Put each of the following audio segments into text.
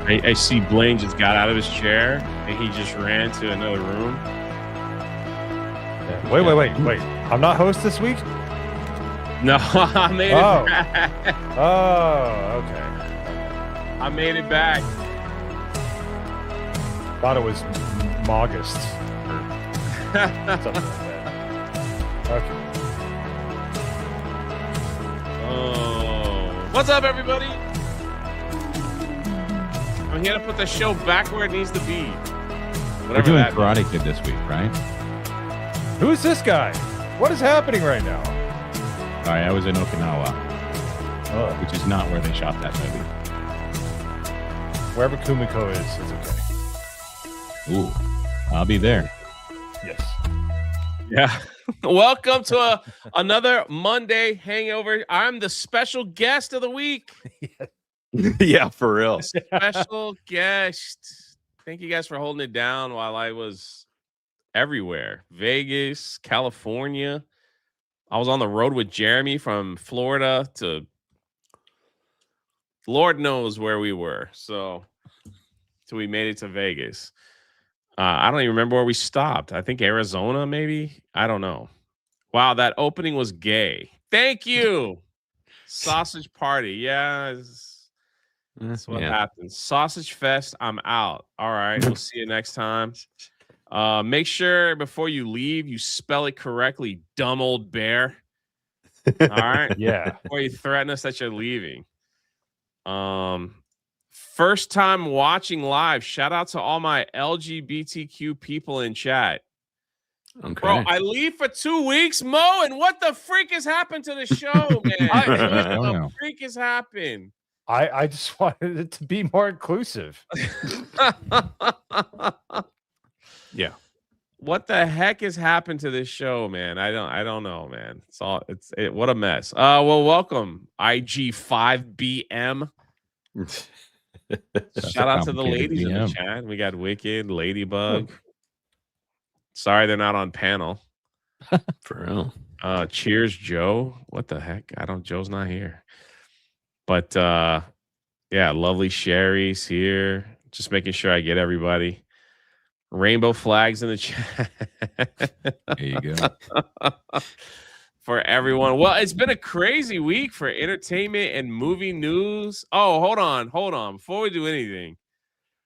I see Blaine just got out of his chair and he just ran to another room. Yeah. Wait. I'm not host this week? No, I made it back. Oh, okay. I made it back. Thought it was August or something like that. Okay. Oh, what's up, everybody? I'm here to put the show back where it needs to be. We're doing Karate Kid this week, right? Who is this guy? What is happening right now? Sorry, I was in Okinawa, which is not where they shot that movie. Wherever Kumiko is, it's okay. Ooh, I'll be there. Yes. Yeah. Welcome to another Monday hangover. I'm the special guest of the week. Yeah, for real. Special guest. Thank you guys for holding it down while I was everywhere. Vegas, California. I was on the road with Jeremy from Florida to Lord knows where we were. So we made it to Vegas. I don't even remember where we stopped. I think Arizona, maybe. I don't know. Wow, that opening was gay. Thank you. Sausage party. Yeah. That's what happens. Sausage Fest. I'm out. All right. We'll see you next time. Make sure before you leave, you spell it correctly. Dumb old bear. All right. Yeah. Before you threaten us that you're leaving. First time watching live. Shout out to all my LGBTQ people in chat. Okay. Bro, I leave for 2 weeks, Mo, and what the freak has happened to the show, man? What the freak has happened? I just wanted it to be more inclusive. Yeah. What the heck has happened to this show, man? I don't know, man. What a mess. Well, welcome IG5BM. Shout out to the ladies in the chat. We got Wicked, Ladybug. Sorry they're not on panel. For real. Cheers, Joe. What the heck? Joe's not here. But yeah, lovely Sherry's here. Just making sure I get everybody. Rainbow flags in the chat. There you go. For everyone. Well, it's been a crazy week for entertainment and movie news. Oh, hold on.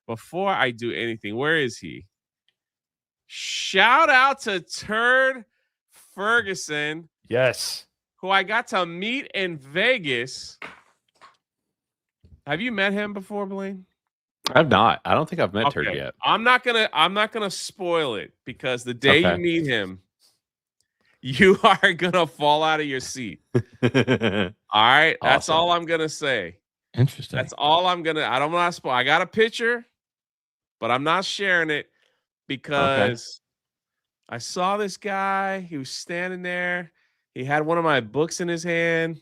Before I do anything, where is he? Shout out to Turd Ferguson. Yes. Who I got to meet in Vegas. Have you met him before, Blaine? I've not. I don't think I've met Turd yet. I'm not gonna spoil it because the day you meet him, you are gonna fall out of your seat. All right. That's all I'm gonna say. Interesting. That's all I'm gonna. I don't want to spoil. I got a picture, but I'm not sharing it because I saw this guy. He was standing there. He had one of my books in his hand.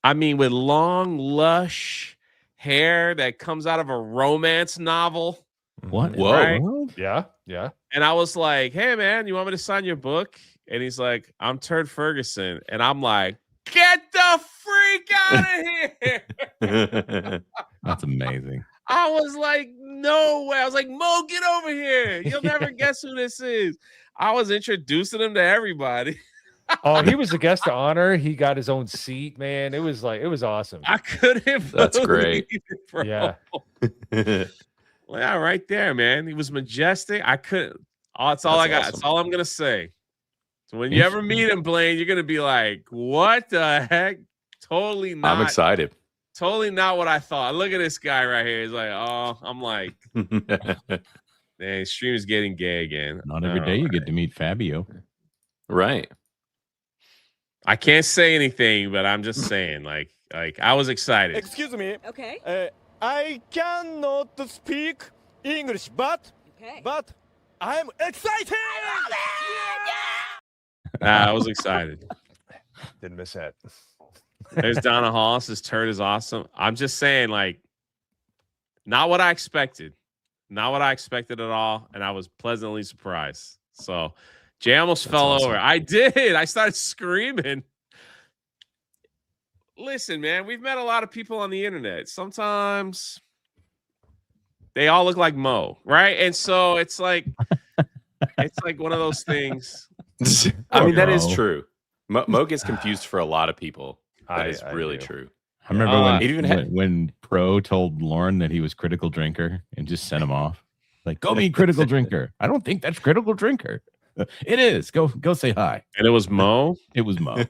I mean, with long, lush hair that comes out of a romance novel. What? Whoa. Right? Yeah. And I was like, hey, man, you want me to sign your book? And he's like, I'm Turd Ferguson. And I'm like, get the freak out of here. That's amazing. I was like, no way. I was like, Mo, get over here. You'll never guess who this is. I was introducing him to everybody. Oh, he was a guest of honor. He got his own seat, man. It was awesome. I couldn't. That's great. It, bro. Yeah. Well, yeah, right there, man. He was majestic. I couldn't. Oh, that's all I got. Awesome. That's all I'm gonna say. So when you ever meet him, Blaine, you're gonna be like, "What the heck?" Totally not. I'm excited. Totally not what I thought. Look at this guy right here. He's like, "Oh," I'm like, "Man, stream is getting gay again." Not every day you get to meet Fabio. Right. I can't say anything, but I'm just saying, like I was excited. Excuse me. Okay. I cannot speak English, but I'm excited. I was excited. Didn't miss that. There's Donna Hollis. His turd is awesome. I'm just saying, like, not what I expected. Not what I expected at all. And I was pleasantly surprised. So Jay almost fell over. I did. I started screaming. Listen, man, we've met a lot of people on the internet. Sometimes They all look like Mo, right? And so it's like one of those things. I mean, that is Mo. true. Mo gets confused for a lot of people. That is really do. true. I remember when Pro told Lauren that he was critical drinker and just sent him off. Like, go meet critical drinker. I don't think that's critical drinker. It is. Go say hi. And it was Mo. It was Mo.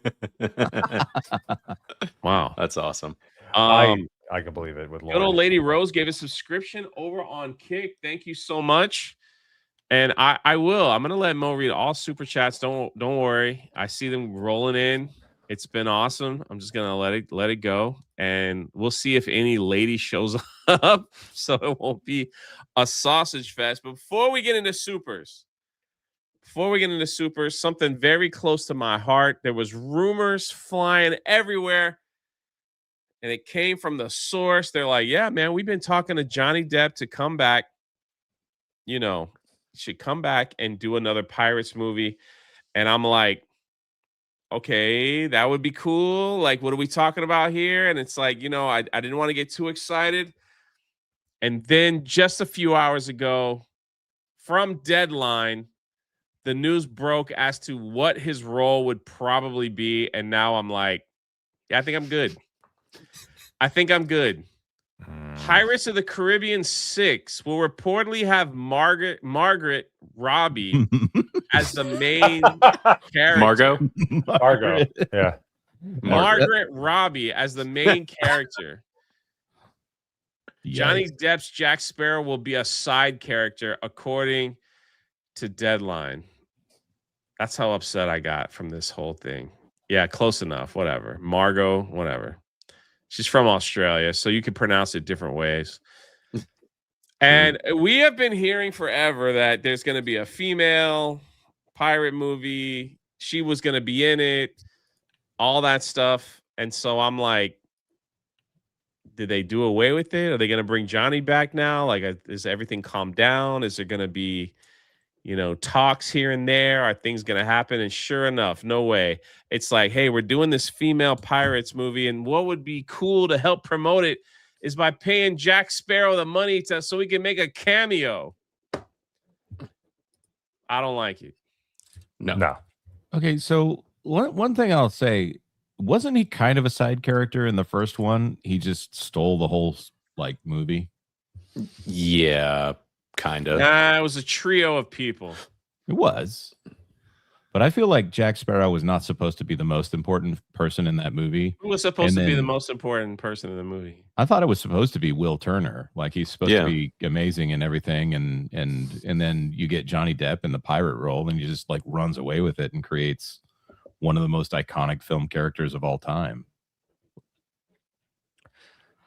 Wow, That's awesome. I can believe it with good old Lauren. Lady Rose gave a subscription over on Kick. Thank you so much. And I'm gonna let Mo read all super chats. Don't worry. I see them rolling in. It's been awesome. I'm just gonna let it go, and we'll see if any lady shows up, so it won't be a sausage fest. But before we get into supers, something very close to my heart. There was rumors flying everywhere, and it came from the source. They're like, "Yeah, man, we've been talking to Johnny Depp to come back. You know, should come back and do another Pirates movie." And I'm like, okay, that would be cool. Like, what are we talking about here? And it's like, I didn't want to get too excited. And then just a few hours ago, from Deadline, the news broke as to what his role would probably be. And now I'm like, yeah, I think I'm good. Pirates of the Caribbean 6 will reportedly have Margaret Robbie as the main character. Margot. Yeah. Margaret Robbie as the main character. Johnny Depp's Jack Sparrow will be a side character, according to Deadline. That's how upset I got from this whole thing. Yeah, close enough. Whatever. Margot, whatever. She's from Australia, so you can pronounce it different ways. And we have been hearing forever that there's going to be a female pirate movie. She was going to be in it, all that stuff. And so I'm like, did they do away with it? Are they going to bring Johnny back now? Like, is everything calmed down? Is there going to be, talks here and there? Are things going to happen? And sure enough, no way. It's like, hey, we're doing this female pirates movie, and what would be cool to help promote it is by paying Jack Sparrow the money so he can make a cameo. I don't like it. No. Okay, so one thing I'll say, wasn't he kind of a side character in the first one? He just stole the whole movie. Yeah, kind of. Nah, it was a trio of people. It was. But I feel like Jack Sparrow was not supposed to be the most important person in that movie. Who was supposed to be the most important person in the movie? I thought it was supposed to be Will Turner. Like, he's supposed to be amazing and everything, and then you get Johnny Depp in the pirate role, and he just runs away with it and creates one of the most iconic film characters of all time.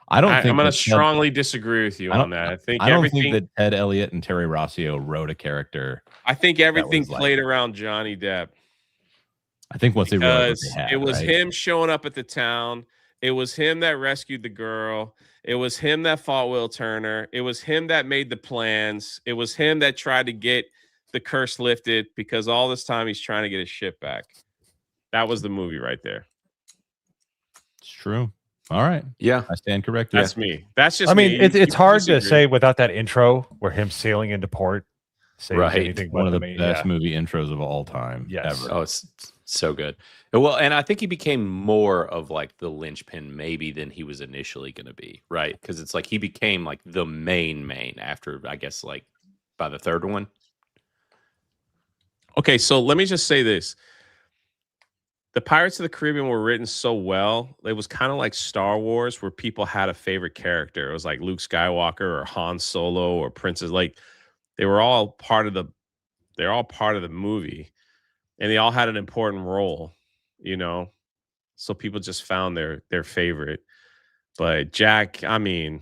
I'm going to strongly disagree with you on that. I don't think that Ted Elliott and Terry Rossio wrote a character. I think everything played around Johnny Depp. I think once they wrote it was him showing up at the town. It was him that rescued the girl. It was him that fought Will Turner. It was him that made the plans. It was him that tried to get the curse lifted, because all this time he's trying to get his shit back. That was the movie right there. It's true. All right. Yeah. I stand corrected. That's me. That's just I mean, me. it's hard to say without that intro where him sailing into port. Right. One of the best movie intros of all time. Yes. Ever. Oh, it's so good. Well, and I think he became more of the linchpin maybe than he was initially going to be, right? Because it's he became the main after, I guess, by the third one. Okay, so let me just say this. The Pirates of the Caribbean were written so well. It was kind of like Star Wars, where people had a favorite character. It was like Luke Skywalker or Han Solo or Princess. They were all part of the movie, and they all had an important role, So people just found their favorite. But Jack, I mean,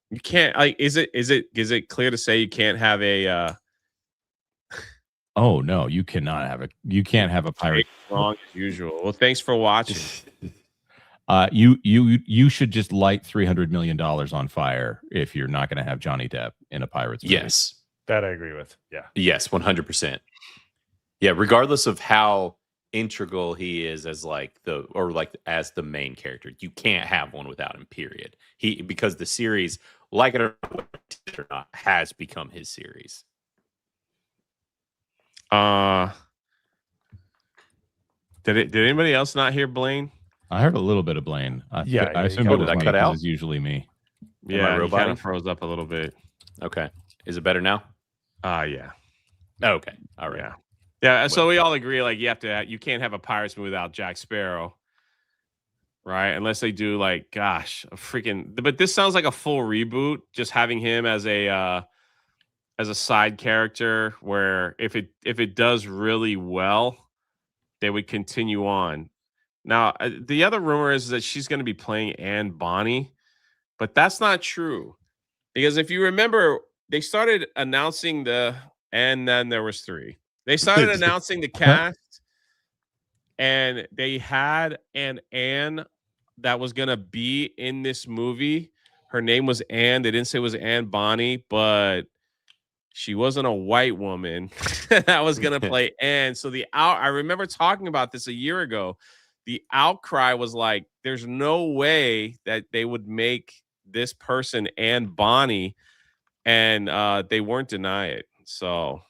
you can't is it clear to say you can't have a Oh no, you can't have a pirate. Wrong as usual. Well, thanks for watching. You should just light $300 million on fire if you're not going to have Johnny Depp in a Pirates movie. Yes. That I agree with. Yeah. Yes, 100%. Yeah, regardless of how integral he is as like as the main character. You can't have one without him, period. Because the series, like it or not, has become his series. Did anybody else not hear Blaine? I heard a little bit of Blaine. I assumed cut- it was did I me cut 'cause out? it's usually me. Yeah, he kind roboting? of froze up a little bit. Okay. Is it better now? Yeah. Okay. All right. Yeah. Yeah. So we all agree, like, you can't have a Pirates movie without Jack Sparrow, right? Unless they do, like, gosh, but this sounds like a full reboot, just having him as a side character, where if it does really well, they would continue on. Now, the other rumor is that she's going to be playing Anne Bonny, but that's not true, because if you remember, they started announcing and then there was 3. They started announcing the cast, and they had an Anne that was going to be in this movie. Her name was Anne. They didn't say it was Anne Bonny, but she wasn't a white woman that was going to play Anne. So I remember talking about this a year ago. The outcry was like, there's no way that they would make this person Anne Bonny, and they weren't deny it. So,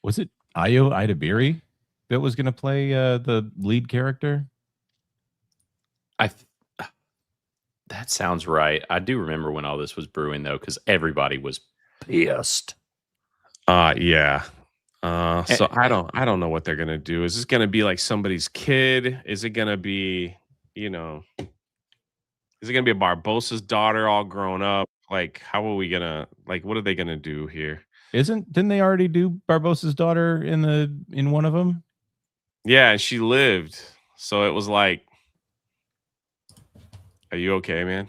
Was it Ayo Idabiri that was going to play the lead character? That sounds right. I do remember when all this was brewing, though, because everybody was pissed. Yeah. So I don't know what they're gonna do. Is this gonna be like somebody's kid? Is it gonna be, is it gonna be a Barbossa's daughter all grown up? Like, how are we gonna, like, what are they gonna do here? Didn't they already do Barbossa's daughter in one of them? Yeah, and she lived. So it was like, are you okay, man?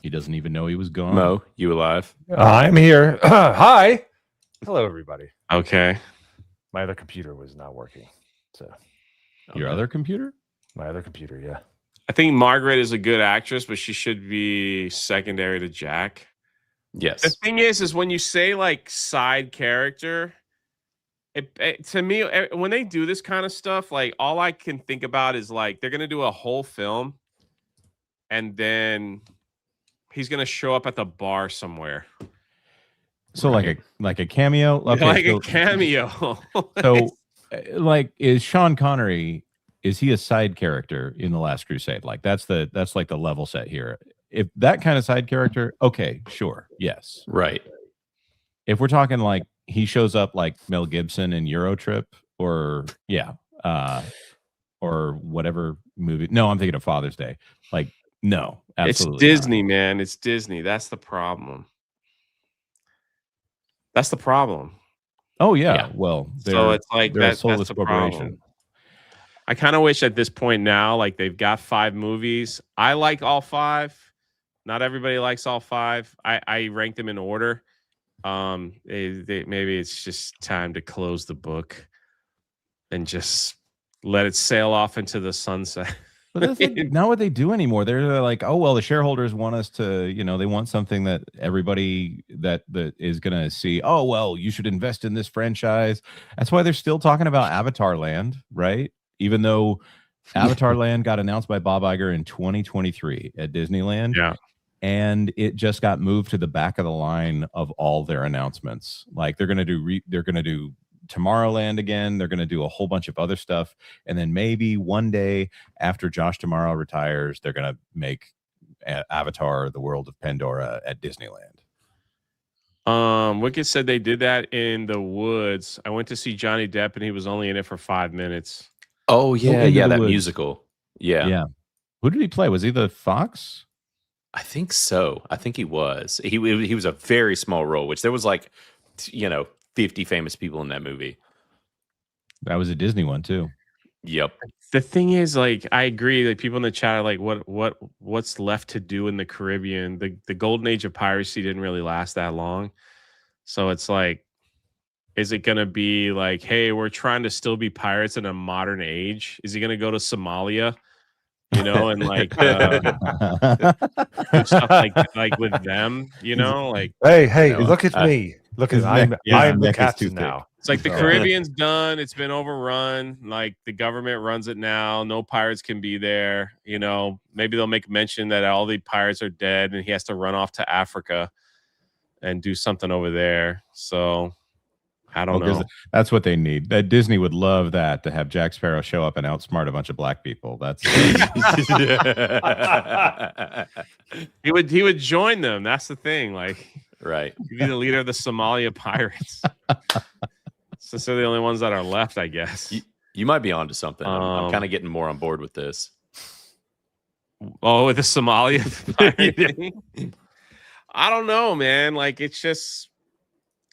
He doesn't even know he was gone. Mo, you alive? I'm here. Hi. Hello, everybody. Okay. My other computer was not working. So Your other computer? my other computer, yeah. I think Margaret is a good actress, but she should be secondary to Jack. Yes. The thing is when you say like side character, to me, when they do this kind of stuff, like all I can think about is like they're gonna do a whole film, and then he's gonna show up at the bar somewhere. So like a cameo, okay, like a cameo. So, like, is Sean Connery? Is he a side character in The Last Crusade? Like that's like the level set here. If that kind of side character, okay, sure, yes, Right. If we're talking like he shows up like Mel Gibson in Eurotrip, or or whatever movie. No, I'm thinking of Father's Day. Like, no, absolutely, it's Disney, not. man. It's Disney. That's the problem. That's the problem. Oh yeah. Well, so it's like they're a that's soulless the corporation. problem. I kind of wish at this point now, like they've got 5 movies. I like all 5. Not everybody likes all 5. I rank them in order. Maybe it's just time to close the book and just let it sail off into the sunset. But that's like not what they do anymore. They're like, oh well, the shareholders want us to, they want something that everybody that is gonna see. Oh well, you should invest in this franchise. That's why they're still talking about Avatar Land, right? Even though Avatar Land got announced by Bob Iger in 2023 at Disneyland. Yeah. And it just got moved to the back of the line of all their announcements. Like they're gonna do Tomorrowland again. They're going to do a whole bunch of other stuff, and then maybe one day after Josh Tomorrow retires, they're going to make Avatar: The World of Pandora at Disneyland. Wicked said they did that in the woods. I went to see Johnny Depp, and he was only in it for 5 minutes. Oh yeah, Into yeah, the that Woods. musical. Yeah. Yeah. Who did he play? Was he the fox? I think so. I think he was. He was a very small role, which there was like, 50 famous people in that movie. That was a Disney one too. Yep. The thing is, like, I agree. Like, people in the chat are like, what's left to do in the Caribbean? The golden age of piracy didn't really last that long. So it's like, is it going to be like, hey, we're trying to still be pirates in a modern age? Is he going to go to Somalia? And like do stuff like with them, like. Hey, look at me. Look at I'm the neck is captain too now. It's like the Caribbean's done. It's been overrun. Like the government runs it now. No pirates can be there. You know, maybe they'll make mention that all the pirates are dead and he has to run off to Africa and do something over there. So I don't know. That's what they need. That Disney would love that, to have Jack Sparrow show up and outsmart a bunch of black people. That's he would join them. That's the thing. Like, right. He'd be the leader of the Somalia pirates. Since they're the only ones that are left, I guess. You might be onto something. I'm kind of getting more on board with this. Oh, with the Somalia thing? I don't know, man. Like, it's just,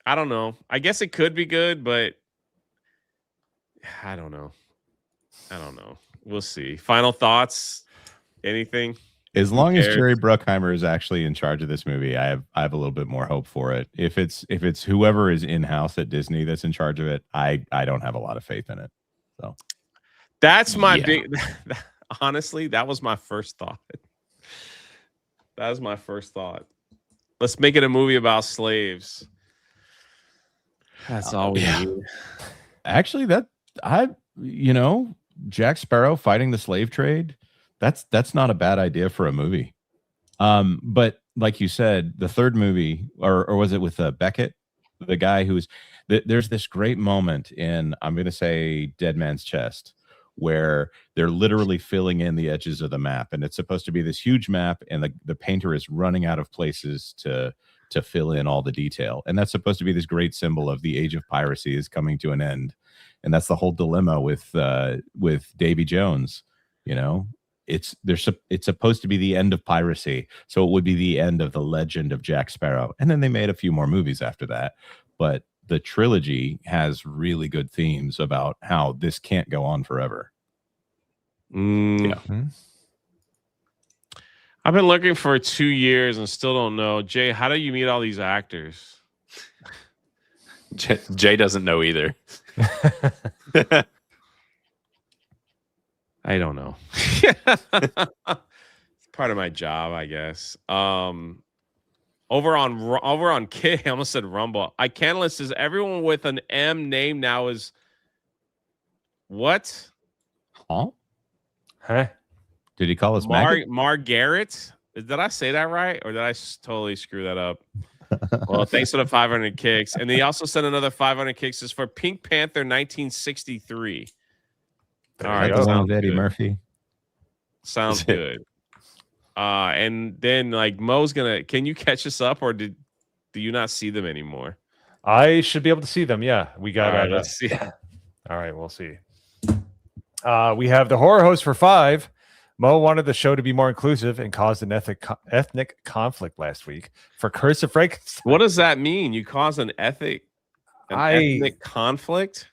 I don't know. I guess it could be good, but I don't know. We'll see. Final thoughts? Anything? As long as Jerry Bruckheimer is actually in charge of this movie, I have a little bit more hope for it. If it's whoever is in house at Disney that's in charge of it, I don't have a lot of faith in it. So that's my big. Honestly, that was my first thought. That was my first thought. Let's make it a movie about slaves. That's all we need. Actually, Jack Sparrow fighting the slave trade, that's not a bad idea for a movie. But like you said, the third movie, or was it with Beckett, the guy who's there's this great moment in, I'm going to say, Dead Man's Chest, where they're literally filling in the edges of the map, and it's supposed to be this huge map, and the painter is running out of places to fill in all the detail, and that's supposed to be this great symbol of the age of piracy is coming to an end. And that's the whole dilemma with Davy Jones. You know, it's supposed to be the end of piracy, so it would be the end of the legend of Jack Sparrow. And then they made a few more movies after that, but the trilogy has really good themes about how this can't go on forever. Yeah. I've been looking for 2 years and still don't know. Jay, how do you meet all these actors? Jay doesn't know either. I don't know. It's part of my job, I guess. Over on K, I almost said Rumble. iCanalist says everyone with an M name now is what? Huh? Did he call us Margaret? Did I say that right, or did I totally screw that up? Well, thanks for the 500 kicks. And he also sent another 500 kicks. This is for Pink Panther 1963. All right. Sounds Eddie Murphy. Sounds good. And then like Mo's can you catch us up, or do you not see them anymore? I should be able to see them. Yeah. We got all right, let's see. All right, we'll see. We have the horror host for 5. Mo wanted the show to be more inclusive and caused an ethnic conflict last week for Curse of Frankenstein. What does that mean? You caused an ethnic conflict?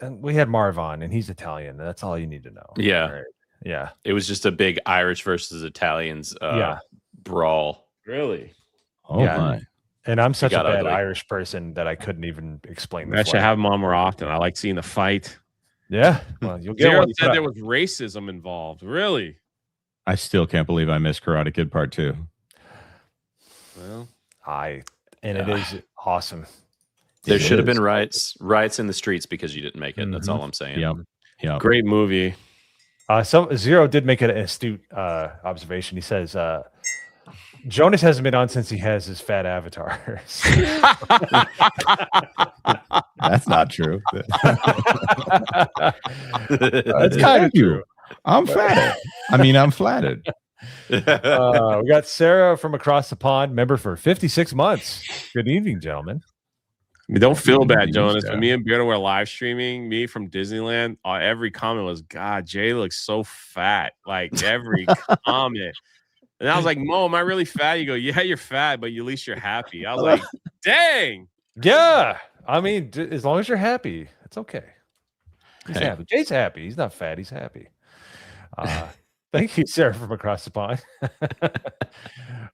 And we had Marv on, and he's Italian. That's all you need to know. Yeah. Right. Yeah. It was just a big Irish versus Italians brawl. Really? Oh, yeah. My. And I'm such a bad Irish person that I couldn't even explain I should have him on more often. I like seeing the fight. Yeah. Well, you'll get Zero said there was racism involved. Really? I still can't believe I missed Karate Kid Part 2. Well, it is awesome. There should have been riots in the streets because you didn't make it. That's all I'm saying. Yeah. Great movie. Zero did make an astute observation. He says Jonas hasn't been on since he has his fat avatar. That's not true. That's kind of true. I'm flattered. I'm flattered. We got Sarah from across the pond, member for 56 months. Good evening, gentlemen. Don't feel bad, Jonas. When me and Beardo were live streaming, me from Disneyland, every comment was, God, Jay looks so fat. Like every comment. And I was like, Mo, am I really fat? You go, yeah, you're fat, but at least you're happy. I was like, dang. Yeah. As long as you're happy, it's okay. He's happy. Jay's happy. He's not fat. He's happy. Thank you, Sarah, from across the pond.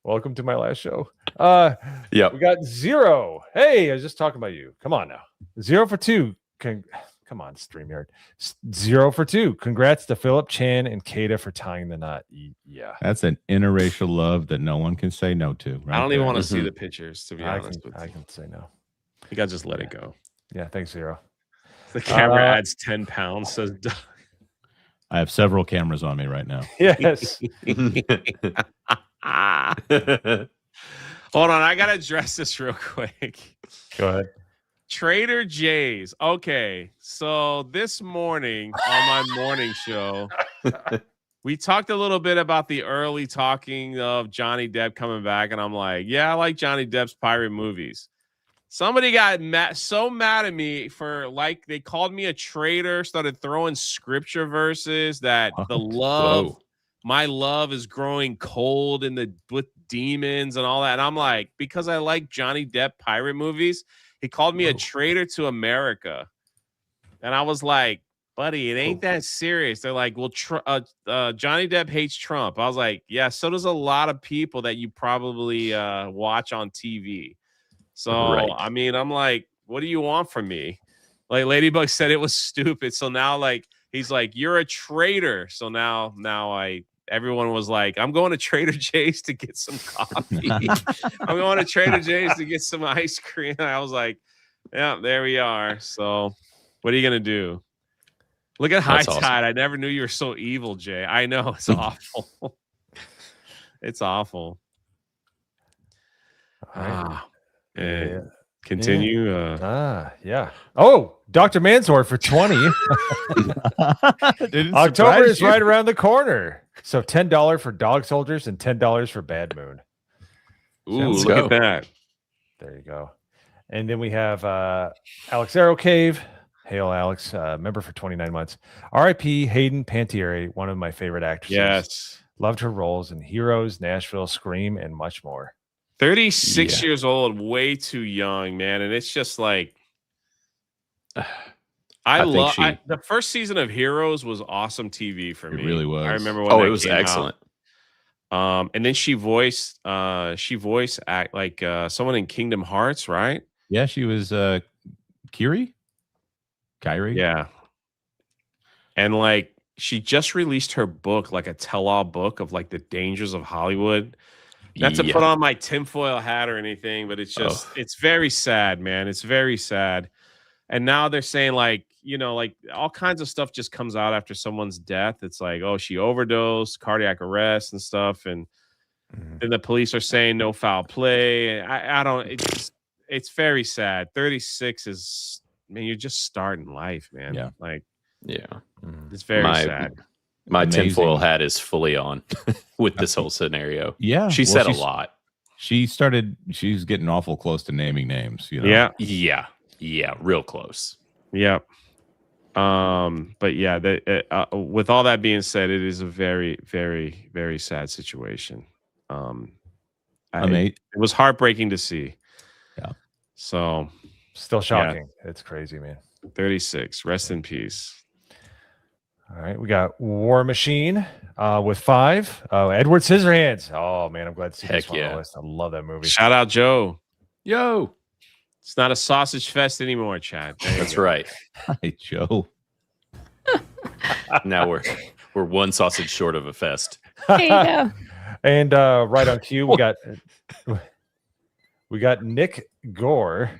Welcome to my last show. We got Zero. Hey, I was just talking about you. Come on now. 0 for 2. Come on, StreamYard. 0 for 2. Congrats to Philip, Chan, and Kata for tying the knot. Yeah. That's an interracial love that no one can say no to. I don't even want to see the pictures, to be honest with you. I can say no. You got to just let it go. Yeah, thanks, Zero. The camera adds 10 pounds, says Doug. I have several cameras on me right now. Yes. Hold on, I gotta address this real quick. Go ahead. Trader J's. Okay, so this morning on my morning show, we talked a little bit about the early talking of Johnny Depp coming back, and I'm like, yeah, I like Johnny Depp's pirate movies. Somebody got so mad at me for they called me a traitor, started throwing scripture verses that my love is growing cold with demons and all that. And I'm like, because I like Johnny Depp pirate movies, he called me a traitor to America. And I was like, buddy, it ain't that serious. They're like, well, Johnny Depp hates Trump. I was like, yeah, so does a lot of people that you probably watch on TV. So, Right. I mean, I'm like, what do you want from me? Like Ladybug said it was stupid. So now he's like, you're a traitor. So now everyone was like, I'm going to Trader Joe's to get some coffee. I'm going to Trader Joe's to get some ice cream. I was like, yeah, there we are. So what are you going to do? Look at High Tide. Awesome. I never knew you were so evil, Jay. I know. It's awful. It's awful. All right. Yeah. Continue. Yeah. Oh, Dr. Mansour for 20. October is right around the corner. So $10 for Dog Soldiers and $10 for Bad Moon. Ooh, look at that. There you go. And then we have Alex Arrow Cave. Hail, Alex. Member for 29 months. R.I.P. Hayden Panettiere, one of my favorite actresses. Yes. Loved her roles in Heroes, Nashville, Scream, and much more. 36 years old, way too young, man. And it's just like, the first season of Heroes was awesome TV for me. It really was. I remember when it was excellent. And then she voiced act like someone in Kingdom Hearts, right? Yeah, she was Kyrie. Yeah. And like she just released her book, like a tell-all book of like the dangers of Hollywood. Not to put on my tinfoil hat or anything, but it's just it's very sad, man. It's very sad. And now they're saying like all kinds of stuff just comes out after someone's death. It's like, oh, she overdosed, cardiac arrest and stuff. And then the police are saying no foul play. I don't, it's very sad. 36 is, you're just starting life, man. Yeah. Like, yeah, it's very sad. My tinfoil hat is fully on with this whole scenario. Yeah. She said a lot. She's getting awful close to naming names. Yeah, real close. Yeah. But yeah, with all that being said, it is a very, very, very sad situation. It was heartbreaking to see. Yeah. So still shocking. Yeah. It's crazy, man. 36. Rest in peace. All right, we got War Machine with 5. Edward Scissorhands. Oh man, I'm glad to see this one on the list. I love that movie. Shout out Joe. Yo. It's not a sausage fest anymore, Chad. That's right. Hi, Joe. Now we're one sausage short of a fest. There you go. And right on cue, we got Nick Gore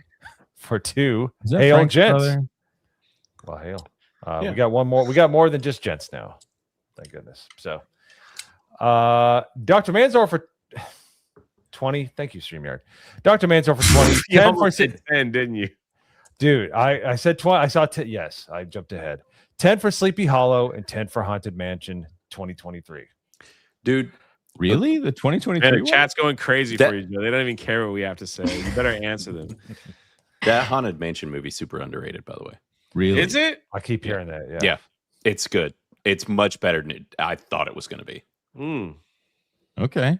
for 2. Hail, gents. Brother? Well, hail. We got one more. We got more than just gents now. Thank goodness. So, Dr. Mansour for 20. Thank you, StreamYard. Dr. Mansour for 20. You almost said 10, didn't you? Dude, I said 20. I saw 10. Yes, I jumped ahead. 10 for Sleepy Hollow and 10 for Haunted Mansion 2023. Dude, really? The 2023 Man, the chat's going crazy for you, Joe. They don't even care what we have to say. You better answer them. That Haunted Mansion movie super underrated, by the way. Really? Is it? I keep hearing that. Yeah. Yeah. It's good. It's much better than I thought it was going to be. Okay.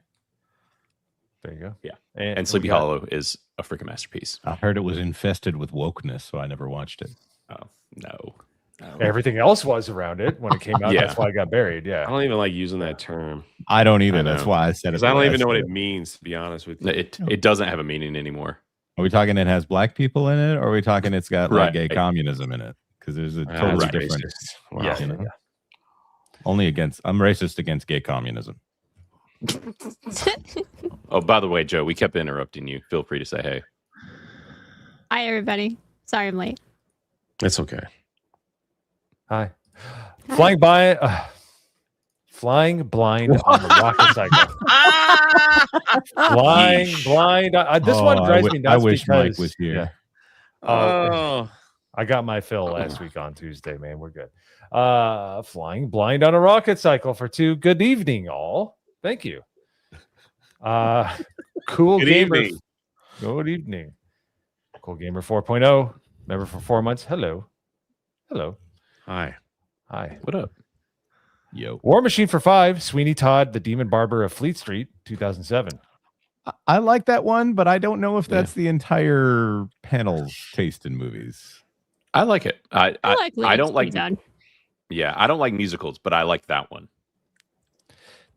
There you go. Yeah. And Sleepy Hollow is a freaking masterpiece. I heard it was infested with wokeness, so I never watched it. Oh, no. Everything else was around it when it came out. That's why it got buried. Yeah. I don't even like using that term. I don't either. That's why I said it. I don't even know what it means, to be honest with you. It doesn't have a meaning anymore. Are we talking it has black people in it, or are we talking it's got like gay communism in it? Because there's a totally different. Wow. Yeah. You know? I'm racist against gay communism. Oh, by the way, Joe, we kept interrupting you. Feel free to say hey. Hi, everybody. Sorry, I'm late. It's okay. Hi. Flying blind on the rocket cycle. Flying Yeesh. blind. This one drives me nuts I wish because Mike was here. Yeah. Oh, I got my fill last week on Tuesday, man. We're good. Flying blind on a rocket cycle for 2. Good evening, all. Thank you. Cool Good gamer. evening. Good evening. Cool Gamer 4.0. Member for 4 months. Hello. Hello. hi. Hi. What up? Yo. War Machine for 5. Sweeney Todd, the Demon Barber of Fleet Street, 2007. I like that one, but I don't know if Yeah. that's the entire panel's taste in movies. I like it. I don't like. Done. Yeah, I don't like musicals, but I like that one.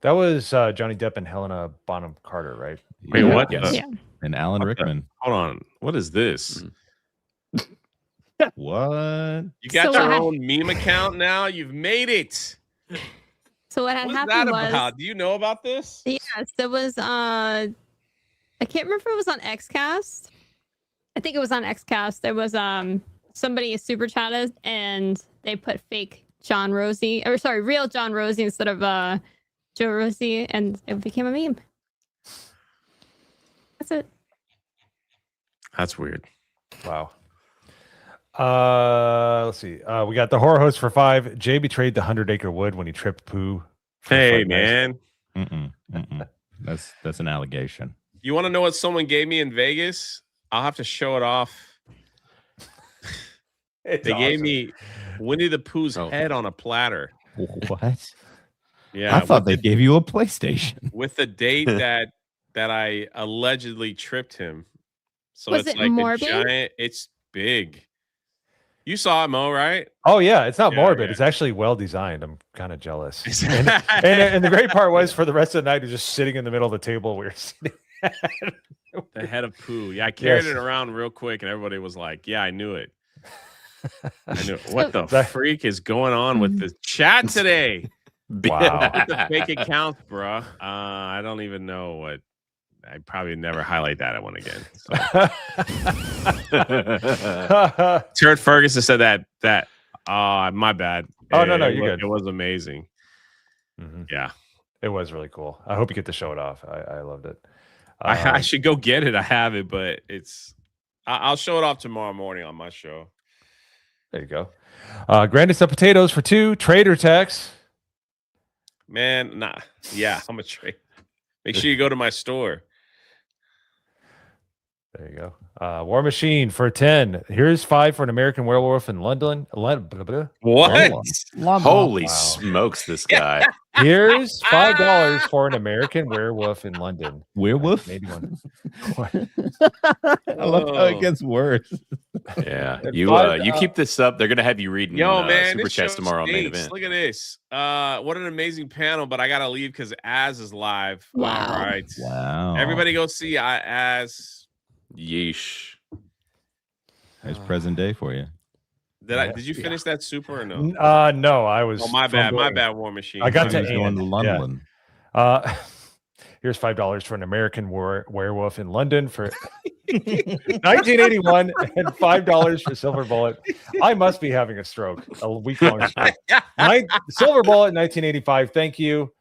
That was Johnny Depp and Helena Bonham Carter, right? Wait, what? Yes. Yeah. And Alan What the- Rickman. Hold on. What is this? What? You got So your what own meme account now? You've made it. So what had What's that happened was, about? Do you know about this? yes, there was I can't remember if it was on Xcast. I think it was on Xcast. There was somebody super chatted and they put fake John Rosie, or sorry, real John Rosie instead of Joe Rosie, and it became a meme. That's it. That's weird. Wow. Let's see. We got the horror host for 5. Jay betrayed the 100-acre wood when he tripped poo. for Hey, Fright Night. man. That's an allegation. You want to know what someone gave me in Vegas? I'll have to show it off. It's They gave awesome. me Winnie the Pooh's Oh. head on a platter. What? Yeah, I thought they gave you a PlayStation. with the date that I allegedly tripped him. So Was it's it like morbid? a giant. It's big. You saw it, Mo, right? Oh yeah, it's not Yeah, morbid. yeah. It's actually well designed. I'm kind of jealous. And the great part was for the rest of the night, we're just sitting in the middle of the table. We were sitting. The head of Pooh. Yeah, I carried Yes. it around real quick, and everybody was like, "Yeah, I knew it. I knew it. What the That- freak is going on with the chat today? Wow. With the fake accounts, bruh. I don't even know what. I probably never highlight that one again. So. Turd Ferguson said that. My bad. Oh, no, you're was- good. It was amazing. Mhm. Yeah, It was really cool. I hope you get to show it off. I loved it. I should go get it. I have it, but I'll show it off tomorrow morning on my show. There you go. Grandest of potatoes for 2. Trader Tax. Man, nah. Yeah, I'm a trade. Make sure you go to my store. There you go. War Machine for 10. Here's 5 for an American Werewolf in London. What? Holy Wow. smokes, this guy. Here's $5 for an American Werewolf in London. Werewolf? 1981. I love how it gets worse. Yeah. And You keep this up. They're gonna have you reading Yo, man, super this chats show tomorrow on main stinks. event. Look at this. What an amazing panel, but I gotta leave because Az is live. Wow. All right. Wow. Everybody go see Az. Yeesh. Nice present day for you. Did you finish that super or no? No, I was. Oh, my bad. My fumbling. bad, War Machine. I got He to was going to and, London. Here's $5 for an American werewolf in London for 1981 and $5 for Silver Bullet. I must be having a stroke, a week-long stroke. Silver Bullet 1985. Thank you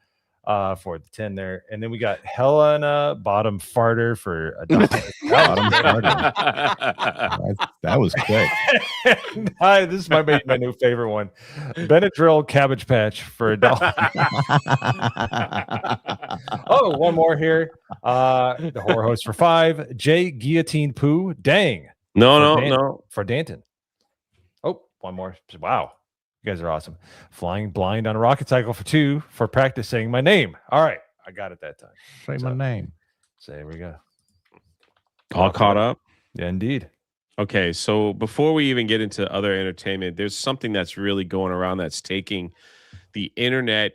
for the 10 there. And then we got Helena Bottom Farter for $1. Bottom starter. That was quick. Hi, this might be my new favorite one. Benadryl Cabbage Patch for $1. Oh, one more here. The horror host for 5. Jay Guillotine Poo. Dang. No. For Danton. Oh, one more. Wow. You guys are awesome. Flying blind on a rocket cycle for 2 for practice saying my name. All right. I got it that time. Say my name. So there we go. All caught up. Yeah, indeed. Okay, so before we even get into other entertainment, there's something that's really going around that's taking the internet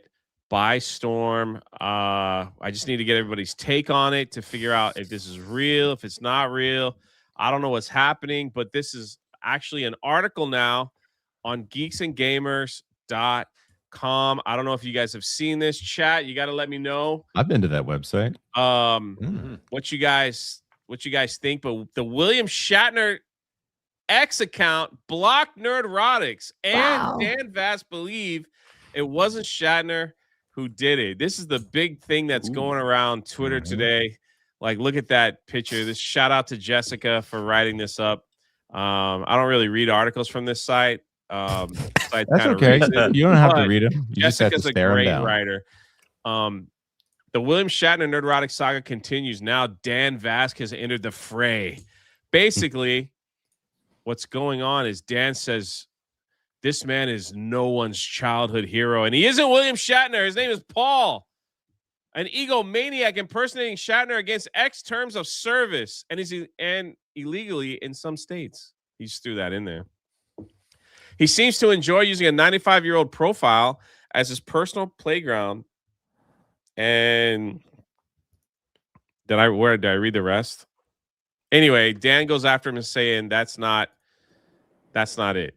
by storm. I just need to get everybody's take on it to figure out if this is real, if it's not real. I don't know what's happening, but this is actually an article now on geeksandgamers.com. I don't know if you guys have seen this. Chat, you got to let me know I've been to that website. what you guys think. But the William Shatner X account blocked Nerdrotics, and Wow. Dan Vast believe it wasn't Shatner who did it. This is the big thing that's going around Twitter today. Like, look at that picture. This shout out to Jessica for writing this up. I don't really read articles from this site. That's okay. You don't have to read them. You just have to Jessica's a stare them great down. writer. The William Shatner Nerdrotic saga continues. Now Dan Vasquez has entered the fray. Basically, what's going on is Dan says this man is no one's childhood hero, and he isn't William Shatner. His name is Paul, an egomaniac impersonating Shatner against X terms of service, and illegally in some states. He just threw that in there. He seems to enjoy using a 95-year-old profile as his personal playground. And where did I read the rest? Anyway, Dan goes after him and saying that's not it.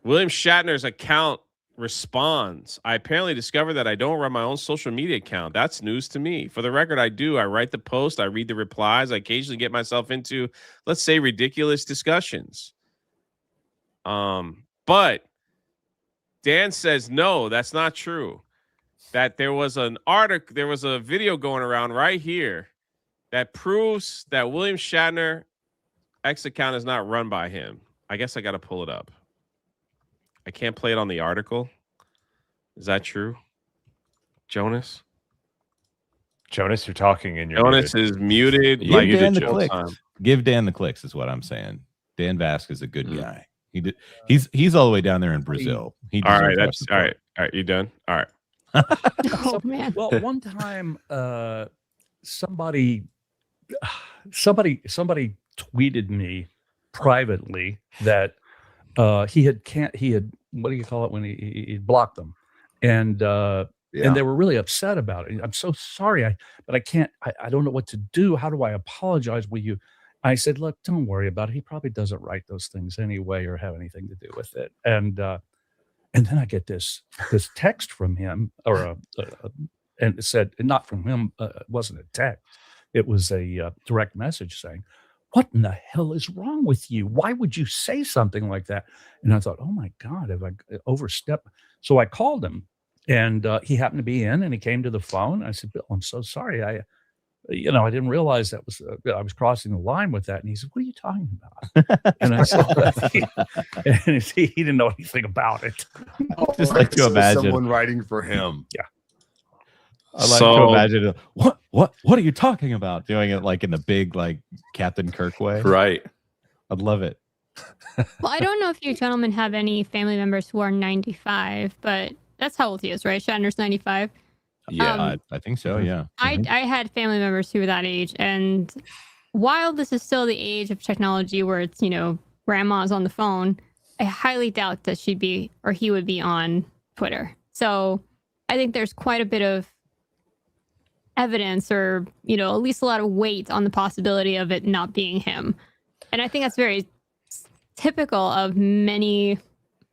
William Shatner's account responds, I apparently discovered that I don't run my own social media account. That's news to me. For the record, I do. I write the post, I read the replies, I occasionally get myself into, let's say, ridiculous discussions. But Dan says, no, that's not true. That there was an article, there was a video going around right here that proves that William Shatner X account is not run by him. I guess I got to pull it up. I can't play it on the article. Is that true? Jonas, you're talking in your Jonas is muted. Give Dan the clicks. Give Dan the clicks is what I'm saying. Dan Vasquez is a good guy. He's all the way down there in Brazil. All right, that's all right. All right, you done? All right. Oh man. Well, one time, somebody tweeted me privately that he had what do you call it when he blocked them, and they were really upset about it. I'm so sorry, but I can't. I don't know what to do. How do I apologize? Will you? I said, look, don't worry about it. He probably doesn't write those things anyway or have anything to do with it. And then I get this text from him, and it said, not from him, it wasn't a text. It was a direct message saying, what in the hell is wrong with you? Why would you say something like that? And I thought, oh my God, have I overstepped? So I called him, and he happened to be in, and he came to the phone. I said, Bill, I'm so sorry. I didn't realize that was I was crossing the line with that. And he said, what are you talking about? And I said, and he didn't know anything about it. Just like to imagine someone writing for him. Yeah. I like to imagine what are you talking about? Doing it like in the big like Captain Kirk way. Right. I'd love it. Well, I don't know if you gentlemen have any family members who are 95, but that's how old he is, right? Shatner's 95. Yeah, I think so. Yeah. I had family members who were that age, and while this is still the age of technology where it's, grandma's on the phone, I highly doubt that he would be on Twitter. So I think there's quite a bit of evidence, or at least a lot of weight on the possibility of it not being him. And I think that's very typical of many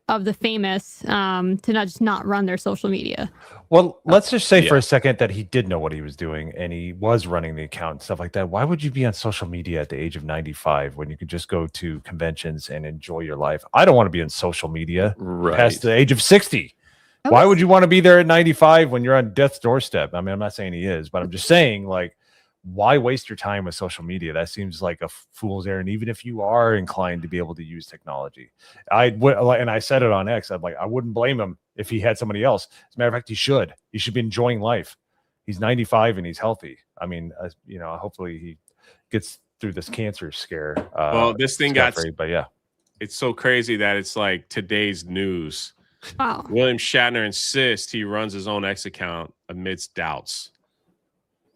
of the famous to not run their social media. Well, let's just say for a second that he did know what he was doing and he was running the account and stuff like that. Why would you be on social media at the age of 95 when you could just go to conventions and enjoy your life? I don't want to be on social media past the age of 60. Why would you want to be there at 95 when you're on death's doorstep? I mean, I'm not saying he is, but I'm just saying, like, why waste your time with social media? That seems like a fool's errand, even if you are inclined to be able to use technology. And I said it on X. I'm like, I wouldn't blame him if he had somebody else. As a matter of fact, he should. He should be enjoying life. He's 95 and he's healthy. I mean, hopefully he gets through this cancer scare. Well, this thing got, but yeah, it's so crazy that it's like today's news. Wow. William Shatner insists he runs his own X account amidst doubts.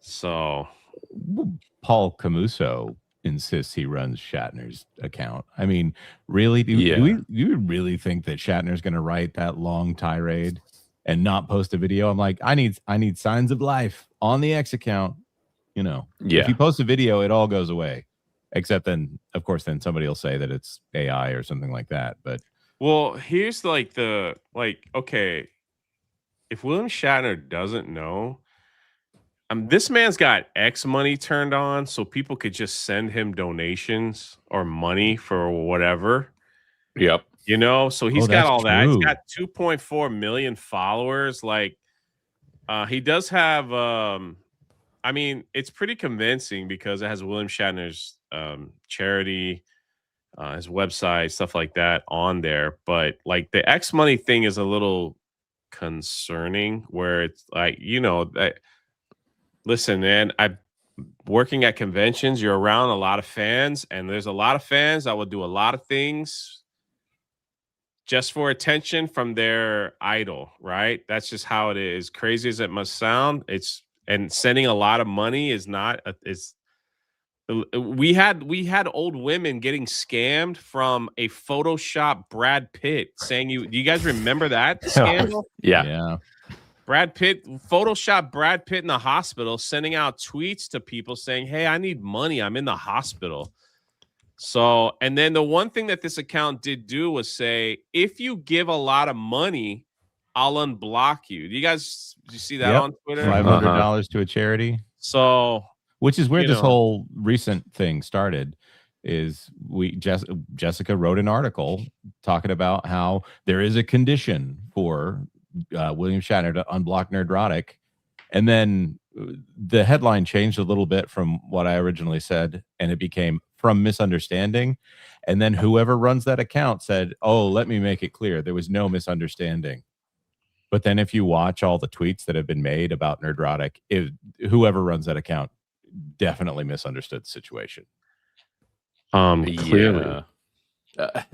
So Paul Camuso insists he runs Shatner's account. I mean, really? Do you really think that Shatner's going to write that long tirade and not post a video? I'm like, I need signs of life on the X account. If you post a video, it all goes away. Except then, of course, then somebody will say that it's AI or something like that. But here's okay, if William Shatner doesn't know, This man's got X money turned on, so people could just send him donations or money for whatever. Yep. You know, so he's got that's all that. He's true. got 2.4 million followers. Like, he does have. I mean, it's pretty convincing because it has William Shatner's charity, his website, stuff like that on there. But like the X money thing is a little concerning, where it's like, you know, that. Listen, man, I working at conventions, you're around a lot of fans, and there's a lot of fans that will do a lot of things just for attention from their idol, right? That's just how it is. Crazy as it must sound, it's and sending a lot of money is not is we had old women getting scammed from a Photoshop Brad Pitt saying do you guys remember that scandal? Yeah. Brad Pitt, Photoshop Brad Pitt in the hospital, sending out tweets to people saying, "Hey, I need money. I'm in the hospital." So, and then the one thing that this account did do was say, if you give a lot of money, I'll unblock you. Do you see that on Twitter? $500 to a charity. So, which is where this whole recent thing started. Is Jessica wrote an article talking about how there is a condition for William Shatner to unblock Nerdrotic, and then the headline changed a little bit from what I originally said, and it became from misunderstanding. And then whoever runs that account said, "Oh, let me make it clear, there was no misunderstanding." But then if you watch all the tweets that have been made about Nerdrotic, whoever runs that account definitely misunderstood the situation. Clearly. Yeah.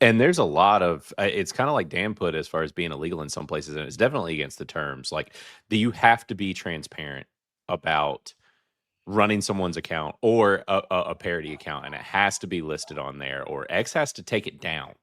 And there's a lot of it's kind of like Dan put, as far as being illegal in some places, and it's definitely against the terms. Like, you have to be transparent about running someone's account or a parody account, and it has to be listed on there, or X has to take it down.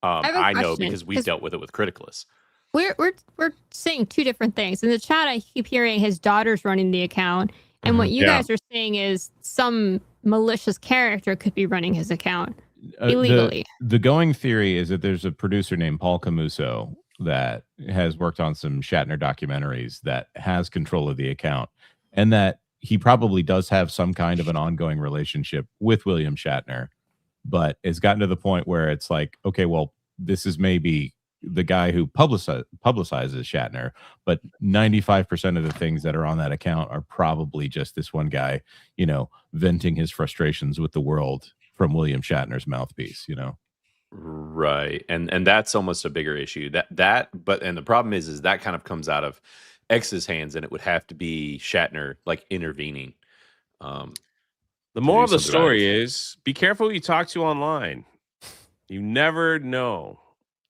I know, because we've dealt with it with Criticalist. We're saying two different things. In the chat, I keep hearing his daughter's running the account, and what you guys are saying is some malicious character could be running his account illegally. The going theory is that there's a producer named Paul Camuso that has worked on some Shatner documentaries that has control of the account, and that he probably does have some kind of an ongoing relationship with William Shatner, but it's gotten to the point where it's like, okay, well, this is maybe the guy who publicizes Shatner, but 95% of the things that are on that account are probably just this one guy, you know, venting his frustrations with the world from William Shatner's mouthpiece, you know? Right. And that's almost a bigger issue. But the problem is that kind of comes out of X's hands, and it would have to be Shatner like intervening. The moral of the story is be careful who you talk to online. You never know.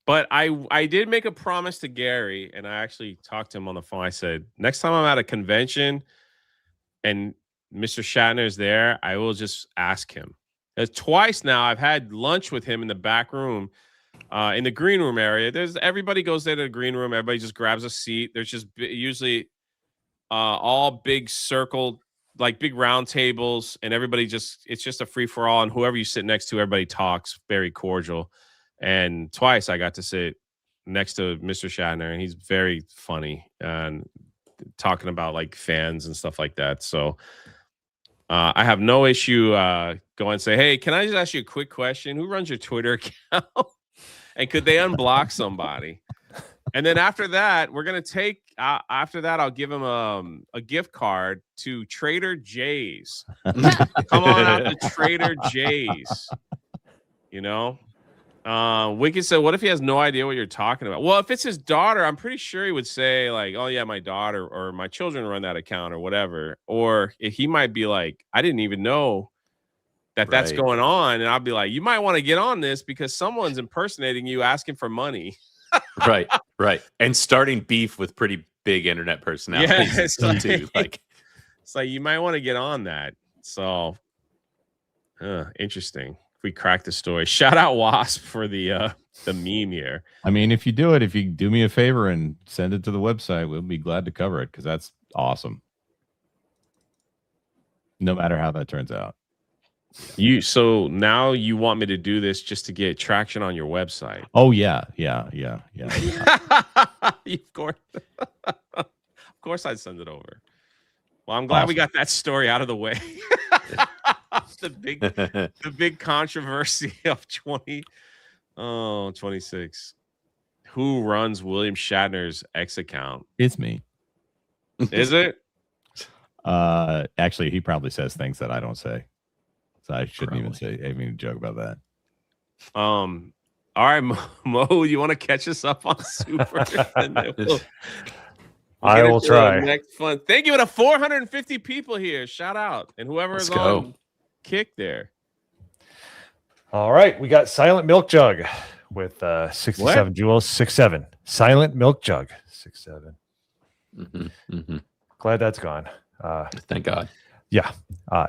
But I did make a promise to Gary, and I actually talked to him on the phone. I said, next time I'm at a convention and Mr. Shatner is there, I will just ask him. Twice now, I've had lunch with him in the back room, in the green room area. Everybody goes there to the green room. Everybody just grabs a seat. There's just usually all big circle, like big round tables, and it's just a free for all. And whoever you sit next to, everybody talks, very cordial. And twice I got to sit next to Mr. Shatner, and he's very funny and talking about like fans and stuff like that. So I have no issue going and say, "Hey, can I just ask you a quick question? Who runs your Twitter account? And could they unblock somebody?" And then after that, we're gonna take. After that, I'll give him a gift card to Trader Joe's. Come on out to Trader Joe's. You know. Wicked said, "What if he has no idea what you're talking about?" Well, if it's his daughter, I'm pretty sure he would say like, "Oh yeah, my daughter or my children run that account or whatever." Or he might be like, "I didn't even know that's going on," and I'll be like, "You might want to get on this because someone's impersonating you, asking for money." Right. And starting beef with pretty big internet personalities. Yeah, it's like you might want to get on that. So, interesting. We cracked the story. Shout out Wasp for the meme here. I mean, if you do me a favor and send it to the website, we'll be glad to cover it because that's awesome. No matter how that turns out. So now you want me to do this just to get traction on your website? Oh yeah. Of course, I'd send it over. Well, I'm glad we Awesome. got that story out of the way. the big controversy of 26. Who runs William Shatner's X account? It's me. Is it? Actually, he probably says things that I don't say, so I shouldn't even joke about that. All right, Mo, you want to catch us up on Super? I will try. Next fun. Thank you to 450 people here. Shout out. And whoever is on kick there. All right. We got Silent Milk Jug with 67 jewels, 6-7. Silent Milk Jug, 6-7. Glad that's gone. Thank God. Yeah.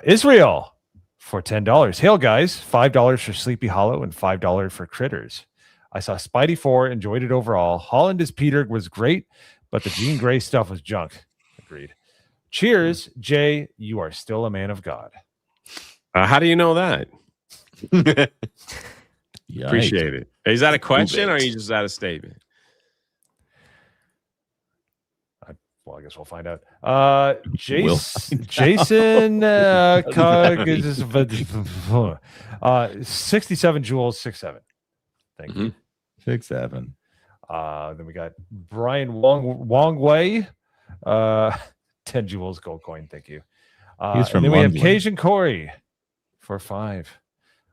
Israel for $10. Hail, guys. $5 for Sleepy Hollow and $5 for Critters. I saw Spidey 4, enjoyed it overall. Holland as Peter was great, but the Jean Grey stuff was junk. Agreed. Cheers, Jay. You are still a man of God. How do you know that? Yikes. Appreciate it. Is that a question or are you just that a statement? Well, I guess we'll find out. Jason Cog is 67 jewels, 6-7. Thank you. 6-7. Then we got Brian Wong Wei, 10 jewels, gold coin. Thank you. He's from and then we have London. Cajun Corey for 5.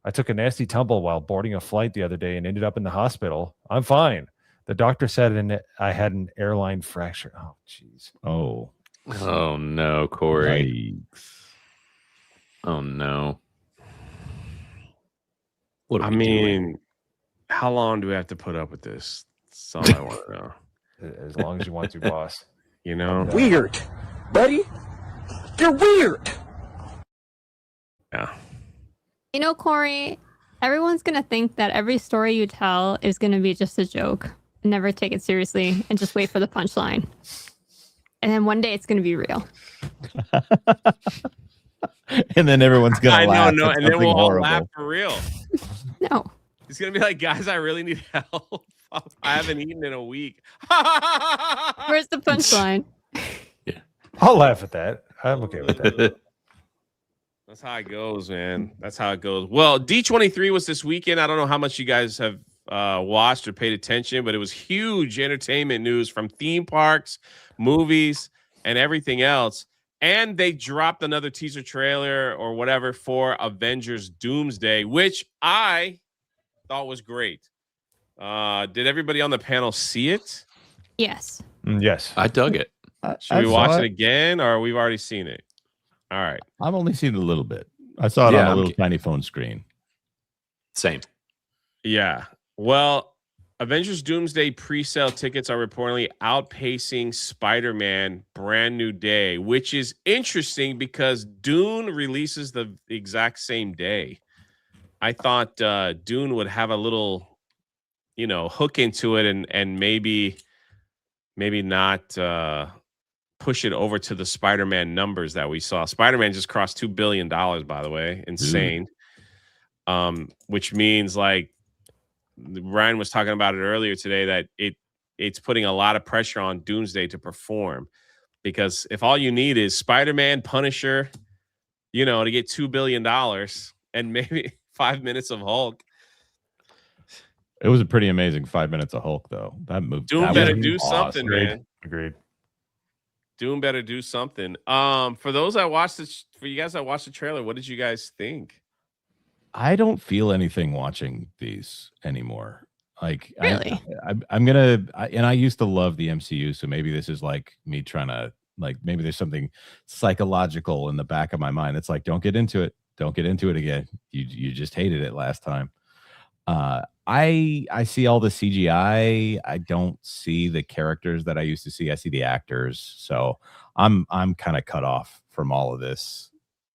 I took a nasty tumble while boarding a flight the other day and ended up in the hospital. I'm fine. The doctor said I had an airline fracture. Oh, jeez. Oh No, Corey. Yikes. Oh no. What I are we doing? mean, how long do we have to put up with this? That's all I want to know. As long as you want to, boss. You know? Weird, buddy. You're weird. Yeah. You know, Corey, everyone's going to think that every story you tell is going to be just a joke. Never take it seriously and just wait for the punchline. And then one day it's going to be real. And then everyone's gonna laugh. No, and then we'll all laugh for real. No. It's gonna be like, guys, I really need help. I haven't eaten in a week. Where's the punchline? I'll laugh at that. I'm okay with that. That's how it goes, man. That's how it goes. Well, D23 was this weekend. I don't know how much you guys have watched or paid attention, but it was huge entertainment news from theme parks, movies, and everything else. And they dropped another teaser trailer or whatever for Avengers Doomsday, which I thought was great. Did everybody on the panel see it? Yes. Yes. I dug it. Should we watch it again, or we've already seen it? All right. I've only seen it a little bit. I saw it on a little tiny phone screen. Same. Yeah. Well, Avengers Doomsday pre-sale tickets are reportedly outpacing Spider-Man Brand New Day, which is interesting because Dune releases the exact same day. I thought Dune would have a little, hook into it and maybe not push it over to the Spider-Man numbers that we saw. Spider-Man just crossed $2 billion, by the way. Insane. Which means, like, Ryan was talking about it earlier today, that it's putting a lot of pressure on Doomsday to perform, because if all you need is Spider-Man, Punisher, to get $2 billion and maybe 5 minutes of Hulk. It was a pretty amazing 5 minutes of Hulk, though. That movie. Doom better do something, man. Agreed. Doom better do something. For those that watched it, for you guys that watched the trailer, what did you guys think? I don't feel anything watching these anymore. Like, really, I used to love the MCU, so maybe this is like me trying to, like, maybe there's something psychological in the back of my mind. It's like, don't get into it. Don't get into it again. You just hated it last time. I see all the CGI. I don't see the characters that I used to see. I see the actors. So I'm kind of cut off from all of this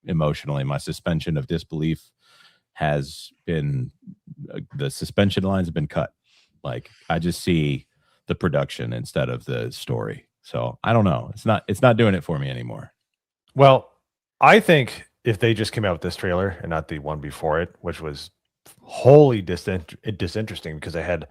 emotionally. My suspension of disbelief has been, the suspension lines have been cut. Like, I just see the production instead of the story. So I don't know. It's not doing it for me anymore. Well, I think if they just came out with this trailer and not the one before it, which was wholly disinteresting because they had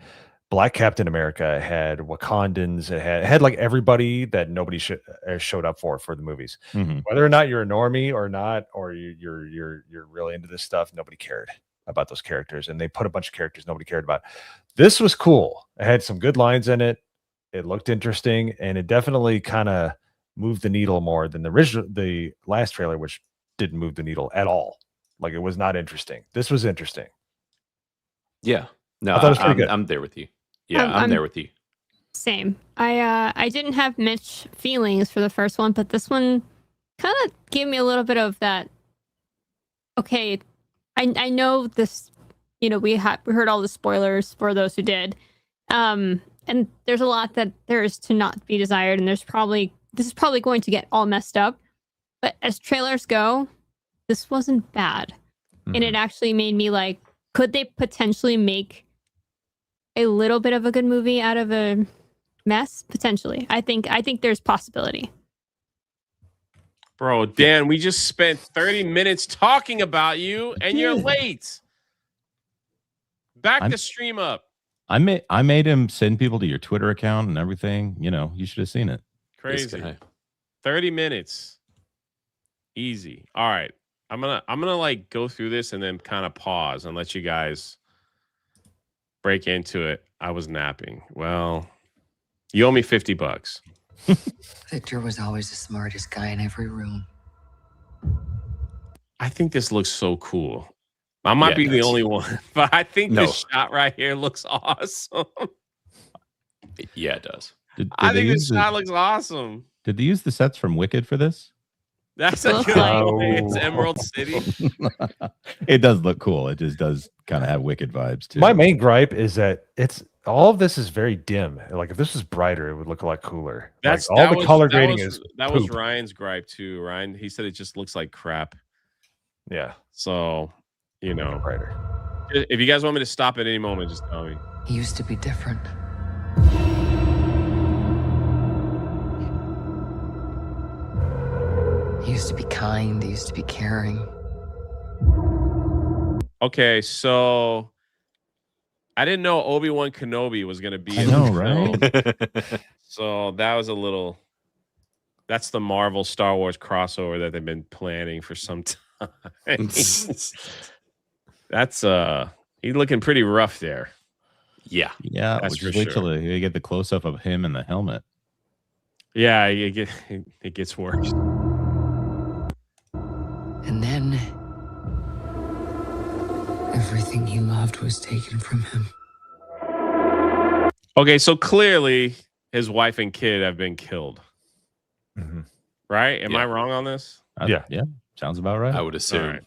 Black Captain America. It had Wakandans. It had like everybody that nobody showed up for the movies. Whether or not you're a normie or not, or you're really into this stuff, nobody cared about those characters, and they put a bunch of characters nobody cared about. This was cool. It had some good lines in it. It looked interesting, and it definitely kind of moved the needle more than the last trailer, which didn't move the needle at all. Like, it was not interesting. This was interesting. Yeah. No, I thought it was pretty good. I'm there with you. Yeah, I'm there with you. Same. I didn't have much feelings for the first one, but this one kind of gave me a little bit of that. Okay, I know this. You know, we heard all the spoilers for those who did, and there's a lot that there is to not be desired, and this is probably going to get all messed up. But as trailers go, this wasn't bad, and it actually made me like, could they potentially make a little bit of a good movie out of a mess? Potentially. I think there's possibility. Bro, Dan, we just spent 30 minutes talking about you and you're late. Back the stream up. I made him send people to your Twitter account and everything. You know, you should have seen it. Crazy. 30 minutes. Easy. All right. I'm gonna like go through this and then kind of pause and let you guys break into it. I was napping. Well, you owe me $50. Victor was always the smartest guy in every room. I think this looks so cool. I might be the only one, but I think this shot right here looks awesome. Yeah, it does. I think this shot looks awesome. Did they use the sets from Wicked for this? That's a good idea. It's Emerald City. It does look cool. It just does kind of have Wicked vibes too. My main gripe is that all of this is very dim. Like, if this was brighter, it would look a lot cooler. That's like, all the color grading is that was Ryan's gripe too. Ryan, he said it just looks like crap. Yeah. So, you know, brighter. If you guys want me to stop at any moment, just tell me. He used to be different. He used to be kind. He used to be caring. Okay, so I didn't know Obi-Wan Kenobi was going to be in the film. So that was a little... That's the Marvel Star Wars crossover that they've been planning for some time. That's he's looking pretty rough there. Yeah. Yeah, that's just wait till you get the close-up of him in the helmet. Yeah, it gets worse. And then everything he loved was taken from him. Okay, so clearly his wife and kid have been killed. Right? Am I wrong on this? Yeah. Sounds about right. I would assume. Right.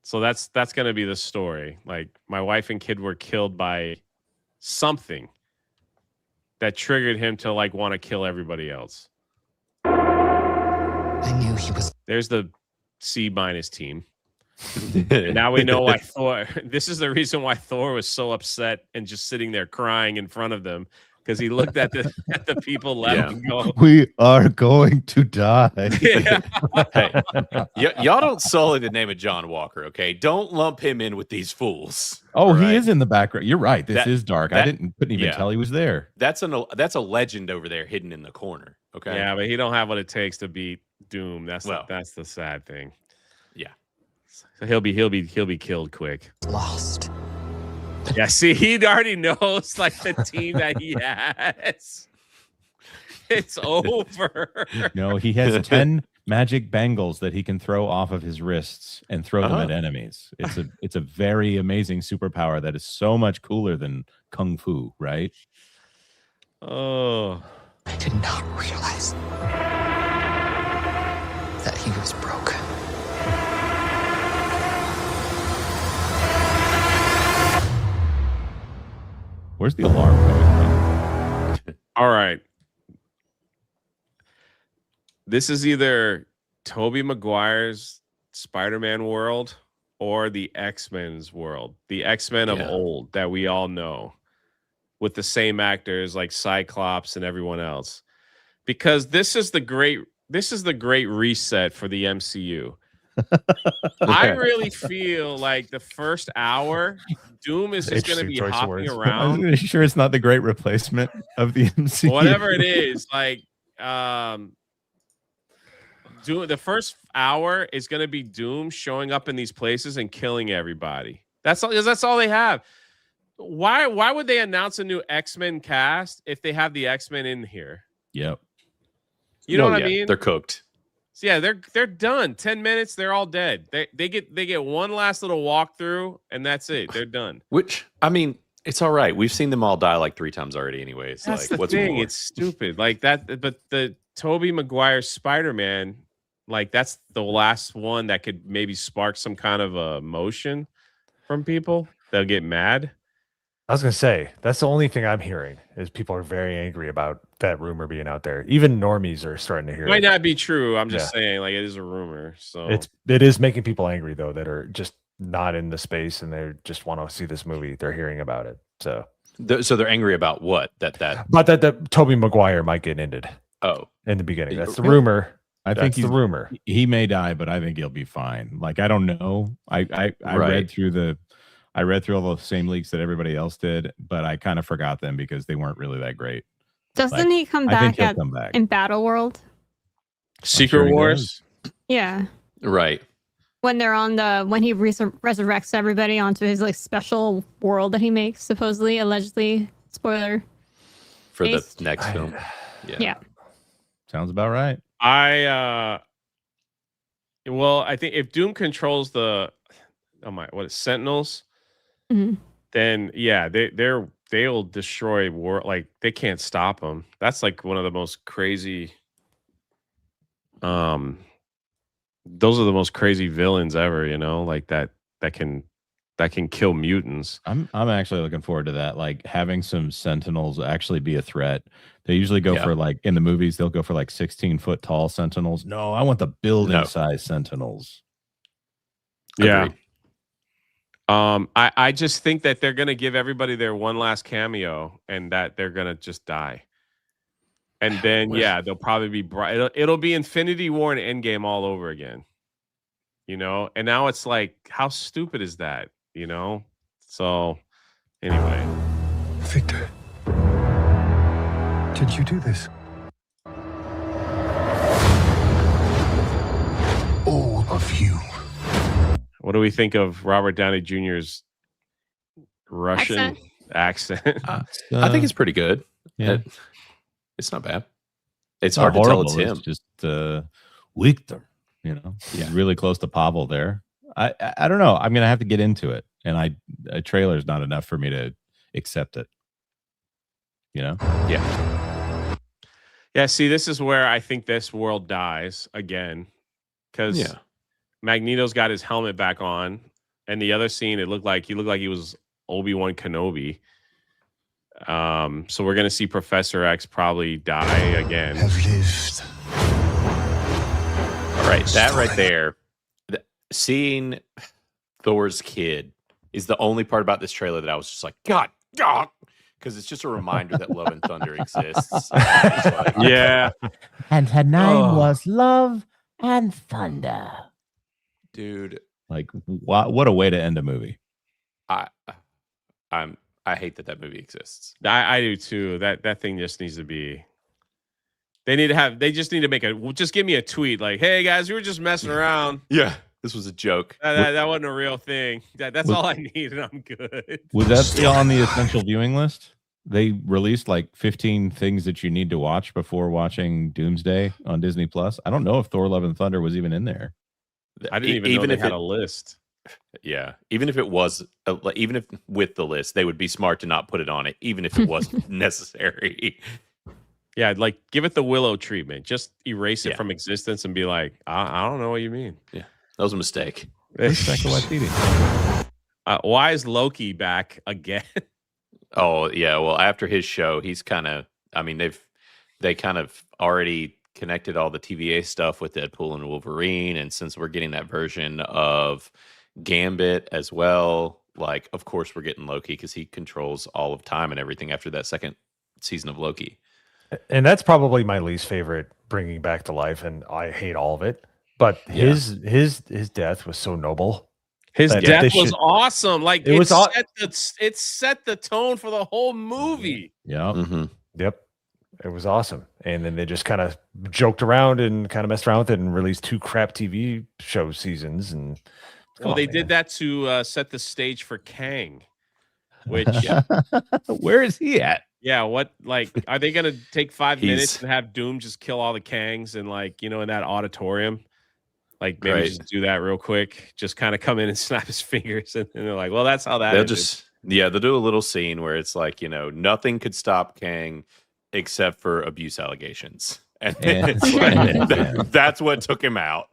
So that's going to be the story. Like, my wife and kid were killed by something that triggered him to like want to kill everybody else. I knew he was. There's the C- team. Now we know why Thor. This is the reason why Thor was so upset and just sitting there crying in front of them, because he looked at the people left and go, "We are going to die." Yeah. Hey, y'all don't sully the name of John Walker, okay? Don't lump him in with these fools. Oh, right? He is in the background. You're right. This is dark. I couldn't even tell he was there. That's a legend over there hidden in the corner. Okay. Yeah, but he don't have what it takes to beat Doom. That's the sad thing. Yeah. So he'll be killed quick. Lost. Yeah, see, he already knows like the team that he has. It's over. No, he has 10 magic bangles that he can throw off of his wrists and throw them at enemies. It's a very amazing superpower that is so much cooler than kung fu, right? Oh. I did not realize that he was broken. Where's the alarm coming from? All right. This is either Tobey Maguire's Spider-Man world or the X-Men's world. The X-Men of old that we all know, with the same actors like Cyclops and everyone else. Because this is the great reset for the MCU. I really feel like the first hour, Doom is just going to Interesting be choice of hopping words. around. I'm sure it's not the great replacement of the MCU. Whatever it is, like the first hour is going to be Doom showing up in these places and killing everybody. That's all they have. Why would they announce a new X-Men cast if they have the X-Men in here? Yep. You know what I mean? They're cooked. So yeah, they're done. 10 minutes, they're all dead. They get one last little walkthrough and that's it. They're done. Which, I mean, it's all right. We've seen them all die like 3 times already anyways. That's like, the what's thing. more? It's stupid. Like that, but the Tobey Maguire Spider-Man, like that's the last one that could maybe spark some kind of emotion from people. They'll get mad. I was gonna say that's the only thing I'm hearing is people are very angry about that rumor being out there. Even normies are starting to hear It might it. not be true. I'm just saying, like it is a rumor. So It is making people angry though that are just not in the space and they just want to see this movie. They're hearing about it. So they're angry about what? But that Tobey Maguire might get ended. Oh, in the beginning. That's the rumor. I think the rumor. He may die, but I think he'll be fine. Like I don't know. I read through all the same leaks that everybody else did, but I kind of forgot them because they weren't really that great. Doesn't he come back in Battle World? Secret Wars? Yeah. Right. When they're on when he resurrects everybody onto his like special world that he makes, supposedly, allegedly, spoiler. For the next film. Yeah. Sounds about right. I think if Doom controls the Sentinels, then yeah, they'll destroy war. Like they can't stop them. That's like one of the most crazy. Those are the most crazy villains ever. You know, like that can kill mutants. I'm actually looking forward to that. Like having some Sentinels actually be a threat. They usually go for like in the movies, they'll go for like 16-foot tall Sentinels. No, I want the building size Sentinels. Yeah. Agreed. I just think that they're gonna give everybody their one last cameo and that they're gonna just die. And then they'll probably be bright. It'll be Infinity War and Endgame all over again. You know, and now it's like, how stupid is that? You know? So anyway. Victor, did you do this? All of you. What do we think of Robert Downey Jr.'s Russian accent? I think it's pretty good. Yeah. It's not bad. It's hard to tell it's him. It's just Victor, you know. He's really close to Pavel there. I don't know. I'm gonna have to get into it. And a trailer is not enough for me to accept it. You know? Yeah. Yeah, see, this is where I think this world dies again. Because Magneto's got his helmet back on, and the other scene, he looked like he was Obi-Wan Kenobi. So we're gonna see Professor X probably die again. Have lived. All right, that right there, seeing Thor's kid is the only part about this trailer that I was just like, God, because it's just a reminder that Love and Thunder exists. Yeah, and her name was Love and Thunder. Dude, like what a way to end a movie. I hate that movie exists. I do too. That thing just needs to be. They just need to make just give me a tweet like, hey guys, we were just messing around. Yeah, this was a joke. That wasn't a real thing. That's all I need, and I'm good. Was that still on the essential viewing list? They released like 15 things that you need to watch before watching Doomsday on Disney Plus. I don't know if Thor: Love and Thunder was even in there. I didn't even know they had a list. Yeah, even if it was, even if with the list, they would be smart to not put it on it, even if it wasn't necessary. Yeah, like give it the Willow treatment. Just erase it from existence and be like, I don't know what you mean. Yeah, that was a mistake. Why is Loki back again? Oh yeah, well after his show, he's kind of. I mean, they kind of already connected all the TVA stuff with Deadpool and Wolverine, and since we're getting that version of Gambit as well, like of course we're getting Loki because he controls all of time and everything after that second season of Loki. And that's probably my least favorite bringing back to life, and I hate all of it. But his death was so noble. His that death they was should- awesome. Like It was aw- it set the tone for the whole movie. Yeah. Yep. It was awesome. And then they just kind of joked around and kind of messed around with it and released 2 crap TV show seasons. And Well, they did that to set the stage for Kang, which Where is he at? yeah, what like are they gonna take 5 minutes He's- and have Doom just kill all the Kangs and like in that auditorium? Like maybe Right. just do that real quick, just kind of come in and snap his fingers, and they're like, well, that's how that They'll ended. they'll do a little scene where it's like, nothing could stop Kang except for abuse allegations. And Yeah. it's like, that's what took him out.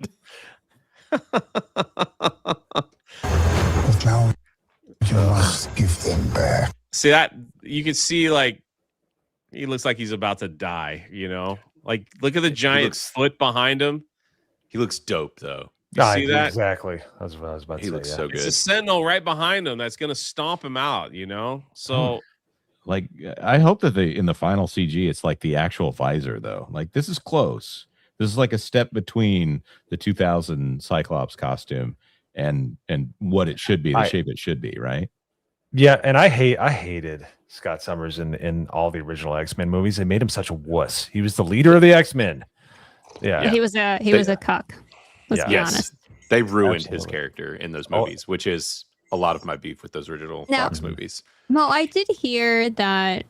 But now you must give them back. See that you can see like he looks like he's about to die, Like look at the giant looks- slit behind him. He looks dope though. You see that? Exactly. That's what I was about to He say. looks yeah. so It's a good. sentinel right behind him that's gonna stomp him out, So Like, I hope that in the final CG, it's like the actual visor, though. Like, this is close. This is like a step between the 2000 Cyclops costume and what it should be, the shape it should be, right? Yeah, and I hated Scott Summers in all the original X-Men movies. They made him such a wuss. He was the leader of the X-Men. Yeah. He was a cuck. Let's be honest. They ruined his Absolutely. character in those Oh. movies, which is a lot of my beef with those original Now- Fox movies. Well, I did hear that.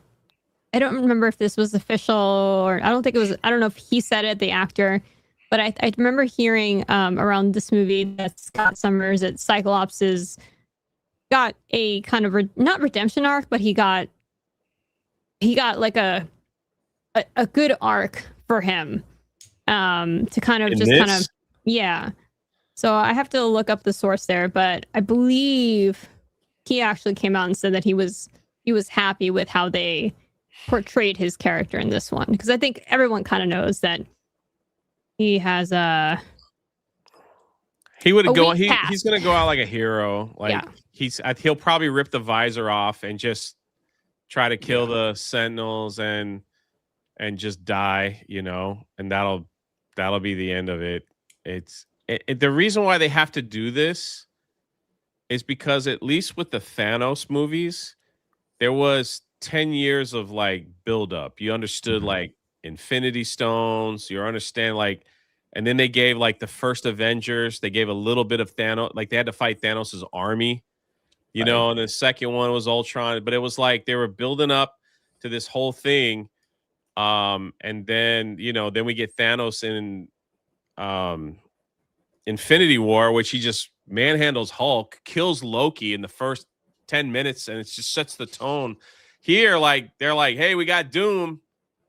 I don't remember if this was official or I don't think it was. I don't know if he said it, the actor, but I remember hearing around this movie that Scott Summers at Cyclops got a kind of not redemption arc, but he got like a good arc for him to kind of In just kind of this? yeah. So I have to look up the source there, but I believe he actually came out and said that he was happy with how they portrayed his character in this one, because I think everyone kind of knows that he has he would A go. weak He's past. gonna go out like a hero. Like Yeah. he'll probably rip the visor off and just try to kill the Sentinels and just die. And that'll be the end of it. The reason why they have to do this is because at least with the Thanos movies, there was 10 years of like buildup. You understood like Infinity Stones. You understand like, and then they gave like the first Avengers. They gave a little bit of Thanos. Like they had to fight Thanos' army, And the second one was Ultron. But it was like they were building up to this whole thing. And then then we get Thanos in Infinity War, which he just manhandles Hulk, kills Loki in the first 10 minutes, and it just sets the tone. Here, like they're like, hey, we got Doom.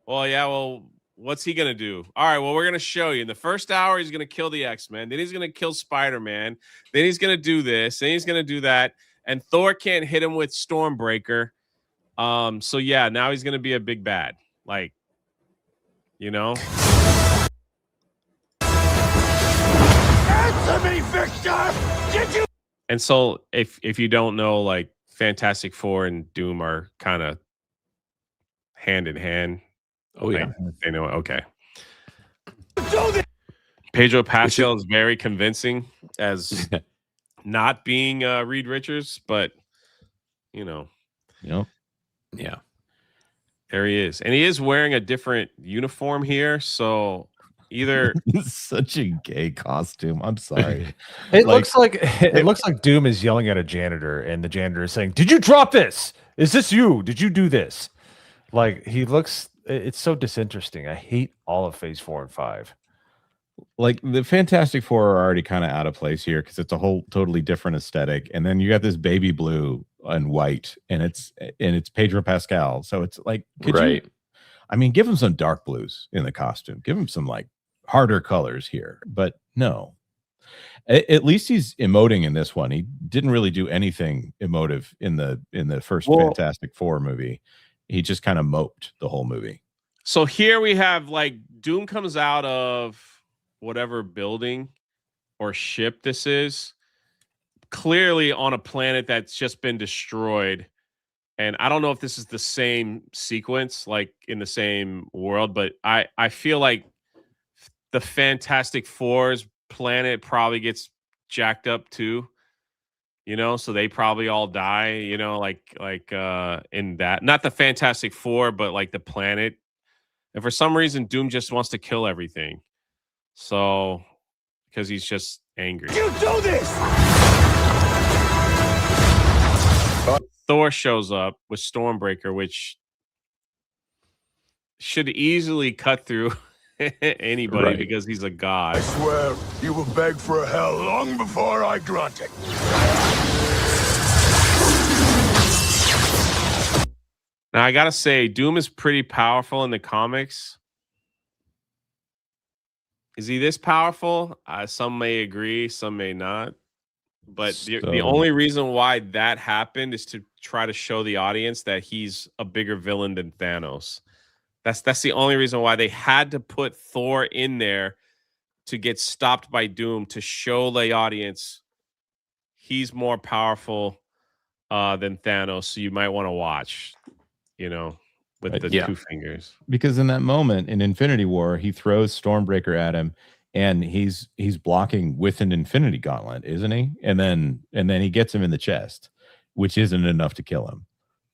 Well, yeah, well, what's he gonna do? All right, well, we're gonna show you. In the first hour, he's gonna kill the X-Men, then he's gonna kill Spider-Man, then he's gonna do this, then he's gonna do that, and Thor can't hit him with Stormbreaker. So yeah, now he's gonna be a big bad. Like, Answer me, Victor! Did you? And so if you don't know, like Fantastic Four and Doom are kind of hand in hand. Oh yeah. They know. Okay. Pedro Pascal is very convincing as not being Reed Richards, but Yep. Yeah. there he is, and he is wearing a different uniform here. So either Such a gay costume. I'm sorry. It Like- looks like Doom is yelling at a janitor, and the janitor is saying, "Did you drop this? Is this you? Did you do this?" Like he looks. It's so disinteresting. I hate all of Phase 4 and 5. Like the Fantastic Four are already kind of out of place here because it's a whole totally different aesthetic. And then you got this baby blue and white, and it's Pedro Pascal. So it's like, Right. give him some dark blues in the costume. Give him some like harder colors here. But no. At least he's emoting in this one. He didn't really do anything emotive in the first Fantastic Four movie. He just kind of moped the whole movie. So here we have like Doom comes out of whatever building or ship this is, clearly on a planet that's just been destroyed. And I don't know if this is the same sequence, like in the same world, but I feel like the Fantastic Fours planet probably gets jacked up too. You know, so they probably all die. You know, like in that, not the Fantastic Four, but like the planet. And for some reason, Doom just wants to kill everything. So, because he's just angry. You do this! Thor shows up with Stormbreaker, which should easily cut through anybody because he's a god. I swear, you will beg for hell long before I grant it. Now, I gotta say, Doom is pretty powerful in the comics. Is he this powerful? Some may agree, some may not. But the only reason why that happened is to try to show the audience that he's a bigger villain than Thanos. That's the only reason why they had to put Thor in there to get stopped by Doom, to show the audience he's more powerful than Thanos. So you might want to watch, you know, with the two fingers. Because in that moment in Infinity War, he throws Stormbreaker at him, and he's blocking with an Infinity Gauntlet, isn't he? And then he gets him in the chest, which isn't enough to kill him.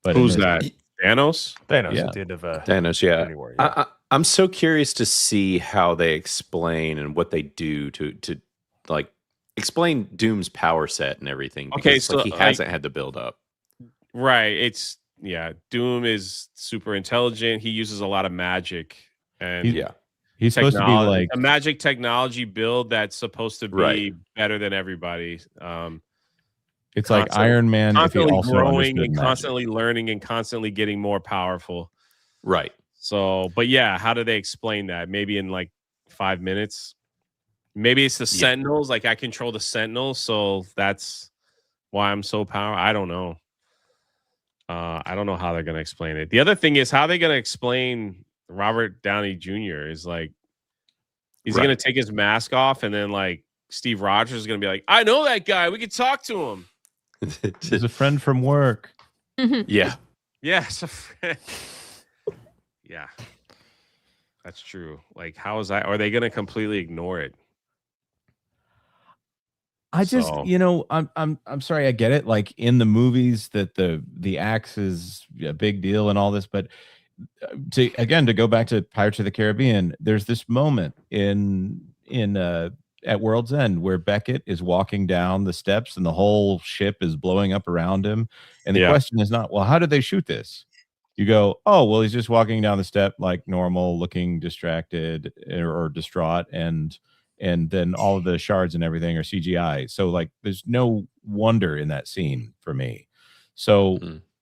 But who's that? Thanos? Thanos Yeah. at the end of Thanos, yeah. Infinity War, yeah. I'm so curious to see how they explain and what they do to like explain Doom's power set and everything. Okay, because, so like, he hasn't had to build up. Right. It's Doom is super intelligent. He uses a lot of magic, and he's supposed to be like a magic technology build that's supposed to be better than everybody. It's like Iron Man if he constantly also growing understood and magic. constantly learning and constantly getting more powerful. Right. So, but yeah, how do they explain that? Maybe in like 5 minutes. Maybe it's the Sentinels. Like, I control the Sentinels, so that's why I'm so powerful. I don't know. I don't know how they're gonna explain it. The other thing is, how are they gonna explain Robert Downey Jr. is like, is he gonna take his mask off and then like Steve Rogers is gonna be like, I know that guy. We could talk to him. He's a friend from work. Yeah. Yeah, it's a friend. Yeah, that's true. Like, how is that? Are they gonna completely ignore it? I just, I'm sorry, I get it. Like in the movies that the axe is a big deal and all this, but to go back to Pirates of the Caribbean, there's this moment at World's End where Beckett is walking down the steps and the whole ship is blowing up around him. And the question is not, well, how did they shoot this? You go, oh, well, he's just walking down the step like normal, looking distracted or distraught, and then all of the shards and everything are CGI. So like, there's no wonder in that scene for me. So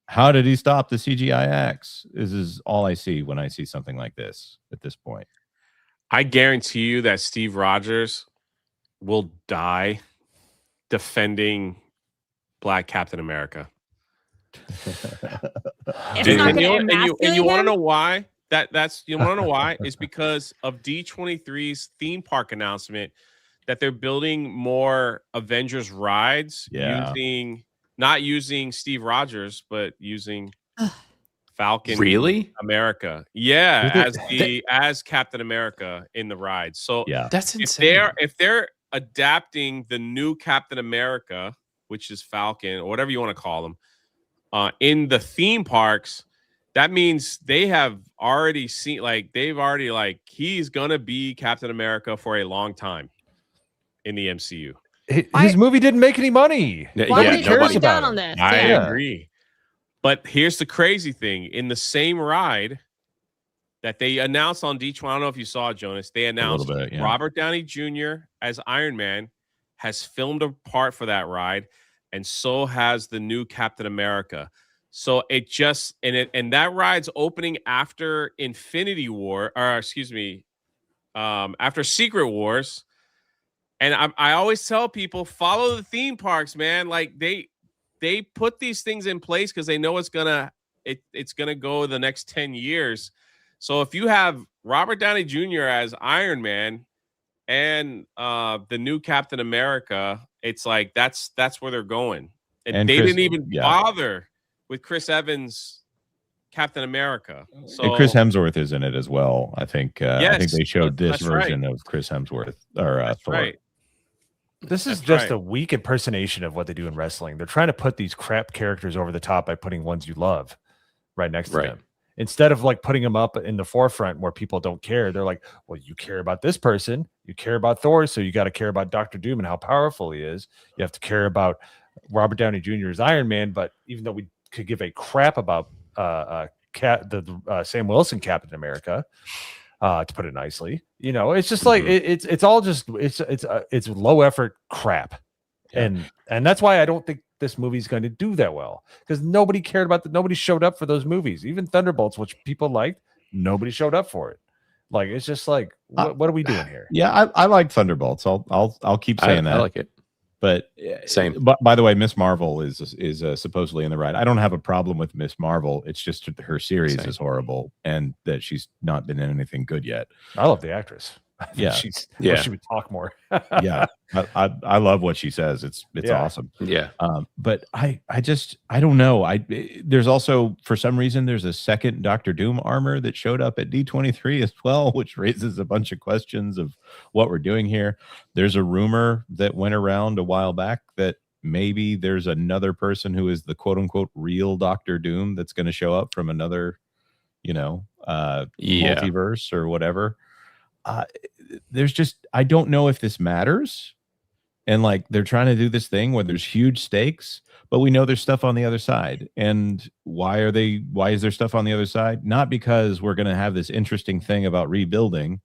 how did he stop the CGI axe? This is all I see when I see something like this at this point. I guarantee you that Steve Rogers will die defending Black Captain America. It's not gonna and you want to him? know why? That's you want to know why? It's because of D23's theme park announcement that they're building more Avengers rides not using Steve Rogers, but using Falcon America. Yeah, as Captain America in the ride. So that's insane. If they're adapting the new Captain America, which is Falcon or whatever you want to call them, in the theme parks, that means they have already seen, like, he's gonna be Captain America for a long time in the MCU. His movie didn't make any money. Why would they turn it down on this? I agree. But here's the crazy thing. In the same ride that they announced on D20, I don't know if you saw it, Jonas, they announced Robert Downey Jr. as Iron Man has filmed a part for that ride, and so has the new Captain America. So it just and that ride's opening after Infinity War, or excuse me, after Secret Wars. And I always tell people, follow the theme parks, man. Like they put these things in place because they know it's gonna go the next 10 years. So if you have Robert Downey Jr. as Iron Man and the new Captain America, it's like that's where they're going. And they didn't even bother with Chris Evans, Captain America. So, and Chris Hemsworth is in it as well. I think. I think they showed this that's version of Chris Hemsworth or that's Thor. right. This is That's just right. a weak impersonation of what they do in wrestling. They're trying to put these crap characters over the top by putting ones you love right next to Right. them. Instead of like putting them up in the forefront where people don't care, they're like, well, you care about this person, you care about Thor, so you got to care about Dr. Doom and how powerful he is. You have to care about Robert Downey Jr. as Iron Man, but even though we could give a crap about Sam Wilson Captain America, to put it nicely, it's just like it's all just it's low effort crap. Yeah. And that's why I don't think this movie's going to do that well, because nobody cared about nobody showed up for those movies. Even Thunderbolts, which people liked, nobody showed up for it. Like, it's just like, what are we doing here? Yeah, I like Thunderbolts. I'll keep saying that. I like it. But Same. But by the way, Miss Marvel is supposedly in the right. I don't have a problem with Miss Marvel. It's just that her series Same. is horrible and that she's not been in anything good yet. I love the actress. Yeah. She would talk more. Yeah, I love what she says. It's awesome. Yeah. But I don't know. There's also, for some reason, there's a second Doctor Doom armor that showed up at D23 as well, which raises a bunch of questions of what we're doing here. There's a rumor that went around a while back that maybe there's another person who is the quote unquote real Doctor Doom that's going to show up from another, multiverse or whatever. There's just, I don't know if this matters. And like, they're trying to do this thing where there's huge stakes, but we know there's stuff on the other side. And why is there stuff on the other side? Not because we're going to have this interesting thing about rebuilding.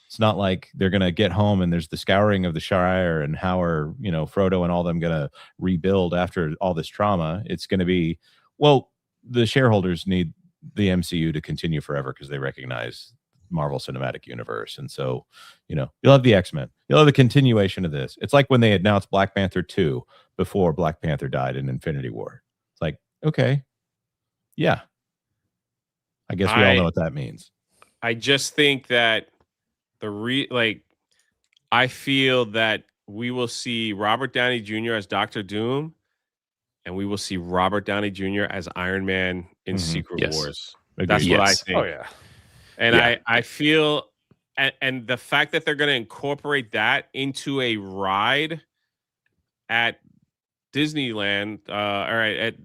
It's not like they're going to get home and there's the scouring of the Shire and how are, Frodo and all them going to rebuild after all this trauma. It's going to be, well, the shareholders need the MCU to continue forever because they recognize Marvel Cinematic Universe. And so, you'll have the X-Men. You'll have the continuation of this. It's like when they announced Black Panther 2 before Black Panther died in Infinity War. It's like, okay, yeah. I guess we all know what that means. I just think that I feel that we will see Robert Downey Jr. as Dr. Doom, and we will see Robert Downey Jr. as Iron Man in Secret Wars. That's what I think. Oh, yeah. And I feel, and the fact that they're going to incorporate that into a ride at Disneyland, or at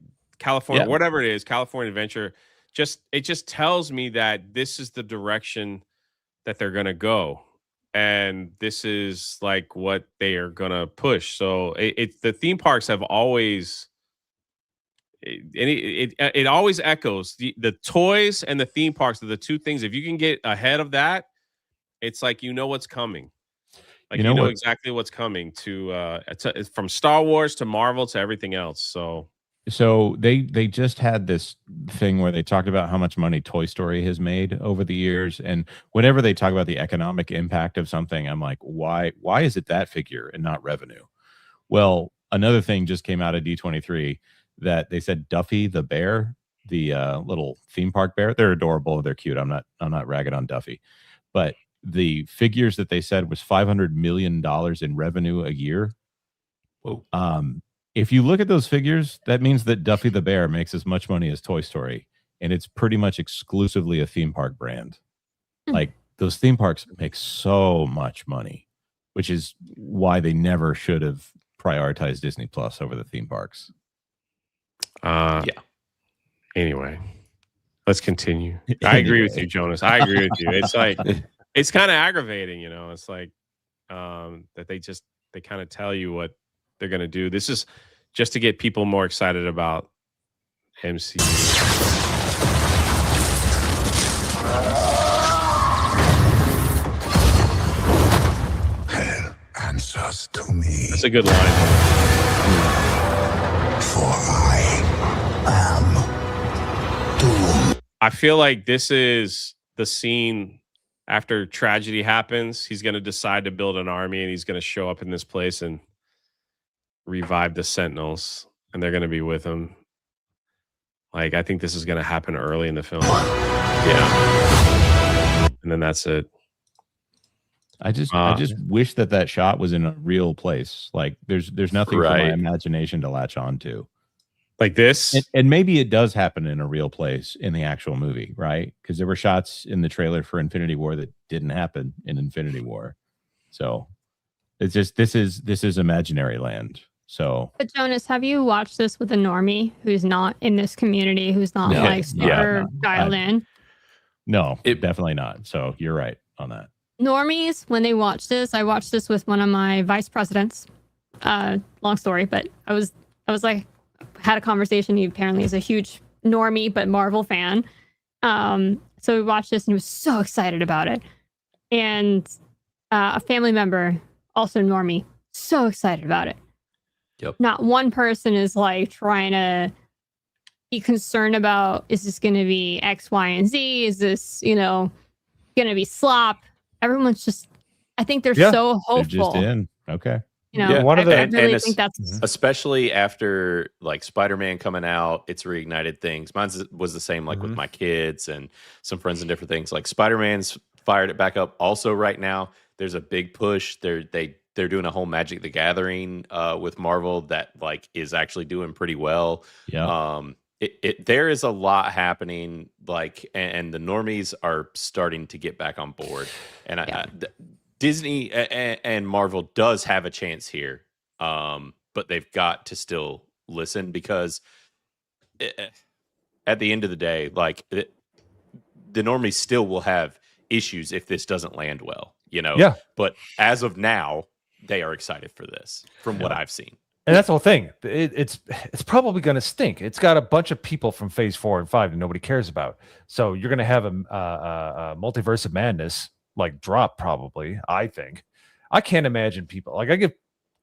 California, whatever it is, California Adventure, it just tells me that this is the direction that they're going to go. And this is like what they are going to push. So the theme parks have always, it always echoes the toys and the theme parks are the two things. If you can get ahead of that, it's like what's coming. Like you know exactly what's coming to from Star Wars to Marvel to everything else. So they just had this thing where they talked about how much money Toy Story has made over the years, and whenever they talk about the economic impact of something, I'm like, why is it that figure and not revenue? Well, another thing just came out of D23 that they said Duffy the bear, the little theme park bear, they're adorable, they're cute. I'm not ragging on Duffy, but the figures that they said was $500 million in revenue a year. Whoa. If you look at those figures, that means that Duffy the bear makes as much money as Toy Story, and it's pretty much exclusively a theme park brand. Like, those theme parks make so much money, which is why they never should have prioritized Disney Plus over the theme parks. Anyway, let's continue. I agree with you, Jonas. I agree with you. It's like, it's kind of aggravating, It's like that they kind of tell you what they're going to do. This is just to get people more excited about MCU. Hell answers to me. That's a good line. For I am Doom. I feel like this is the scene after tragedy happens. He's going to decide to build an army, and he's going to show up in this place and revive the Sentinels, and they're going to be with him. Like, I think this is going to happen early in the film. Yeah. And then that's it. I just wish that shot was in a real place. Like, there's nothing for my imagination to latch on to. Like this? And maybe it does happen in a real place in the actual movie, right? Because there were shots in the trailer for Infinity War that didn't happen in Infinity War. So It's just this is imaginary land. So, But Jonas, have you watched this with a normie who's not in this community, who's not No, like no, super no. dialed in? no, definitely not. So you're right on that. Normies, when they watch this, I watched this with one of my vice presidents. Long story, but I was like, had a conversation. He apparently is a huge normie but Marvel fan. So we watched this and he was so excited about it. And a family member, also normie, so excited about it. Yep. Not one person is like trying to be concerned about, is this going to be X, Y, and Z? Is this, going to be slop? Everyone's just, I think they're so hopeful. They're just in. Okay. One of the I really think that's especially after like Spider-Man coming out, it's reignited things. Mine was the same, like with my kids and some friends and different things. Like Spider-Man's fired it back up. Also, right now, there's a big push. They're doing a whole Magic the Gathering with Marvel that like is actually doing pretty well. Yeah. There is a lot happening, like, and the normies are starting to get back on board. And Disney and Marvel does have a chance here, but they've got to still listen because at the end of the day, like the normies still will have issues if this doesn't land well, Yeah. But as of now, they are excited for this from what I've seen. And that's the whole thing. It's probably going to stink. It's got a bunch of people from Phase 4 and 5 that nobody cares about. So you're going to have a multiverse of madness like drop probably. I think. I can't imagine people like I give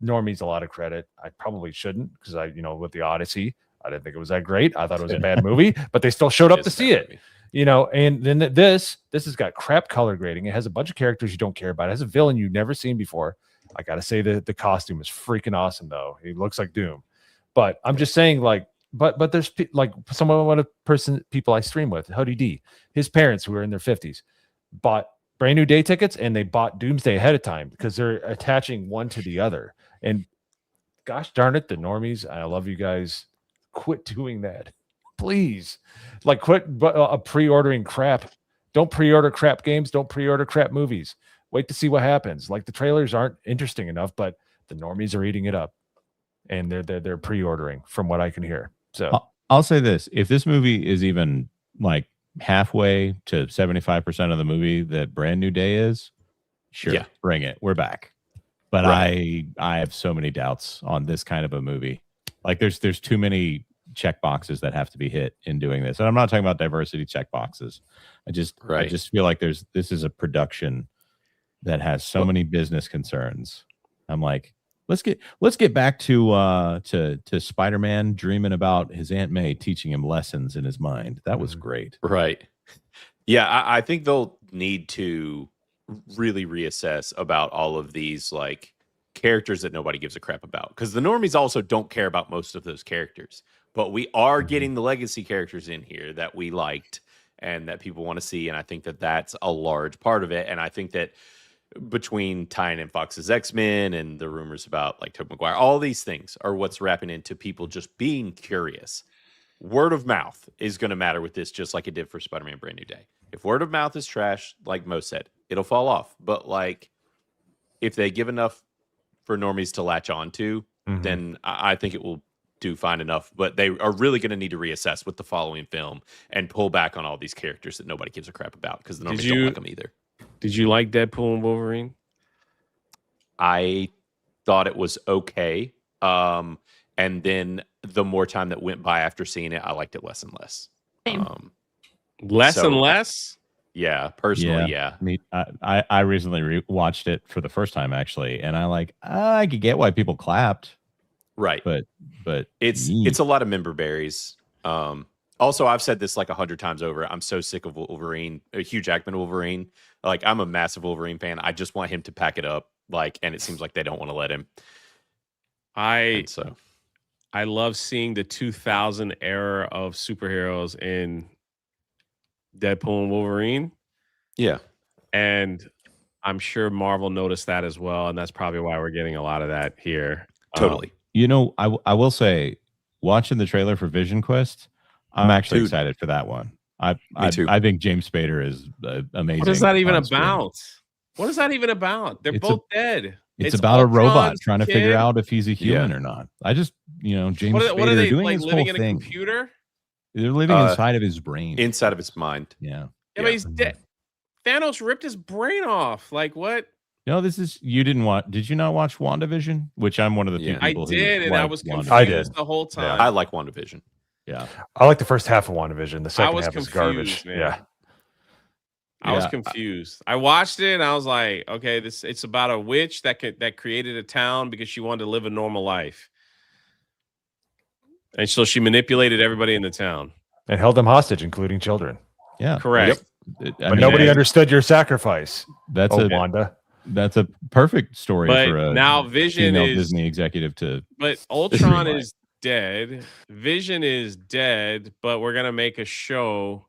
normies a lot of credit. I probably shouldn't because with the Odyssey, I didn't think it was that great. I thought it was a bad movie, but they still showed up to see it. And then this has got crap color grading. It has a bunch of characters you don't care about. It has a villain you've never seen before. I gotta say the costume is freaking awesome though. He looks like Doom. But I'm just saying, like, but there's like people I stream with, Hody D, his parents who are in their 50s, bought brand new day tickets and they bought Doomsday ahead of time because they're attaching one to the other. And gosh darn it, the normies, I love you guys. Quit doing that. Please. Like quit pre-ordering crap. Don't pre-order crap games, don't pre-order crap movies. Wait to see what happens. Like the trailers aren't interesting enough, but the normies are eating it up, and they're pre-ordering from what I can hear. So I'll say this: if this movie is even like halfway to 75% of the movie that Brand New Day is, sure, bring it. We're back. But I have so many doubts on this kind of a movie. Like there's too many check boxes that have to be hit in doing this, and I'm not talking about diversity check boxes. I just feel like this is a production that has so many business concerns. I'm like, let's get back to Spider-Man dreaming about his Aunt May teaching him lessons in his mind. That was great. Right. Yeah, I think they'll need to really reassess about all of these like characters that nobody gives a crap about. Because the normies also don't care about most of those characters. But we are getting the legacy characters in here that we liked and that people want to see. And I think that that's a large part of it. And I think that between Tyne and Fox's X-Men and the rumors about like Tobey Maguire, all these things are what's wrapping into people just being curious. Word of mouth is going to matter with this, just like it did for Spider-Man Brand New Day. If word of mouth is trash, like Mo said, it'll fall off. But like, if they give enough for normies to latch on to, then I think it will do fine enough. But they are really going to need to reassess with the following film and pull back on all these characters that nobody gives a crap about because the normies don't like them either. Did you like Deadpool and Wolverine? I thought it was okay. And then the more time that went by after seeing it, I liked it less and less. Less and less? Yeah, personally, yeah. I recently watched it for the first time, actually, and I could get why people clapped. Right. But it's a lot of member berries. Also, I've said this like 100 times over. I'm so sick of Wolverine, a Hugh Jackman Wolverine. Like, I'm a massive Wolverine fan. I just want him to pack it up. Like, and it seems like they don't want to let him. I love seeing the 2000 era of superheroes in Deadpool and Wolverine. Yeah. And I'm sure Marvel noticed that as well. And that's probably why we're getting a lot of that here. Totally. I will say, watching the trailer for Vision Quest, I'm actually excited for that one. I think James Spader is amazing. What is that even about? What is that even about? They're both dead. It's It's about a robot Ultron's trying to figure kid? out if he's a human or not. I just, James What are Spader they doing like his living whole in a thing. computer? They're living inside of his brain. Inside of his mind. Yeah. Yeah, but he's dead. Thanos ripped his brain off. Like what? No, you didn't watch. Did you not watch WandaVision? Which I'm one of the few I people who did, and I liked was WandaVision. confused I did. the whole time. I like WandaVision. Yeah. I like the first half of WandaVision. The second was half is confused, garbage. man. Yeah. I was confused. I watched it and I was like, okay, it's about a witch that created a town because she wanted to live a normal life. And so she manipulated everybody in the town. And held them hostage, including children. Yeah. Correct. But nobody understood your sacrifice. That's Wanda. That's a perfect story But for a now Vision female is Disney executive to. But Ultron is dead. Vision is dead, but we're gonna make a show.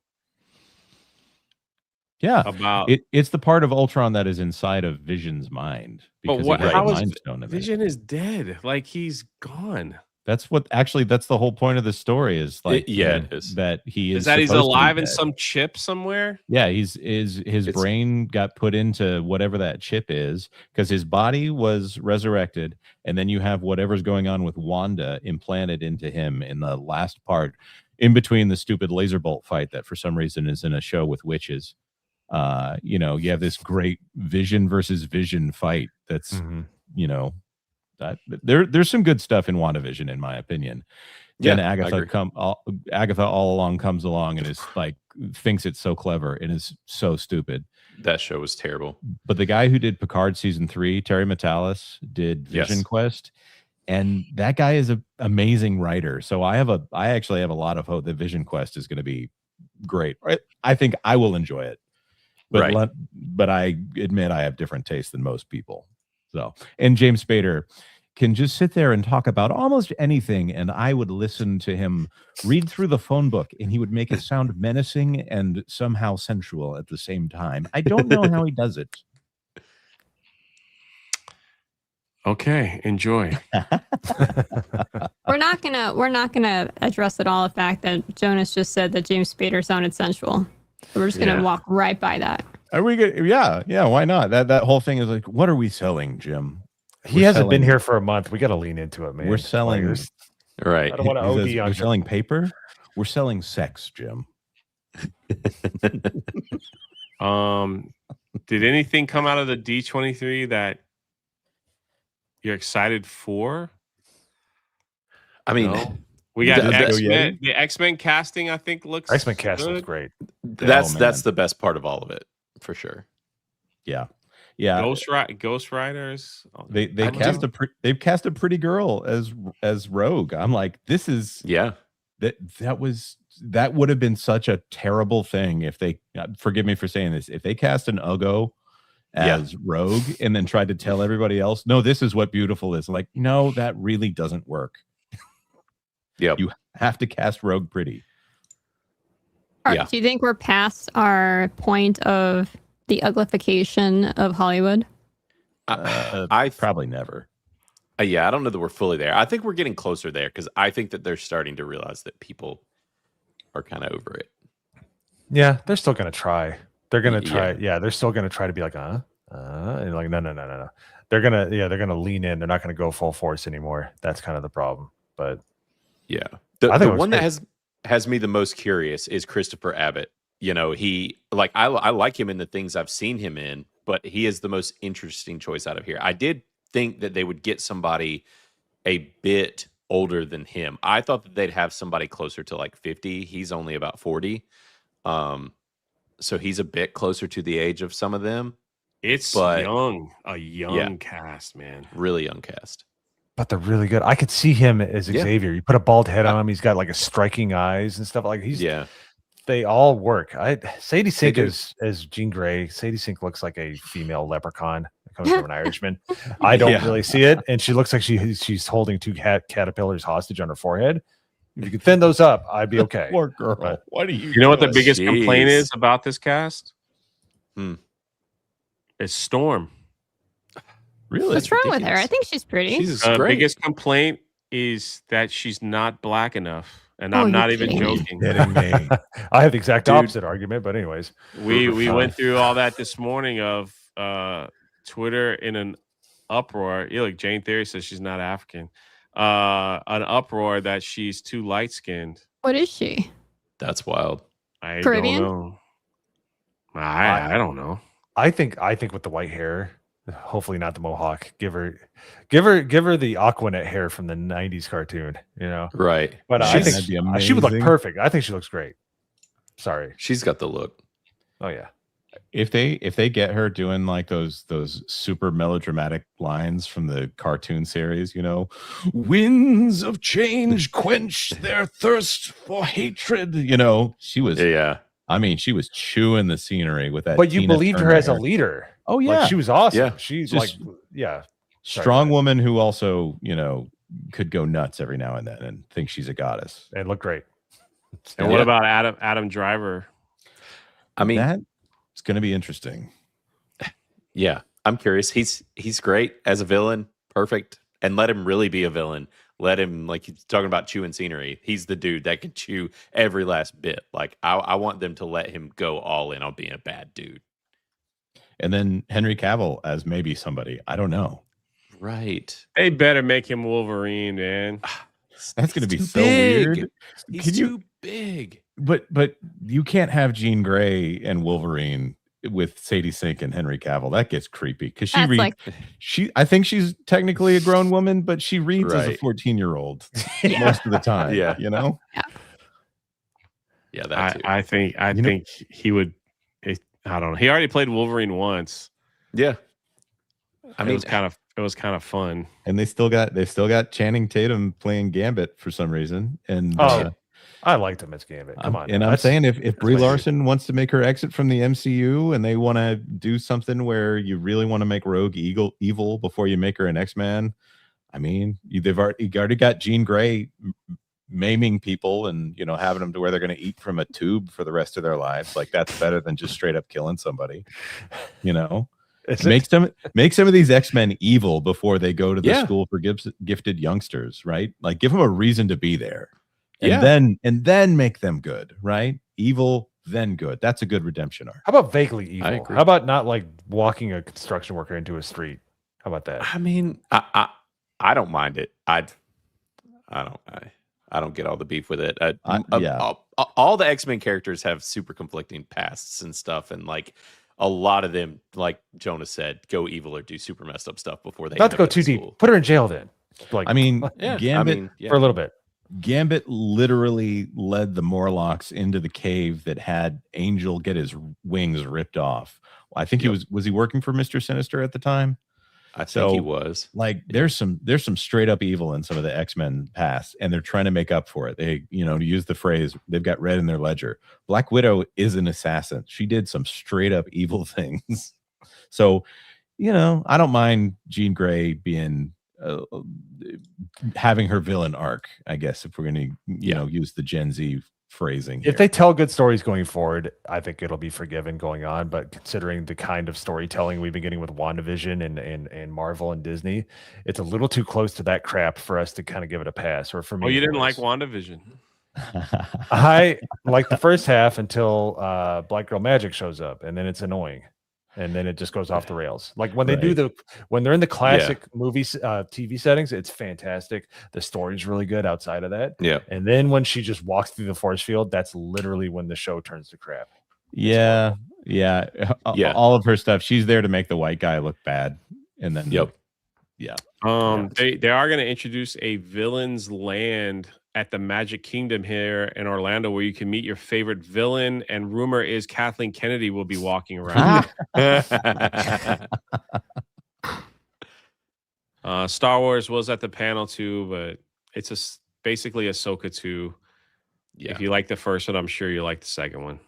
Yeah, about it's the part of Ultron that is inside of Vision's mind. But what? How is Stone of Vision is dead? Like he's gone. That's the whole point of the story is like it is. that he is. Is that he's supposed to be alive in dead. some chip somewhere? Yeah, his brain got put into whatever that chip is because his body was resurrected, and then you have whatever's going on with Wanda implanted into him in the last part, in between the stupid laser bolt fight that for some reason is in a show with witches. You have this great Vision versus Vision fight that's there's some good stuff in WandaVision in my opinion. Then Agatha all along comes along and is like thinks it's so clever and is so stupid. That show was terrible. But the guy who did Picard season 3, Terry Matalas, did Vision Quest, and that guy is an amazing writer. So I actually have a lot of hope that Vision Quest is going to be great. I think I will enjoy it. But I admit I have different tastes than most people. So, and James Spader can just sit there and talk about almost anything, and I would listen to him read through the phone book, and he would make it sound menacing and somehow sensual at the same time. I don't know how he does it. Okay, enjoy. We're not gonna address at all the fact that Jonas just said that James Spader sounded sensual. So we're just gonna walk right by that. Are we good? Yeah. Why not? That whole thing is like, what are we selling, Jim? He hasn't been here for a month. We got to lean into it, man. We're selling. Right. I don't want to OD on. We're selling paper. We're selling sex, Jim. Did anything come out of the D23 that you're excited for? I mean, we got X-Men. The X-Men casting, I think, looks X-Men casting is good. great. That's the best part of all of it, for sure. Yeah. Ghost Riders. They've cast a pretty girl as Rogue. I'm like, this is that would have been such a terrible thing if they forgive me for saying this, if they cast an Ugo as Rogue and then tried to tell everybody else, no, this is what beautiful is. Like, no, that really doesn't work. You have to cast Rogue pretty. Do you think we're past our point of the uglification of Hollywood? I probably never. I don't know that we're fully there. I think we're getting closer there because I think that they're starting to realize that people are kind of over it. Yeah, they're still going to try. They're going to try. Yeah, they're still going to try to be like, and like, no. They're going to lean in. They're not going to go full force anymore. That's kind of the problem. But the one that has me the most curious is Christopher Abbott. He I like him in the things I've seen him in, but he is the most interesting choice out of here. I did think that they would get somebody a bit older than him. I thought that they'd have somebody closer to like 50. He's only about 40. So he's a bit closer to the age of some of them. It's a young cast, man. Really young cast. But they're really good. I could see him as Xavier. You put a bald head on him. He's got like a striking eyes and stuff. Like they all work. Sadie Sink as Jean Grey. Sadie Sink looks like a female leprechaun that comes from an Irishman. I don't really see it, and she looks like she's holding two caterpillars hostage on her forehead. If you could thin those up, I'd be okay. Poor girl. But what do you? You know what the biggest complaint is about this cast? It's Storm. Really? What's wrong with her? I think she's pretty. She's great. Biggest complaint is that she's not black enough. And I'm not even joking. I have the exact opposite argument, but anyways. We went through all that this morning of Twitter in an uproar. Look, Jane Theory says she's not African. An uproar that she's too light skinned. What is she? That's wild. I Caribbean? don't know. I don't know. I think with the white hair, hopefully not the mohawk. Give her the Aquanet hair from the '90s cartoon. You know, Right. but I think That'd be she would look amazing. perfect. I think she looks great. Sorry. She's got the look. Oh yeah. If they get her doing like those super melodramatic lines from the cartoon series, you know, winds of change quench their thirst for hatred. You know, she was. Yeah. I mean, she was chewing the scenery with that. But you Tina believed her Turner as a hair. leader. Oh yeah, Like, she was awesome. Yeah. She's Just like, yeah, sorry, strong go woman who also, you know, could go nuts every now and then and think she's a goddess. and look great. And what about Adam Driver? I mean, that's going to be interesting. yeah, I'm curious. He's great as a villain, perfect, and let him really be a villain. Let him, like he's talking about chewing scenery. He's the dude that can chew every last bit. Like I want them to let him go all in on being a bad dude. And then Henry Cavill as maybe somebody. I don't know. Right. They better make him Wolverine, man. That's going to be too so big. weird. He's Can too big. But you can't have Jean Grey and Wolverine with Sadie Sink and Henry Cavill. That gets creepy because she That's reads. like- I think she's technically a grown woman, but she reads as a Right. 14-year-old most of the time. Yeah. You know. Yeah, that too. I think he would. I don't know. He already played Wolverine once. Yeah. I mean, it was kind of fun. And they've still got Channing Tatum playing Gambit for some reason. And I liked him as Gambit. Come on. And now. I'm saying if Brie my dude. Larson wants to make her exit from the MCU and they want to do something where you really want to make Rogue evil before you make her an X-Man, I mean, they've already got Jean Grey maiming people and, you know, having them to where they're going to eat from a tube for the rest of their lives. Like, that's better than just straight up killing somebody, you know. Make some of these X-Men evil before they go to the school for gifted youngsters, right? Like, give them a reason to be there, and then make them good, right? Evil, then good. That's a good redemption arc. How about vaguely I evil? agree. How about not like walking a construction worker into a street? How about that? I mean, I don't mind it. I don't get all the beef with it. All the X-Men characters have super conflicting pasts and stuff, and like a lot of them, like Jonah said, go evil or do super messed up stuff before they Not end to up go at too school. deep. Put her in jail then. Like, I mean, Yeah, Gambit for a little bit. Gambit literally led the Morlocks into the cave that had Angel get his wings ripped off. I think he was he working for Mr. Sinister at the time? I think he was. Like, there's some straight up evil in some of the X-Men past, and they're trying to make up for it. They, you know, to use the phrase, they've got red in their ledger. Black Widow is an assassin. She did some straight up evil things. So, you know, I don't mind Jean Grey being having her villain arc, I guess, if we're going to, you know, use the Gen Z phrasing. If they tell good stories going forward, I think it'll be forgiven going on. But considering the kind of storytelling we've been getting with WandaVision and Marvel and Disney, it's a little too close to that crap for us to kind of give it a pass. Or for me, Oh, you didn't like WandaVision? I like the first half until Black Girl Magic shows up, and then it's annoying. And then it just goes off the rails. Like when they do when they're in the classic movies, TV settings, it's fantastic. The story's really good outside of that. Yeah. And then when she just walks through the force field, that's literally when the show turns to crap. Yeah. All of her stuff. She's there to make the white guy look bad. And then, Yep. Yeah. They are going to introduce a villain's land at the Magic Kingdom here in Orlando, where you can meet your favorite villain. And rumor is Kathleen Kennedy will be walking around. Star Wars was at the panel too, but it's basically Ahsoka 2. Yeah. If you like the first one, I'm sure you like the second one.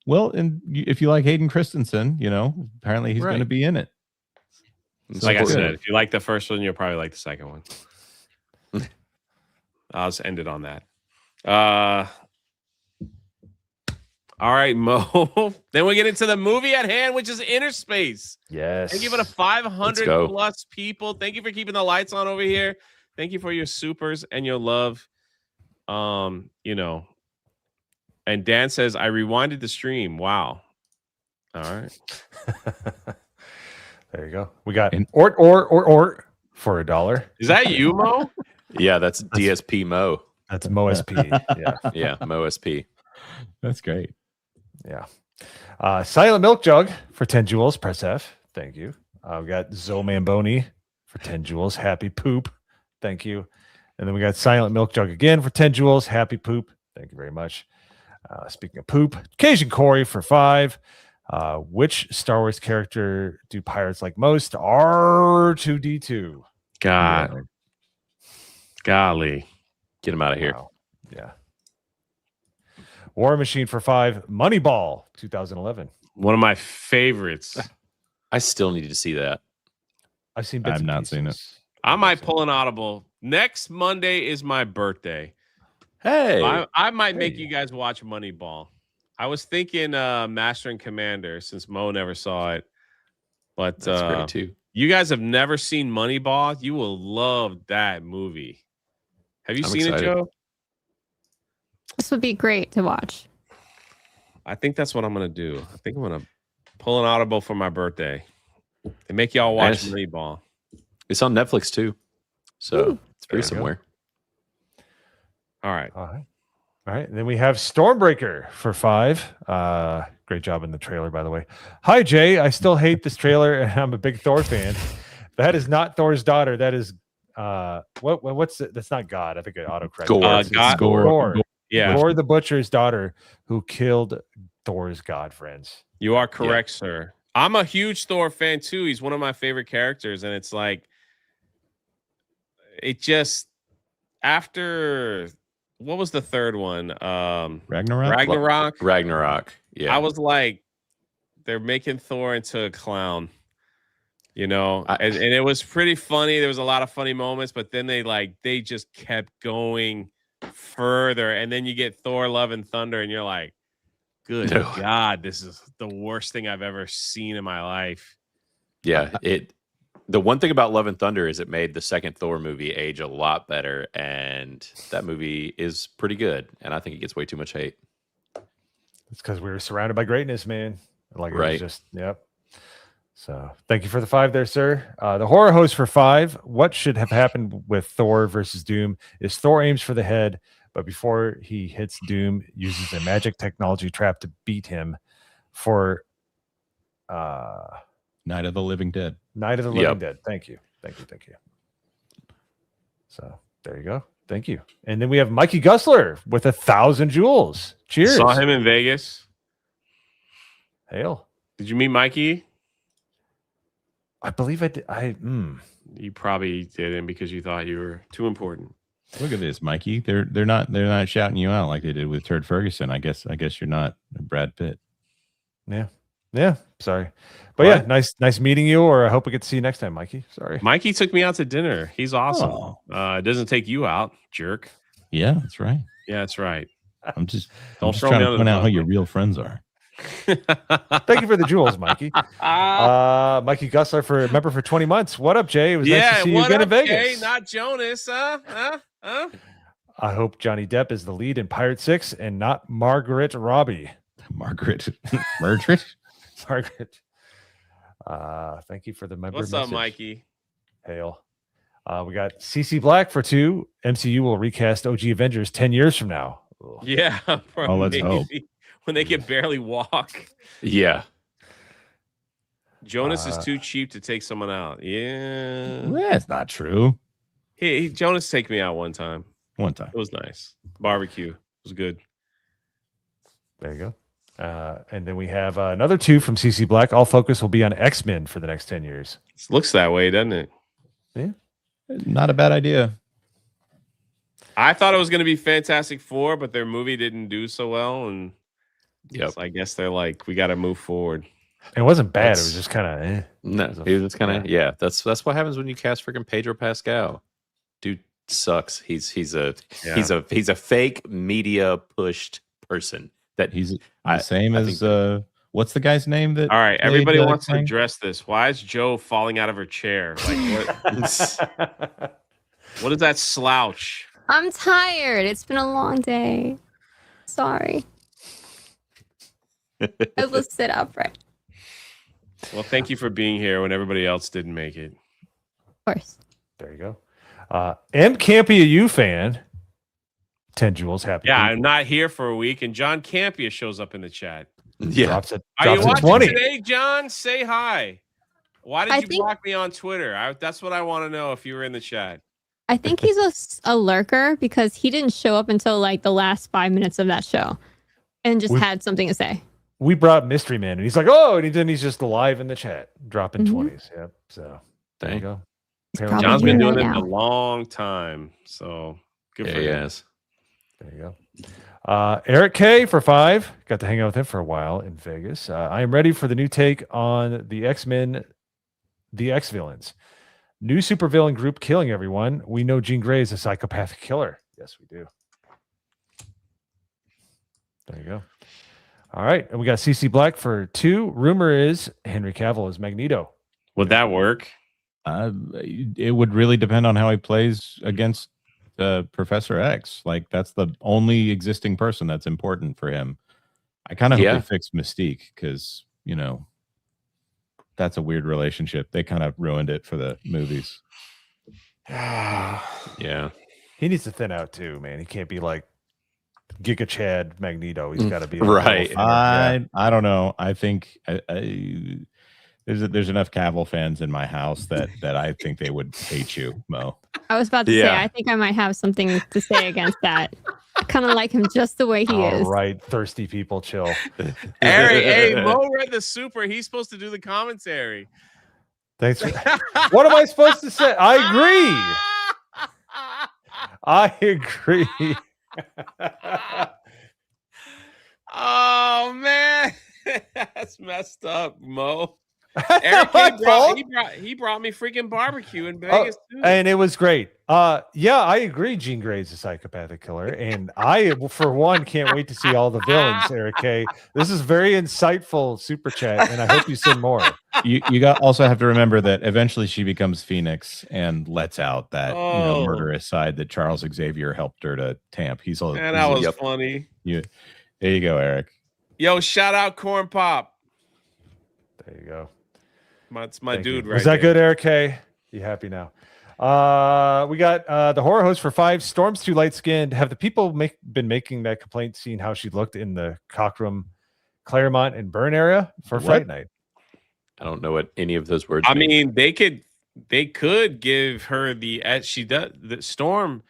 Well, and if you like Hayden Christensen, you know, apparently he's going to be in it. Like I said, if you like the first one, you'll probably like the second one. I'll just end it on that. All right, Mo. Then we get into the movie at hand, which is Innerspace. Yes. Thank you for the 500 plus people. Thank you for keeping the lights on over here. Thank you for your supers and your love. You know. And Dan says, I rewinded the stream. Wow. All right. There you go. We got And- Ort for $1. Is that you, Mo? Yeah, that's DSP Mo. That's Mo SP. Yeah. Yeah, Mo SP. That's great. Yeah. Silent Milk Jug for 10 jewels. Press F. Thank you. We got Zoe Mamboni for 10 jewels. Happy poop. Thank you. And then we got Silent Milk Jug again for 10 jewels. Happy poop. Thank you very much. Speaking of poop, Cajun Corey for 5. Which Star Wars character do pirates like most? R2D2. God. Yeah. Golly. Get him out of here. Wow. Yeah. War Machine for 5. Moneyball 2011. One of my favorites. I still need to see that. I've seen bits I've and not seen it. pieces. I might pull an audible. Next Monday is my birthday. Hey, I might make you guys watch Moneyball. I was thinking Master and Commander since Mo never saw it. But that's great too. you guys have never seen Moneyball. You will love that movie. Have you I'm seen excited. it, Joe? This would be great to watch. I think that's what I'm going to do. I think I'm going to pull an audible for my birthday and make y'all watch Nice. Moneyball. It's on Netflix too, so Ooh. it's pretty There you go. somewhere. All right. All right. All right. And then we have Stormbreaker for 5. Great job in the trailer, by the way. Hi, Jay. I still hate this trailer, and I'm a big Thor fan. That is not Thor's daughter. That is what's it? That's not God. I think it autocorrected. Gore. It's God- Gore. Yeah, Gore the Butcher's daughter who killed Thor's god friends. you are correct, sir. I'm a huge Thor fan too. He's one of my favorite characters, and it's like it just after what was the third one? Ragnarok. Ragnarok. Yeah, I was like, they're making Thor into a clown, you know, and it was pretty funny. There was a lot of funny moments, but then they just kept going further, and then you get Thor: Love and Thunder, and you're like, good No. God, this is the worst thing I've ever seen in my life. Yeah, the one thing about Love and Thunder is it made the second Thor movie age a lot better, and that movie is pretty good. And I think it gets way too much hate. It's because we were surrounded by greatness, man. Like it Right. was just, yep. So thank you for the 5 there, sir. The horror host for 5. What should have happened with Thor versus Doom is Thor aims for the head, but before he hits Doom, uses a magic technology trap to beat him for Night of the Living Dead. Night of the Living Yep. Dead. Thank you. Thank you. Thank you. So there you go. Thank you. And then we have Mikey Gusler with 1,000 jewels. Cheers. Saw him in Vegas. Hail. Did you meet Mikey? I believe I did. You probably didn't because you thought you were too important. Look at this, Mikey. They're not shouting you out like they did with Turd Ferguson. I guess you're not Brad Pitt. Yeah. Sorry. But What? yeah, nice meeting you, or I hope we get to see you next time, Mikey. Sorry. Mikey took me out to dinner. He's awesome. Oh. It doesn't take you out, jerk. Yeah, that's right. Yeah, that's right. I'm just Don't throw trying me to under point the out who bus, your Mikey. real friends are. Thank you for the jewels, Mikey. Mikey Gusler for a member for 20 months. What up, Jay? It was nice to see you what again in up, Vegas. Jay? Not Jonas, huh? I hope Johnny Depp is the lead in Pirate 6 and not Margaret Robbie. Margaret. Margaret? Margaret. Thank you for the member What's up, message. Mikey? Hail. We got CC Black for 2. MCU will recast OG Avengers 10 years from now. Ugh. Yeah, bro, Oh, let's hope. when they can barely walk. Yeah, Jonas is too cheap to take someone out. Yeah. That's not true. Jonas take me out one time. One time. It was nice. Barbecue. It was good. There you go. And then we have another 2 from CC Black. All focus will be on X-Men for the next 10 years. Looks that way, doesn't it? Not a bad idea. I thought it was going to be Fantastic Four, but their movie didn't do so well. And Yep. so I guess they're like, we got to move forward. It wasn't bad. That's- It was just kind of no, he was kind of That's what happens when you cast freaking Pedro Pascal. Dude sucks. He's a fake media pushed person. That He's the I- same I as think what's the guy's name that All right. played, Everybody wants to Krang? address this. Why is Joe falling out of her chair? Like, what is that slouch? I'm tired. It's been a long day. Sorry. I will sit upright. Well, thank you for being here when everybody else didn't make it. Of course. There you go. M Campy, a U fan. 10 Jules, happy. Yeah, people. I'm not here for a week, and John Campia shows up in the chat. Yeah. Drops it. Are you Drops it watching 20. today, John? Say hi. Why did I you think- block me on Twitter? That's what I want to know if you were in the chat. I think he's a lurker because he didn't show up until like the last 5 minutes of that show and just had something to say. We brought Mystery Man, and he's like, oh, and then he's just live in the chat, dropping 20s. Yep. So there you go. Probably John's been doing doing that it a now. long time, so good for him. Yes. There you go. Eric K for 5. Got to hang out with him for a while in Vegas. I am ready for the new take on the X-Men, the X-Villains. New supervillain group killing everyone. We know Jean Grey is a psychopathic killer. Yes, we do. There you go. All right. And we got CC Black for 2. Rumor is Henry Cavill is Magneto. Would that work? It would really depend on how he plays against Professor X. Like, that's the only existing person that's important for him. I kind of hope they fix Mystique because, you know, that's a weird relationship. They kind of ruined it for the movies. Yeah. He needs to thin out too, man. He can't be like Giga Chad Magneto. He's got to be right. I don't know. I think there's enough Cavill fans in my house that I think they would hate you, Mo. I was about to say, I think I might have something to say against that. I kind of like him just the way he is. All right, thirsty people, chill. Harry, hey, Mo read the super. He's supposed to do the commentary. Thanks. What am I supposed to say? I agree. Oh man, that's messed up, Mo. That's Eric, not my fault. he brought me freaking barbecue in Vegas too. And it was great. Yeah, I agree. Jean Grey is a psychopathic killer, and I, for one, can't wait to see all the villains. Eric K. This is very insightful super chat, and I hope you send more. You also have to remember that eventually she becomes Phoenix and lets out that murderous side that Charles Xavier helped her to tamp. And that was funny. There you go, Eric. Yo, shout out Corn Pop. There you go. It's my dude, right? Was that good, Eric K? You happy now? We got the horror host for 5. Storm's too light skinned. Have the people been making that complaint, seeing how she looked in the Cockrum, Claremont, and Burn area for Fright Night? I don't know what any of those words I mean. mean, they could give her the Storm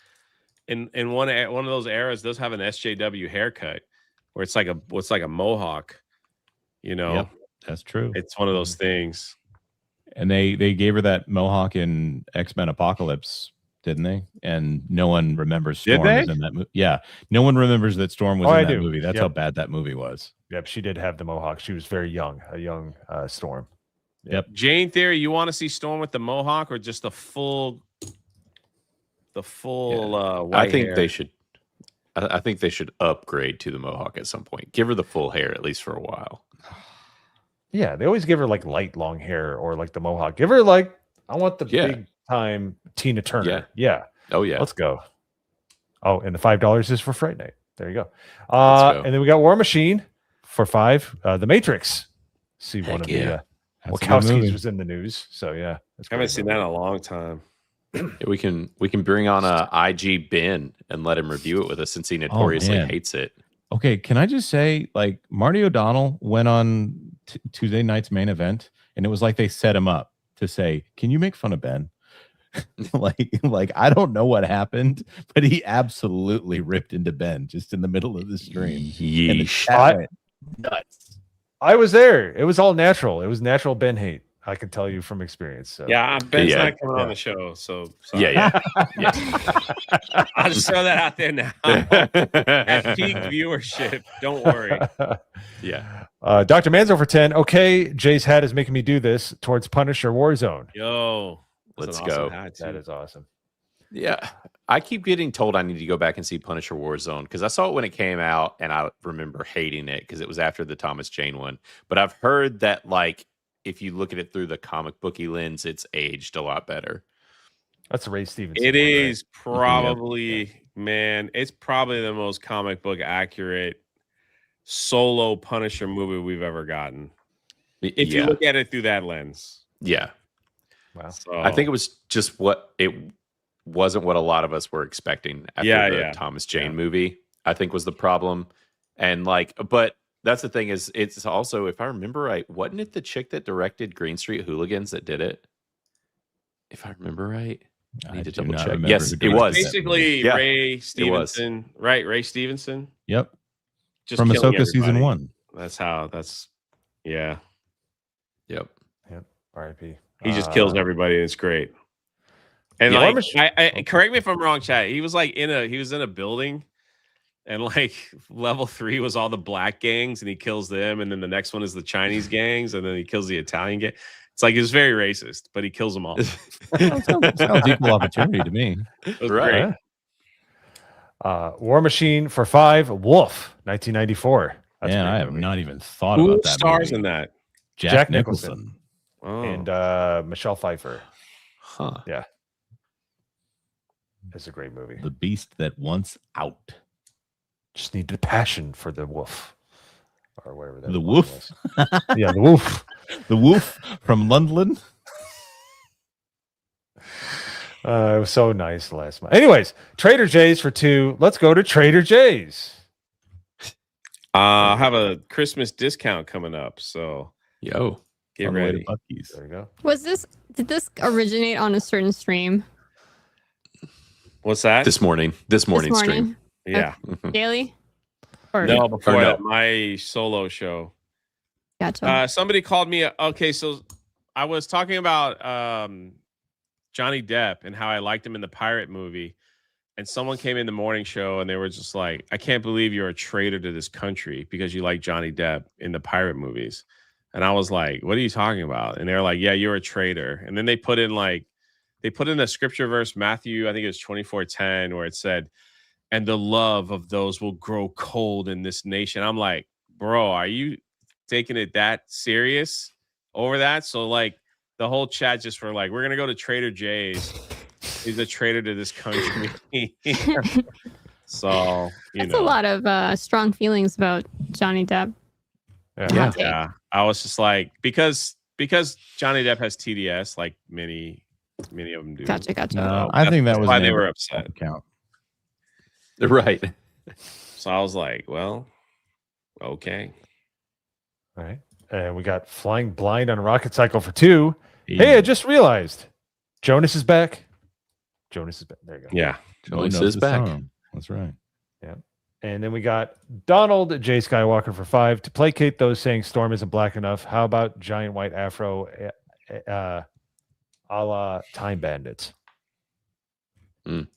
in one of those eras does have an SJW haircut where it's like a mohawk, you know. Yep, that's true. It's one of those things. And they gave her that mohawk in X-Men Apocalypse, didn't they? And no one remembers Storm was in that movie. Yeah, no one remembers that Storm was in that movie. That's how bad that movie was. Yep, she did have the mohawk. She was very young, a young Storm. Yep. Jane Theory, you want to see Storm with the mohawk or just the full white I think hair? they should. I think they should upgrade to the mohawk at some point. Give her the full hair at least for a while. Yeah, they always give her like light long hair or like the mohawk. Give her like, I want the big time Tina Turner. Yeah. Oh yeah. Let's go. Oh, and the $5 is for Fright Night. There you go. And then we got War Machine for 5. The Matrix. See one of the Wachowskis was in the news. So yeah, I haven't seen that in a long time. We can bring on a IG Ben and let him review it with us since he notoriously hates it. Okay, can I just say, like, Marty O'Donnell went on Tuesday night's main event, and it was like they set him up to say, "Can you make fun of Ben?" like I don't know what happened, but he absolutely ripped into Ben just in the middle of the stream. Yeesh. Nuts. I was there. It was all natural. It was natural Ben hate. I can tell you from experience. So. Yeah, Ben's not coming on the show, so sorry. I'll just throw that out there now. At peak viewership, don't worry. Dr. Manzo for 10. Okay, Jay's hat is making me do this towards Punisher Warzone. Yo, let's go. That is awesome. Yeah, I keep getting told I need to go back and see Punisher Warzone because I saw it when it came out, and I remember hating it because it was after the Thomas Jane one. But I've heard that, like, if you look at it through the comic booky lens, it's aged a lot better. That's Ray Stevenson. It is probably, man, it's probably the most comic book accurate solo Punisher movie we've ever gotten. If you look at it through that lens. Yeah. Wow. So, I think it was just wasn't what a lot of us were expecting after the Thomas Jane movie, I think was the problem. And but that's the thing is it's also, if I remember right, wasn't it the chick that directed Green Street Hooligans that did it? If I remember right. I need to double check. Yes, it was. Basically Ray Stevenson, right? Ray Stevenson. Yep. Just from killing Ahsoka season everybody. 1. Yep. R.I.P. He just kills everybody, and it's great. And I correct me if I'm wrong, chat. He was in a building, and level 3 was all the black gangs, and he kills them, and then the next one is the Chinese gangs, and then he kills the Italian gang. It's like it's very racist, but he kills them all. Sounds equal opportunity to me. Right. War Machine for 5, Wolf, 1994. That's Man, I have not even thought about that. Stars movie. in that? Jack Nicholson. Oh. And Michelle Pfeiffer. Huh. Yeah. It's a great movie. The Beast That Wants Out. Just needed a passion for the wolf. Or whatever that The wolf? Yeah, the wolf. The wolf from London. It was so nice last month. Anyways, Trader Joe's for 2. Let's go to Trader Joe's. I have a Christmas discount coming up, so get ready. There you go. Did this originate on a certain stream? What's that? This morning stream. Yeah. Daily? No, before that, my solo show. Gotcha. Somebody called me. Okay, so I was talking about Johnny Depp and how I liked him in the pirate movie. And someone came in the morning show and they were just like, I can't believe you're a traitor to this country because you like Johnny Depp in the pirate movies. And I was like, what are you talking about? And they were like, yeah, you're a traitor. And then they put in the scripture verse, Matthew, I think it was 24:10, where it said, and the love of those will grow cold in this nation. I'm like, bro, are you taking it that serious over that? So the whole chat just were like, we're going to go to Trader Joe's. He's a traitor to this country. So, that's a lot of strong feelings about Johnny Depp. Yeah. I was just like, because Johnny Depp has TDS, like many of them do. Gotcha. No, I think that was why they were upset. Count. Right. So I was like, well, okay. All right. And we got Flying Blind on Rocket Cycle for 2. Hey, I just realized Jonas is back. Jonas is back. There you go. Yeah. Jonas is back. That's right. Yeah. And then we got Donald J. Skywalker for 5. To placate those saying Storm isn't black enough, how about giant white afro a la Time Bandits? Mm.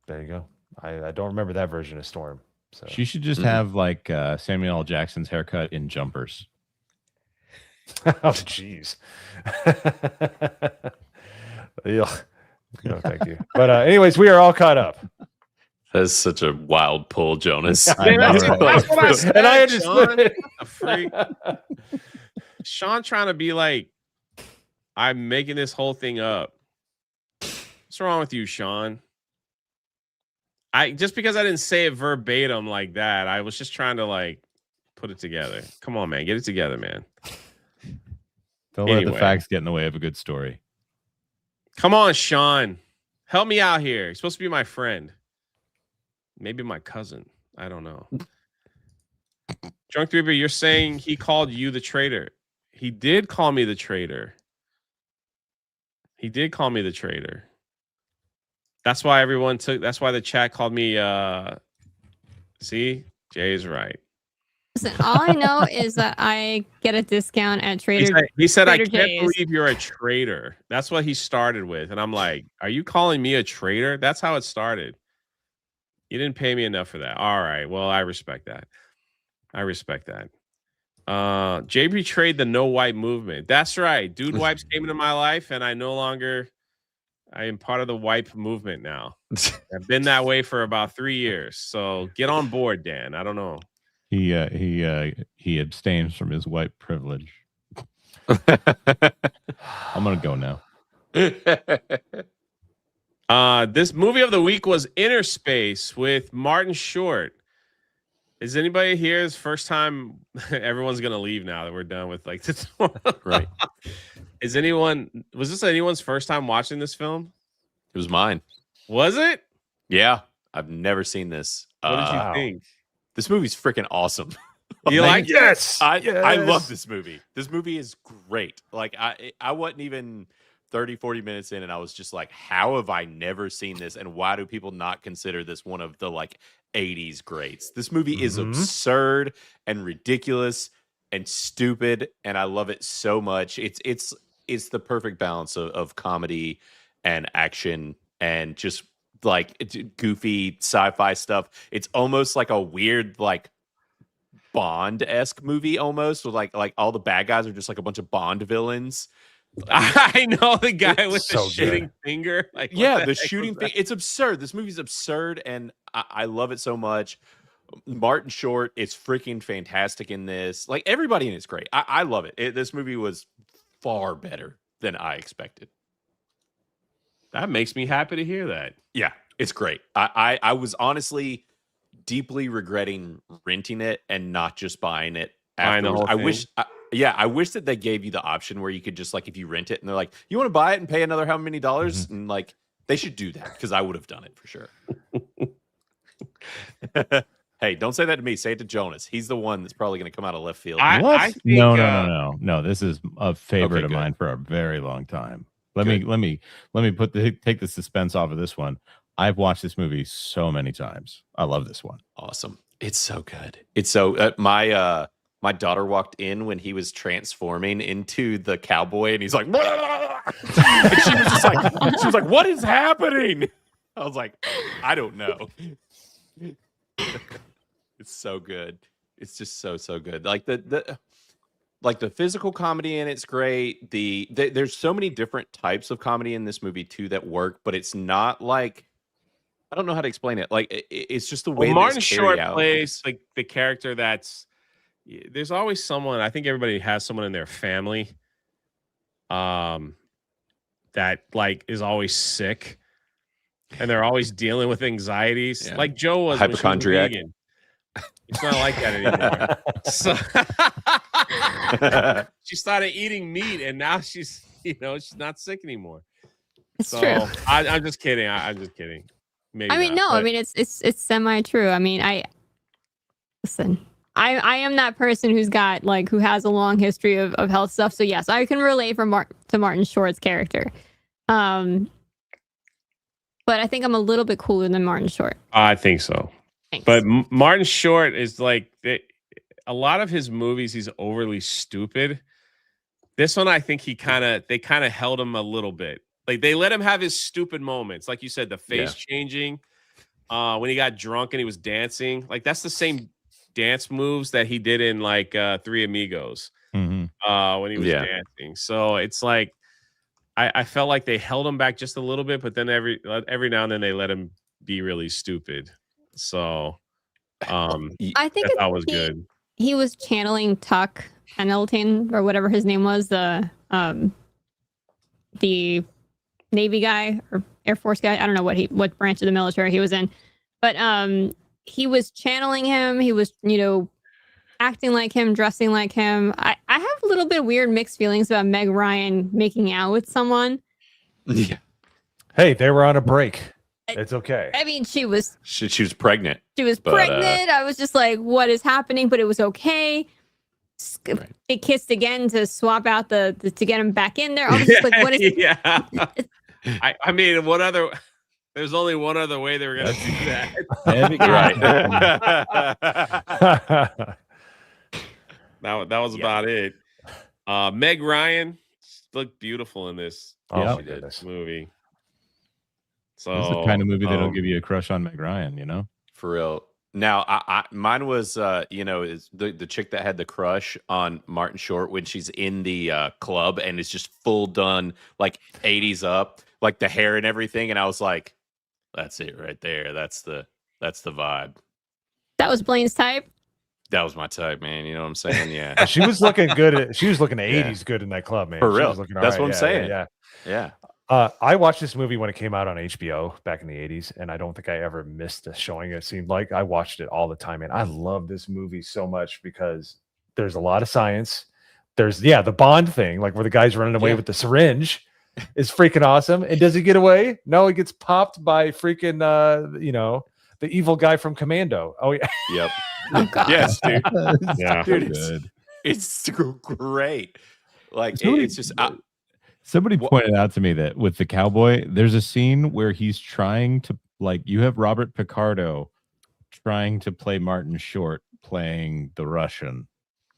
There you go. I don't remember that version of Storm. So She should just have Samuel L. Jackson's haircut in jumpers. oh, jeez. No, thank you. But anyways, we are all caught up. That's such a wild pull, Jonas. That's what I said, and I understood it. A freak. Sean trying to be like, I'm making this whole thing up. What's wrong with you, Sean? Just because I didn't say it verbatim like that, I was just trying to put it together. Come on, man, get it together, man. Don't let the facts get in the way of a good story. Come on, Sean. Help me out here. You're supposed to be my friend. Maybe my cousin. I don't know. Drunk Reaper, you're saying he called you the traitor. He did call me the traitor. He did call me the traitor. That's why that's why the chat called me see? Jay is right. Listen, all I know is that I get a discount at Trader. He said, I Trader can't Joe's. believe you're a traitor. That's what he started with. And I'm like, are you calling me a traitor? That's how it started. You didn't pay me enough for that. All right. Well, I respect that. Jay betrayed the no wipe movement. That's right. Dude wipes came into my life, and I am part of the wipe movement now. I've been that way for about 3 years. So get on board, Dan. I don't know. He abstains from his white privilege. I'm gonna go now. This movie of the week was Innerspace with Martin Short. Is anybody here's first time? Everyone's gonna leave now that we're done with like this. Right. Was this anyone's first time watching this film? It was mine. Was it? Yeah. I've never seen this. What did you Wow. think? This movie's freaking awesome. You like Yes. I love this movie. This movie is great. Like I wasn't even 30, 40 minutes in and I was just like, how have I never seen this? And why do people not consider this one of the like 80s greats? This movie is absurd and ridiculous and stupid. And I love it so much. It's the perfect balance of comedy and action and just like goofy sci-fi stuff. It's almost like a weird like Bond-esque movie almost, with like all the bad guys are just like a bunch of Bond villains. I know the guy It's with the so shooting good. finger. Like, what Yeah, the the heck shooting was thing. that? It's absurd. This movie's absurd, and I love it so much. Martin Short is freaking fantastic in this. Like everybody in it's great. I love it. This movie was far better than I expected. That makes me happy to hear that. Yeah, it's great. I was honestly deeply regretting renting it and not just buying it Buying the afterwards. whole thing? I wish that they gave you the option where you could just like, if you rent it and they're like, you want to buy it and pay another how many dollars? And like, they should do that because I would have done it for sure. Hey, don't say that to me. Say it to Jonas. He's the one that's probably going to come out of left field. I think, No. This is a favorite Okay, of good. mine for a very long time. Let Good. me take the suspense off of this one. I've watched this movie so many times. I love this one. Awesome. It's so good. It's so my daughter walked in when he was transforming into the cowboy and he's like, and she was like, what is happening? I was like, I don't know. It's so good. It's just so good. Like the physical comedy in it's great. There's so many different types of comedy in this movie too that work, but it's not like, I don't know how to explain it. Like it's just the way that Martin it's Short carried out. plays like the character that's. There's always someone. I think everybody has someone in their family, that like is always sick, and they're always dealing with anxieties. Yeah. Like Joe was when she was Hypochondriac. vegan. It's not like that anymore. So she started eating meat, and now she's not sick anymore. It's So true. I'm just kidding. I'm just kidding. Maybe I mean, not, no, but- I mean it's semi true. I mean, listen. I am that person who has a long history of health stuff. So yes, I can relate to Martin Short's character. But I think I'm a little bit cooler than Martin Short. I think so. Thanks. But Martin Short is like a lot of his movies. He's overly stupid. This one, I think they kind of held him a little bit. Like they let him have his stupid moments, like you said, the face changing, when he got drunk and he was dancing. Like that's the same dance moves that he did in like Three Amigos, when he was dancing. So it's like I felt like they held him back just a little bit, but then every now and then they let him be really stupid. So I think that was good. He was channeling Tuck Pendleton or whatever his name was, the Navy guy or Air Force guy. I don't know what branch of the military he was in, but he was channeling him. He was, acting like him, dressing like him. I have a little bit weird mixed feelings about Meg Ryan making out with someone. Yeah. Hey, they were on a break. It's okay. I mean, she was pregnant. She was pregnant. I was just like, what is happening? But it was okay. Right. They kissed again to swap out to get him back in there. I was just like, what is Yeah. I mean, what other? There's only one other way they were gonna do that. That was about it. Meg Ryan looked beautiful in this. Oh, she did goodness. movie. So This is the kind of movie that'll give you a crush on Meg Ryan, For real. Now, mine was, is the chick that had the crush on Martin Short when she's in the club and it's just full done, like 80s up, like the hair and everything. And I was like, that's it right there. That's the vibe. that was Blaine's type? That was my type, man. You know what I'm saying? Yeah. She was looking good. She was looking 80s good in that club, man. For She real. was looking all That's right. what I'm saying. Yeah. Yeah. I watched this movie when it came out on HBO back in the 80s, and I don't think I ever missed a showing. It seemed like I watched it all the time, and I love this movie so much because there's a lot of science. There's the Bond thing, like where the guy's running away with the syringe, is freaking awesome. And does he get away? No, he gets popped by freaking the evil guy from Commando. Oh yeah, Yep. Oh, God. Yes, dude. Yeah, Dude, good. it's so great. Like Somebody- it's just Somebody pointed out to me that with the cowboy, there's a scene where he's trying to you have Robert Picardo trying to play Martin Short playing the Russian.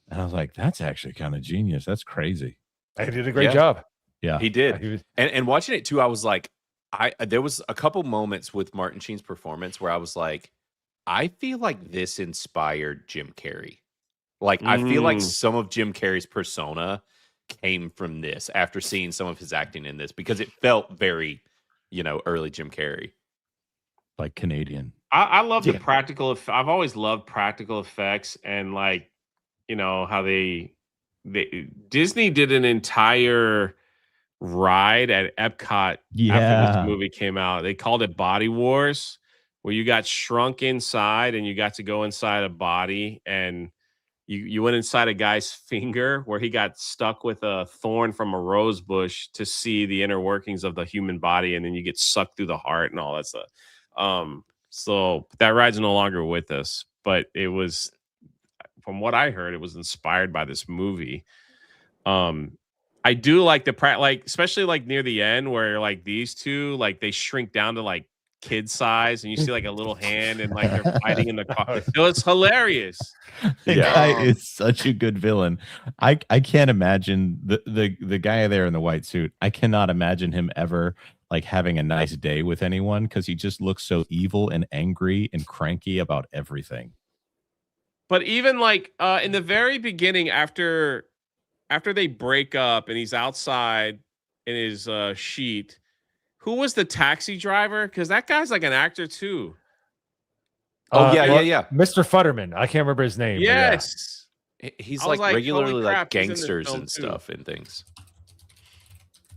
And I was like, that's actually kind of genius. That's crazy. he did a great job. Yeah. he did. He was- And watching it too, I was like, there was a couple moments with Martin Sheen's performance where I was like, I feel like this inspired Jim Carrey. Like I feel like some of Jim Carrey's persona came from this after seeing some of his acting in this because it felt very, early Jim Carrey. Like Canadian. I love the practical. I've always loved practical effects and like, how Disney did an entire ride at Epcot after this movie came out. They called it Body Wars, where you got shrunk inside and you got to go inside a body and you went inside a guy's finger where he got stuck with a thorn from a rose bush to see the inner workings of the human body, and then you get sucked through the heart and all that stuff. So that ride's no longer with us, but it was, from what I heard, it was inspired by this movie. I do like especially like near the end where like these two, like they shrink down to like kid size and you see like a little hand and like they're fighting in the car. So it's hilarious. The guy is such a good villain. I can't imagine the guy there in the white suit. I cannot imagine him ever like having a nice day with anyone because he just looks so evil and angry and cranky about everything. But even like in the very beginning, after they break up and he's outside in his sheet, who was the taxi driver? Because that guy's like an actor too. Oh yeah. Mr. Futterman. I can't remember his name. Yes. He's I was like regularly holy crap, like he's in this gangsters film and too. stuff and things.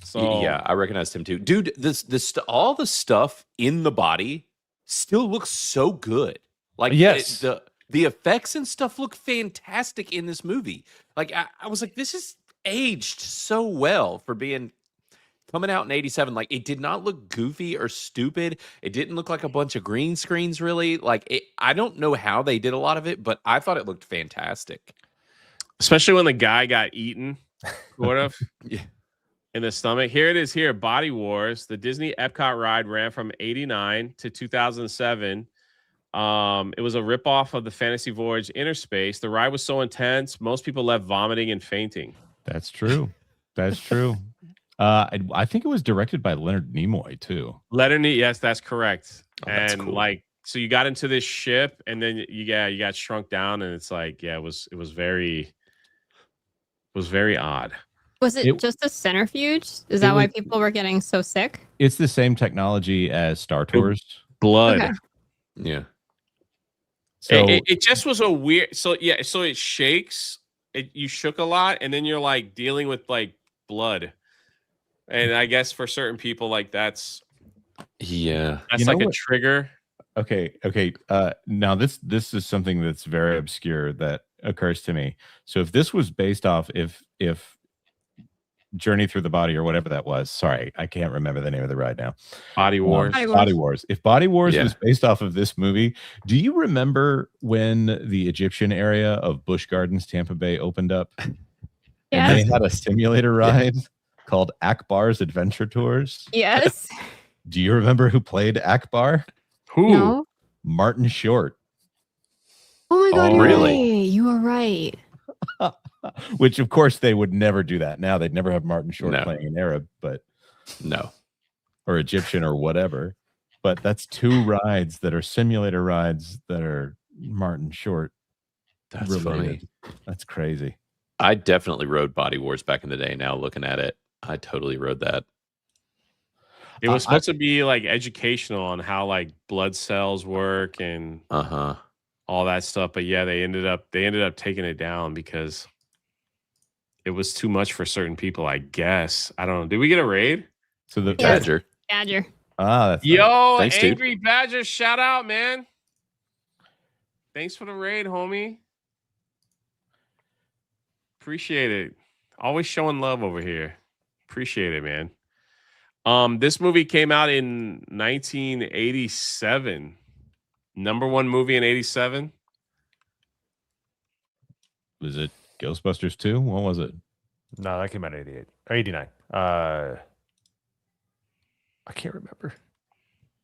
So Yeah, I recognized him too. Dude, all the stuff in the body still looks so good. Like Yes. the effects and stuff look fantastic in this movie. Like I was like, this is aged so well for being coming out in 87. Like it did not look goofy or stupid. It didn't look like a bunch of green screens really. Like I don't know how they did a lot of it, but I thought it looked fantastic. especially when the guy got eaten, sort of. Yeah. In the stomach. Here it is here. Body Wars. The Disney Epcot ride ran from 89 to 2007. It was a ripoff of the Fantasy Voyage Innerspace. The ride was so intense, most people left vomiting and fainting. That's true. That's true. I think it was directed by Leonard Nimoy too. Yes, that's correct. Oh, that's and cool. like, so you got into this ship, and then you got shrunk down, and it's like, it was very odd. Was it just a centrifuge? Is that why people were getting so sick? It's the same technology as Star Tours. Blood. Okay. Yeah. So It just was a weird. So yeah, so it shakes. You shook a lot, and then you're like dealing with like blood, and I guess for certain people, like that's like a trigger. Okay. Now this is something that's very obscure that occurs to me. So if this was based off if Journey Through the Body or whatever that was. Sorry, I can't remember the name of the ride now. Body Wars. Body Wars. If Body Wars was based off of this movie, do you remember when the Egyptian area of Busch Gardens, Tampa Bay opened up? Yes. And they had a simulator ride called Akbar's Adventure Tours. Yes. Do you remember who played Akbar? Who? No. Martin Short. Oh my God, Oh, you're really? right. You are right. Which, of course, they would never do that now. They'd never have Martin Short No. playing an Arab, but No. or Egyptian or whatever. But that's two rides that are simulator rides that are Martin Short That's related. funny. That's crazy. I definitely rode Body Wars back in the day. Now looking at it, I totally rode that. It was supposed to be like educational on how like blood cells work and all that stuff. But yeah, they ended up taking it down because it was too much for certain people, I guess. I don't know. Did we get a raid? So the Badger. Badger. that's Yo, Thanks, dude. Angry Badger, shout out, man. Thanks for the raid, homie. Appreciate it. Always showing love over here. Appreciate it, man. This movie came out in 1987. #1 movie in 87. Was it Ghostbusters 2? What was it? No, that came out in 88 or 89. I can't remember.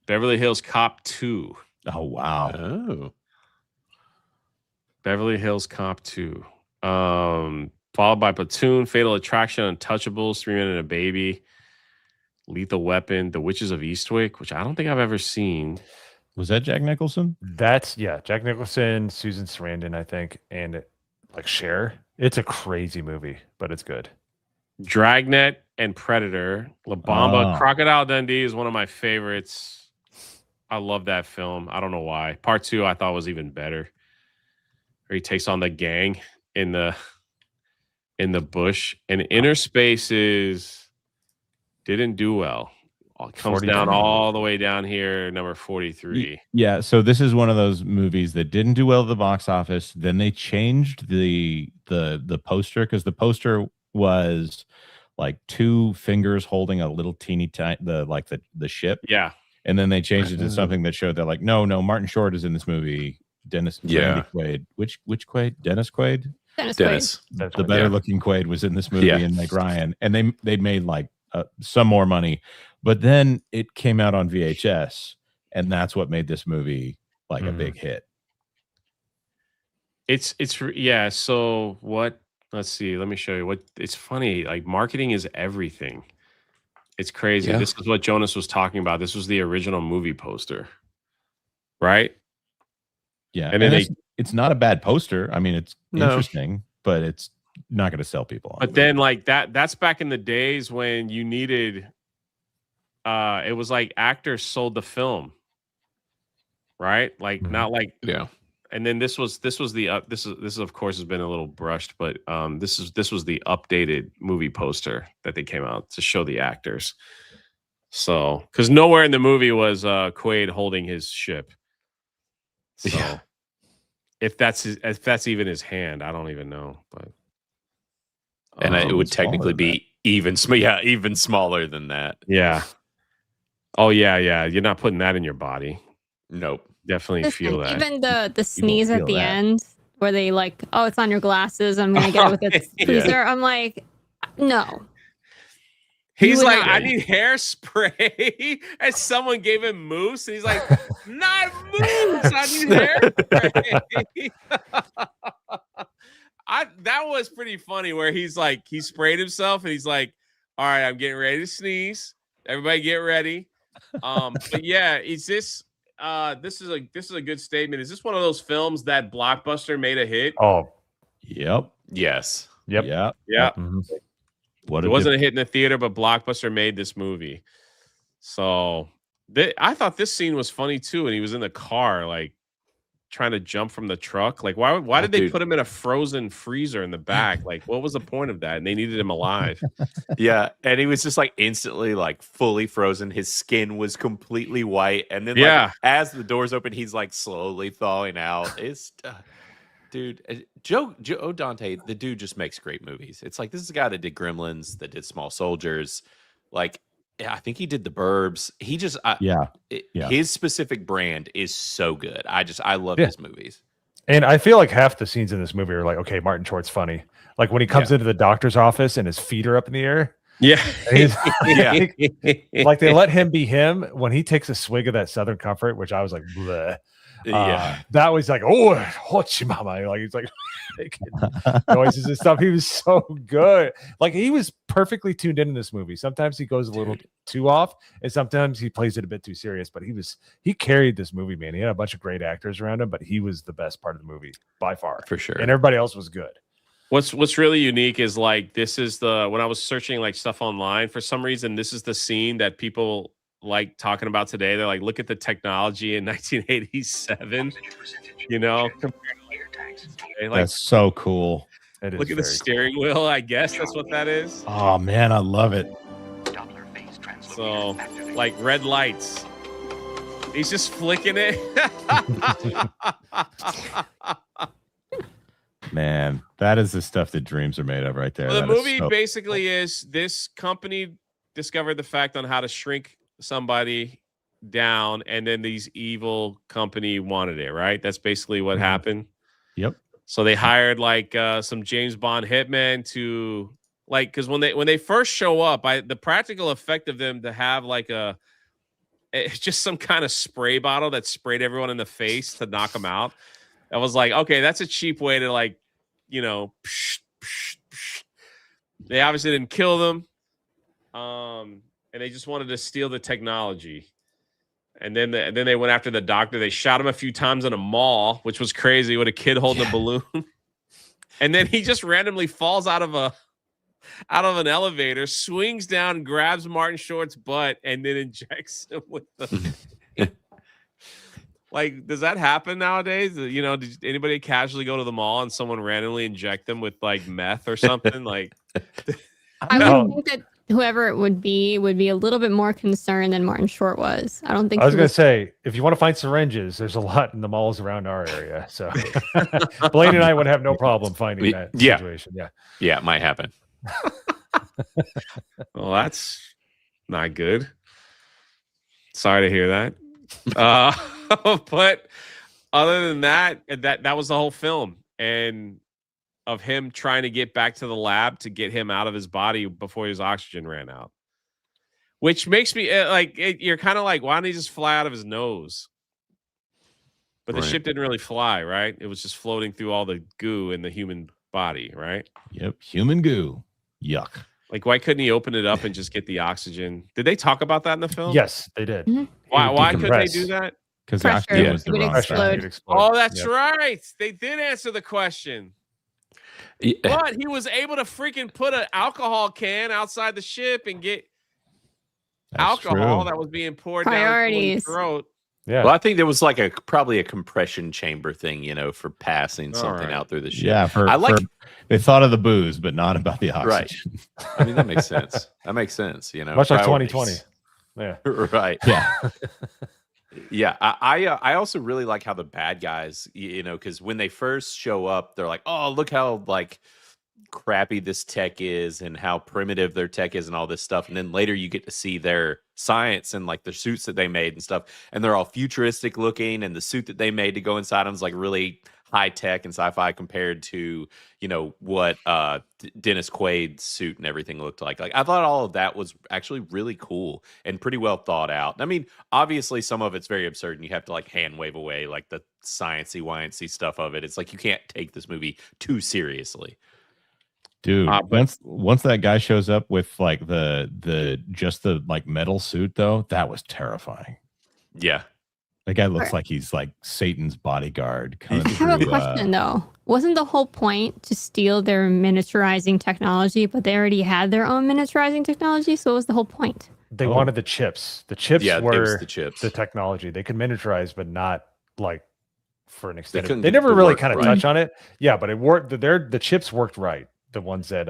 Beverly Hills Cop 2. Oh wow. Oh. Beverly Hills Cop 2. Followed by Platoon, Fatal Attraction, Untouchables, 3 Men and a Baby, Lethal Weapon, The Witches of Eastwick, which I don't think I've ever seen. Was that Jack Nicholson? That's Jack Nicholson, Susan Sarandon, I think, and like Cher. It's a crazy movie, but it's good. Dragnet and Predator. La Bamba. Crocodile Dundee is one of my favorites. I love that film. I don't know why. Part 2 I thought was even better. Where he takes on the gang in the bush. And Innerspace didn't do well. It comes down all the way down here, number 43. Yeah, so this is one of those movies that didn't do well at the box office. Then they changed the poster, because the poster was like 2 fingers holding a little teeny tiny the ship. Yeah. And then they changed it to something that showed that like no, Martin Short is in this movie. Randy Quaid. Which Quaid? Dennis Quaid? Dennis. The better looking Quaid was in this movie, and Meg Ryan. And they made like some more money. But then it came out on VHS, and that's what made this movie like a big hit. Yeah. So what? Let's see. Let me show you. What? It's funny. Like marketing is everything. It's crazy. Yeah. This is what Jonas was talking about. This was the original movie poster, right? Yeah, and then it's not a bad poster. I mean, it's interesting, but it's not going to sell people. But then, like that's back in the days when you needed. It was like actors sold the film, right? Like not like And then this was the this is of course has been a little brushed, but this was the updated movie poster that they came out to show the actors. So because nowhere in the movie was Quaid holding his ship. So if that's even his hand, I don't even know. But and it would technically be even smaller than that. Yeah. Oh yeah. You're not putting that in your body. Nope. Definitely feel that. Even the sneeze at the end where they like, oh, it's on your glasses. I'm gonna get it with its tweezer. I'm like, no. He's like, I need hairspray, and someone gave him mousse, and he's like, not mousse. I need hairspray. That was pretty funny. Where he's like, he sprayed himself, and he's like, all right, I'm getting ready to sneeze. Everybody, get ready. But yeah, is this? This is a good statement. Is this one of those films that Blockbuster made a hit? Oh, yep. Yes. Yep. Yeah. Yeah. Mm-hmm. It wasn't a hit in the theater, but Blockbuster made this movie. So I thought this scene was funny too. And he was in the car, like trying to jump from the truck. Like, why did they put him in a frozen freezer in the back? Like, what was the point of that? And they needed him alive. Yeah, and he was just like instantly like fully frozen. His skin was completely white, and then as the doors open, he's like slowly thawing out. It's dude, Joe Dante, the dude just makes great movies. It's like this is a guy that did Gremlins, that did Small Soldiers, like. Yeah, I think he did The Burbs. He just his specific brand is so good. I love his movies. And I feel like half the scenes in this movie are like, okay, Martin Short's funny. Like when he comes into the doctor's office and his feet are up in the air. Yeah. Like they let him be him when he takes a swig of that Southern Comfort, which I was like, bleh. That was like, oh, mama. Like he's like making noises and stuff. He was so good. Like he was perfectly tuned in this movie. Sometimes he goes a little too off, and sometimes he plays it a bit too serious. But he carried this movie, man. He had a bunch of great actors around him, but he was the best part of the movie by far, for sure. And everybody else was good. What's really unique is like this is when I was searching like stuff online, for some reason this is the scene that people like talking about today. They're like, look at the technology in 1987, you know, compared to later tanks. Like, that's so cool. Look at the steering wheel. I guess that's what that is. Oh man, I love it. So, like red lights. He's just flicking it. Man, that is the stuff that dreams are made of right there. Well, the That is movie so- basically is this company discovered the fact on how to shrink somebody down, and then these evil company wanted it, right? That's basically what happened. Yep. So they hired like some James Bond hitmen to like, because when they first show up, the practical effect of them to have like it's just some kind of spray bottle that sprayed everyone in the face to knock them out. I was like, okay, that's a cheap way to like, you know, they obviously didn't kill them. And they just wanted to steal the technology. And then they went after the doctor. They shot him a few times in a mall, which was crazy with a kid holding a balloon. And then he just randomly falls out of an elevator, swings down, grabs Martin Short's butt, and then injects him with the like, does that happen nowadays? You know, did anybody casually go to the mall and someone randomly inject them with like meth or something? Like, I would think that whoever it would be a little bit more concerned than Martin Short was. I don't think I was going to say, if you want to find syringes, there's a lot in the malls around our area. So Blaine and I would have no problem finding that situation. Yeah. Yeah, it might happen. well, that's not good. Sorry to hear that. But other than that was the whole film, and of him trying to get back to the lab to get him out of his body before his oxygen ran out, which makes me you're kind of like, why didn't he just fly out of his nose? But the ship didn't really fly, right? It was just floating through all the goo in the human body, right? Yep, human goo. Yuck. Like, why couldn't he open it up and just get the oxygen? Did they talk about that in the film? Yes, they did. Mm-hmm. Why couldn't they do that? Because the oxygen was the wrong size. Oh, that's right. They did answer the question. Yeah. But he was able to freaking put an alcohol can outside the ship and get alcohol that was being poured down his throat. Yeah. Well, I think there was like probably a compression chamber thing, you know, for passing something out through the ship. Yeah, they thought of the booze, but not about the oxygen. Right. I mean, that makes sense. That makes sense, you know. Much like 2020. Yeah. Right. Yeah. Yeah. I also really like how the bad guys, you know, because when they first show up, they're like, oh, look how like crappy this tech is and how primitive their tech is and all this stuff. And then later you get to see their science and like the suits that they made and stuff. And they're all futuristic looking. And the suit that they made to go inside them is like really high tech and sci-fi compared to, you know, what Dennis Quaid's suit and everything looked like. Like, I thought all of that was actually really cool and pretty well thought out. I mean, obviously some of it's very absurd and you have to like hand wave away like the sciencey stuff of it. It's like you can't take this movie too seriously. Dude, once that guy shows up with like the like metal suit though, that was terrifying. Yeah. That guy looks like he's like Satan's bodyguard. I have a question though. Wasn't the whole point to steal their miniaturizing technology, but they already had their own miniaturizing technology? So what was the whole point? They wanted the chips. The chips were the chips. The technology. They could miniaturize, but not like for an extent. They never really kind of touch on it. Yeah, but it worked. The chips worked right. The ones that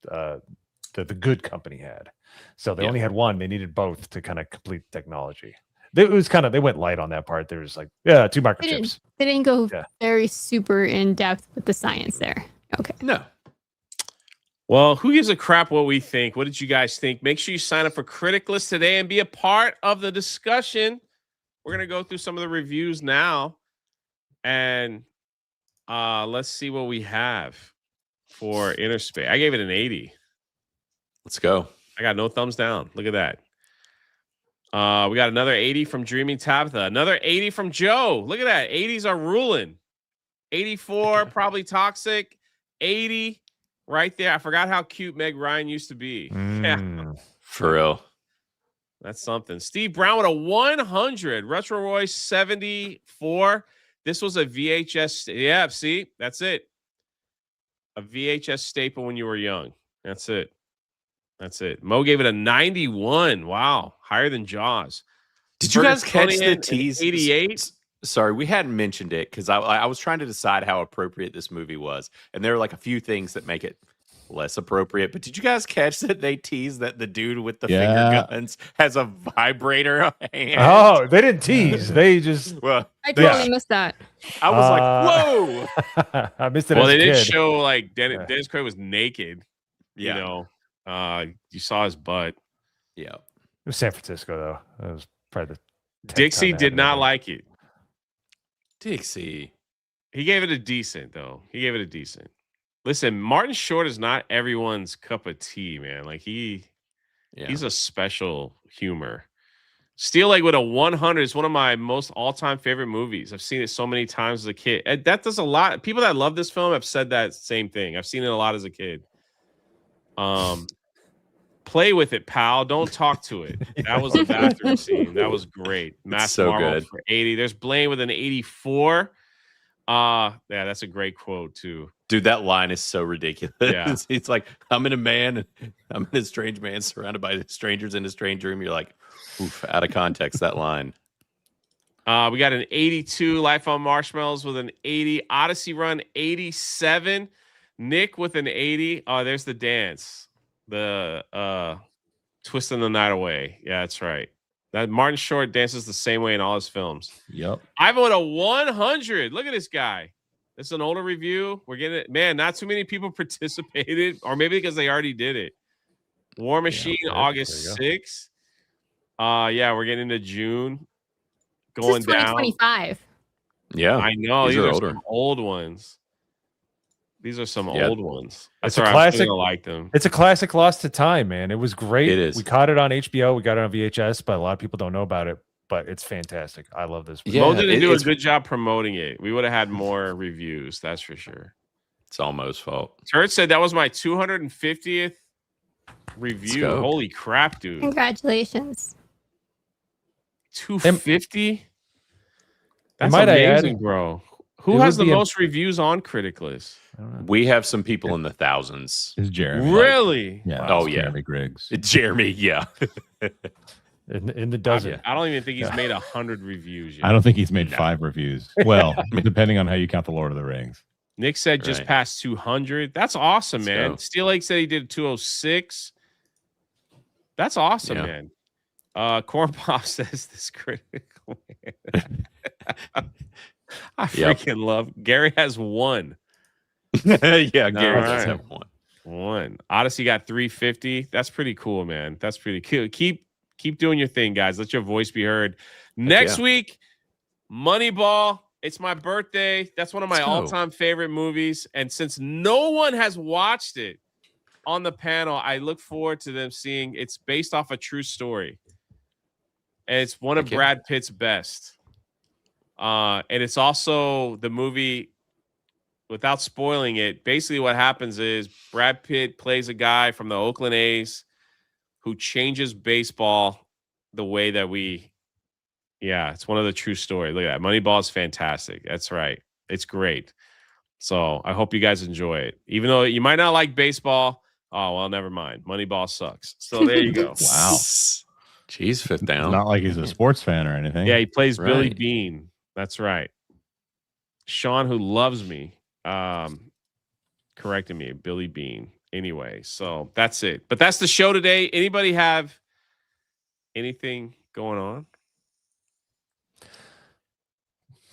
the good company had. So they only had one. They needed both to kind of complete technology. It was kind of, they went light on that part. There was like, 2 microchips. They didn't go very super in depth with the science there. Okay. No. Well, who gives a crap what we think? What did you guys think? Make sure you sign up for Critic List today and be a part of the discussion. We're going to go through some of the reviews now. And let's see what we have for Innerspace. I gave it an 80. Let's go. I got no thumbs down. Look at that. We got another 80 from Dreaming Tabitha. Another 80 from Joe. Look at that. 80s are ruling. 84, probably toxic. 80 right there. I forgot how cute Meg Ryan used to be. Yeah. For real. That's something. Steve Brown with a 100. Retro Royce 74. This was a VHS. Yeah, see? That's it. A VHS staple when you were young. That's it. That's it. Mo gave it a 91. Wow. Higher than Jaws. Did you guys catch the tease? 88. Sorry, we hadn't mentioned it because I was trying to decide how appropriate this movie was. And there are like a few things that make it less appropriate. But did you guys catch that they teased that the dude with the Yeah. finger guns has a vibrator hand? Oh, they didn't tease. They just. Well, I totally missed that. I was like, whoa. I missed it Well, as they a did kid. show like Yeah. Dennis Quaid was naked. Yeah. You know, you saw his butt. Yeah. It was San Francisco, though. That was probably the 10th Dixie time they did had not anything. like it. Dixie. He gave it a decent, though. He gave it a decent. Listen, Martin Short is not everyone's cup of tea, man. Like he's a special humor. Steel Leg with a 100 is one of my most all-time favorite movies. I've seen it so many times as a kid. And that does a lot. People that love this film have said that same thing. I've seen it a lot as a kid. Play with it, pal. Don't talk to it. That was a bathroom scene. That was great. Mass so Marvel good. for 80. There's Blaine with an 84. Yeah, that's a great quote too. Dude, that line is so ridiculous. Yeah. It's like, I'm in a man, I'm in a strange man surrounded by strangers in a strange room. You're like, oof, out of context, that line. We got an 82 Life on Marshmallows with an 80. Odyssey Run 87. Nick with an 80. Oh, there's the dance. The Twisting the Night Away. Yeah, that's right. That Martin Short dances the same way in all his films. Yep. I vote a 100. Look at this guy. This is an older review. We're getting it. Man, not too many people participated, or maybe because they already did it. War Machine, okay. August 6th. Yeah, we're getting into June. This Going is down. 2025. Yeah. I know. These These are are older. some old ones. These are some Yeah. old ones. It's That's a why I'm classic. still gonna like them. It's a classic lost to time, man. It was great. It is. We caught it on HBO. We got it on VHS, but a lot of people don't know about it. But it's fantastic. I love this. Yeah, Mo didn't do a it's- good job promoting it. We would have had more reviews, that's for sure. It's almost fault. Turd said that was my 250th review. go. Holy crap, dude. Congratulations. 250? That's might I add- amazing, bro. Who It has would the be most reviews on Critic List? We have some people in the thousands. Is Jeremy? Really? Yeah. Oh, it's yeah. Jeremy Griggs. Jeremy, yeah. In the dozen. I don't even think he's made 100 reviews yet. I don't think he's made 5 reviews. Well, depending on how you count the Lord of the Rings. Nick said just Right. past 200. That's awesome, Let's man. go. Steel Lake said he did 206. That's awesome, Yeah. man. Corn Pop says this critical. I Yep. freaking love. Gary has 1. Yeah, Gary does right. have one. 1. Odyssey got 350. That's pretty cool, man. That's pretty cool. Keep doing your thing, guys. Let your voice be heard. Next yeah. week, Moneyball. It's my birthday. That's one of my Let's go. all-time favorite movies. And since no one has watched it on the panel, I look forward to them seeing it's based off a true story. And it's one of Heck yeah. Brad Pitt's best. And it's also the movie, without spoiling it, basically what happens is Brad Pitt plays a guy from the Oakland A's who changes baseball the way that it's one of the true stories. Look at that. Moneyball is fantastic. That's right. It's great. So I hope you guys enjoy it. Even though you might not like baseball, oh, well, never mind. Moneyball sucks. So there you go. Wow. Jeez, fifth It's down. not like he's a sports fan or anything. Yeah, he plays Billy Right. Bean. That's right. Sean, who loves me, corrected me. Billy Bean. Anyway, so that's it. But that's the show today. Anybody have anything going on?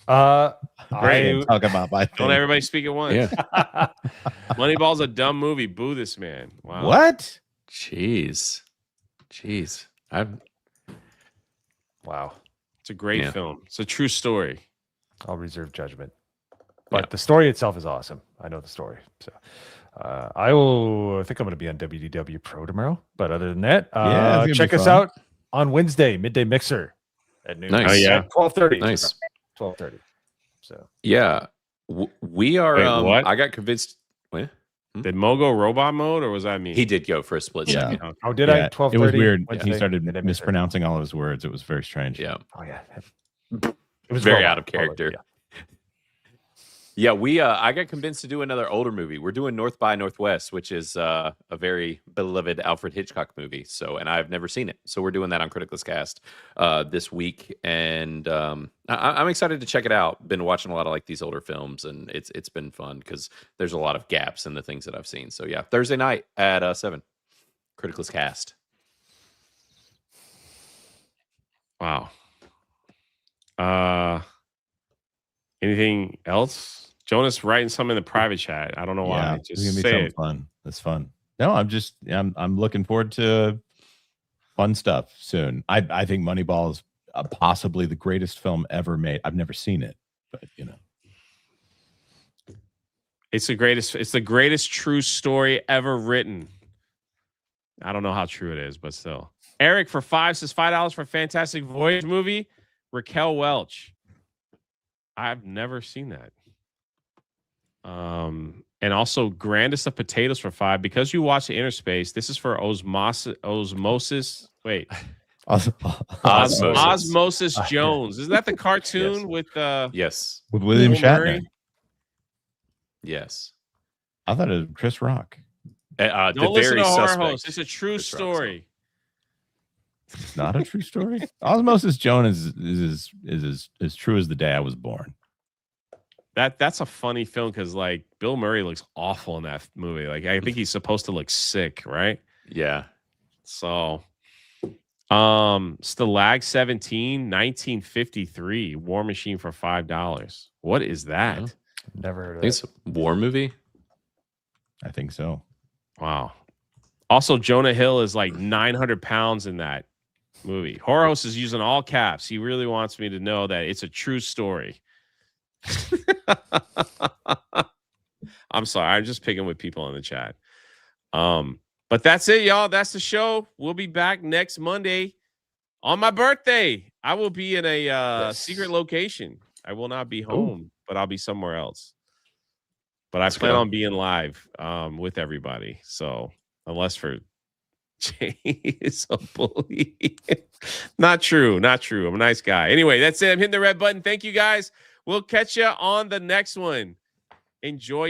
I Talk about my Don't thing. everybody speak at once. Yeah. Moneyball's a dumb movie. Boo this man. Wow. What? Jeez. wow. It's a great Yeah. film. It's a true story. I'll reserve judgment. But the story itself is awesome. I know the story. So I think I'm going to be on WDW Pro tomorrow. But other than that, Yeah, it's gonna check be us fun. out on Wednesday, Midday Mixer at noon. Nice. Oh, yeah. At 12:30. Nice. 12:30. So Yeah. We are. Wait, what? I got convinced. What? Did Mo go robot mode or was that me? He did go for a split Yeah. second. oh, did I? Yeah, 12:30. it was weird. Wednesday, He started Midday Mixer. mispronouncing all of his words. It was very strange. Yeah. Oh yeah. It was Very robot, out of character. yeah. Yeah, I got convinced to do another older movie. We're doing North by Northwest, which is a very beloved Alfred Hitchcock movie. So, and I've never seen it, so we're doing that on Criticalist Cast this week, and I'm excited to check it out. Been watching a lot of like these older films, and it's been fun because there's a lot of gaps in the things that I've seen. So yeah, Thursday night at 7, Criticalist Cast. Wow. Anything else? Jonas writing some in the private chat. I don't know why. It's Just gonna be say something it. fun. That's fun. No, I'm looking forward to fun stuff soon. I think Moneyball is possibly the greatest film ever made. I've never seen it, but you know, It's the greatest true story ever written. I don't know how true it is, but still. Eric for 5 says $5 for Fantastic Voyage movie. Raquel Welch. I've never seen that. And also Grandest of Potatoes for 5. Because you watch the Innerspace, this is for Osmosis. Wait. Osmosis Jones. Isn't that the cartoon with yes, with William Bill Shatner? Murray? Yes. I thought it was Chris Rock. Don't The listen very to horror suspect host. It's a true Chris Rock story. It's not a true story. Osmosis Jones is as true as the day I was born. That's a funny film because like Bill Murray looks awful in that movie. Like I think he's supposed to look sick, right? Yeah. So Stalag 17, 1953, War Machine for $5. What is that? Yeah. Never heard I of think it. it's a war movie. I think so. Wow. Also, Jonah Hill is like 900 pounds in that movie. Horos is using all caps. He really wants me to know that it's a true story. I'm sorry. I'm just picking with people in the chat. But that's it, y'all. That's the show. We'll be back next Monday on my birthday. I will be in a secret location. I will not be home, but I'll be somewhere else. But I plan on being live with everybody. So unless for Jay is a bully. Not true. I'm a nice guy. Anyway, that's it. I'm hitting the red button. Thank you guys. We'll catch you on the next one. Enjoy.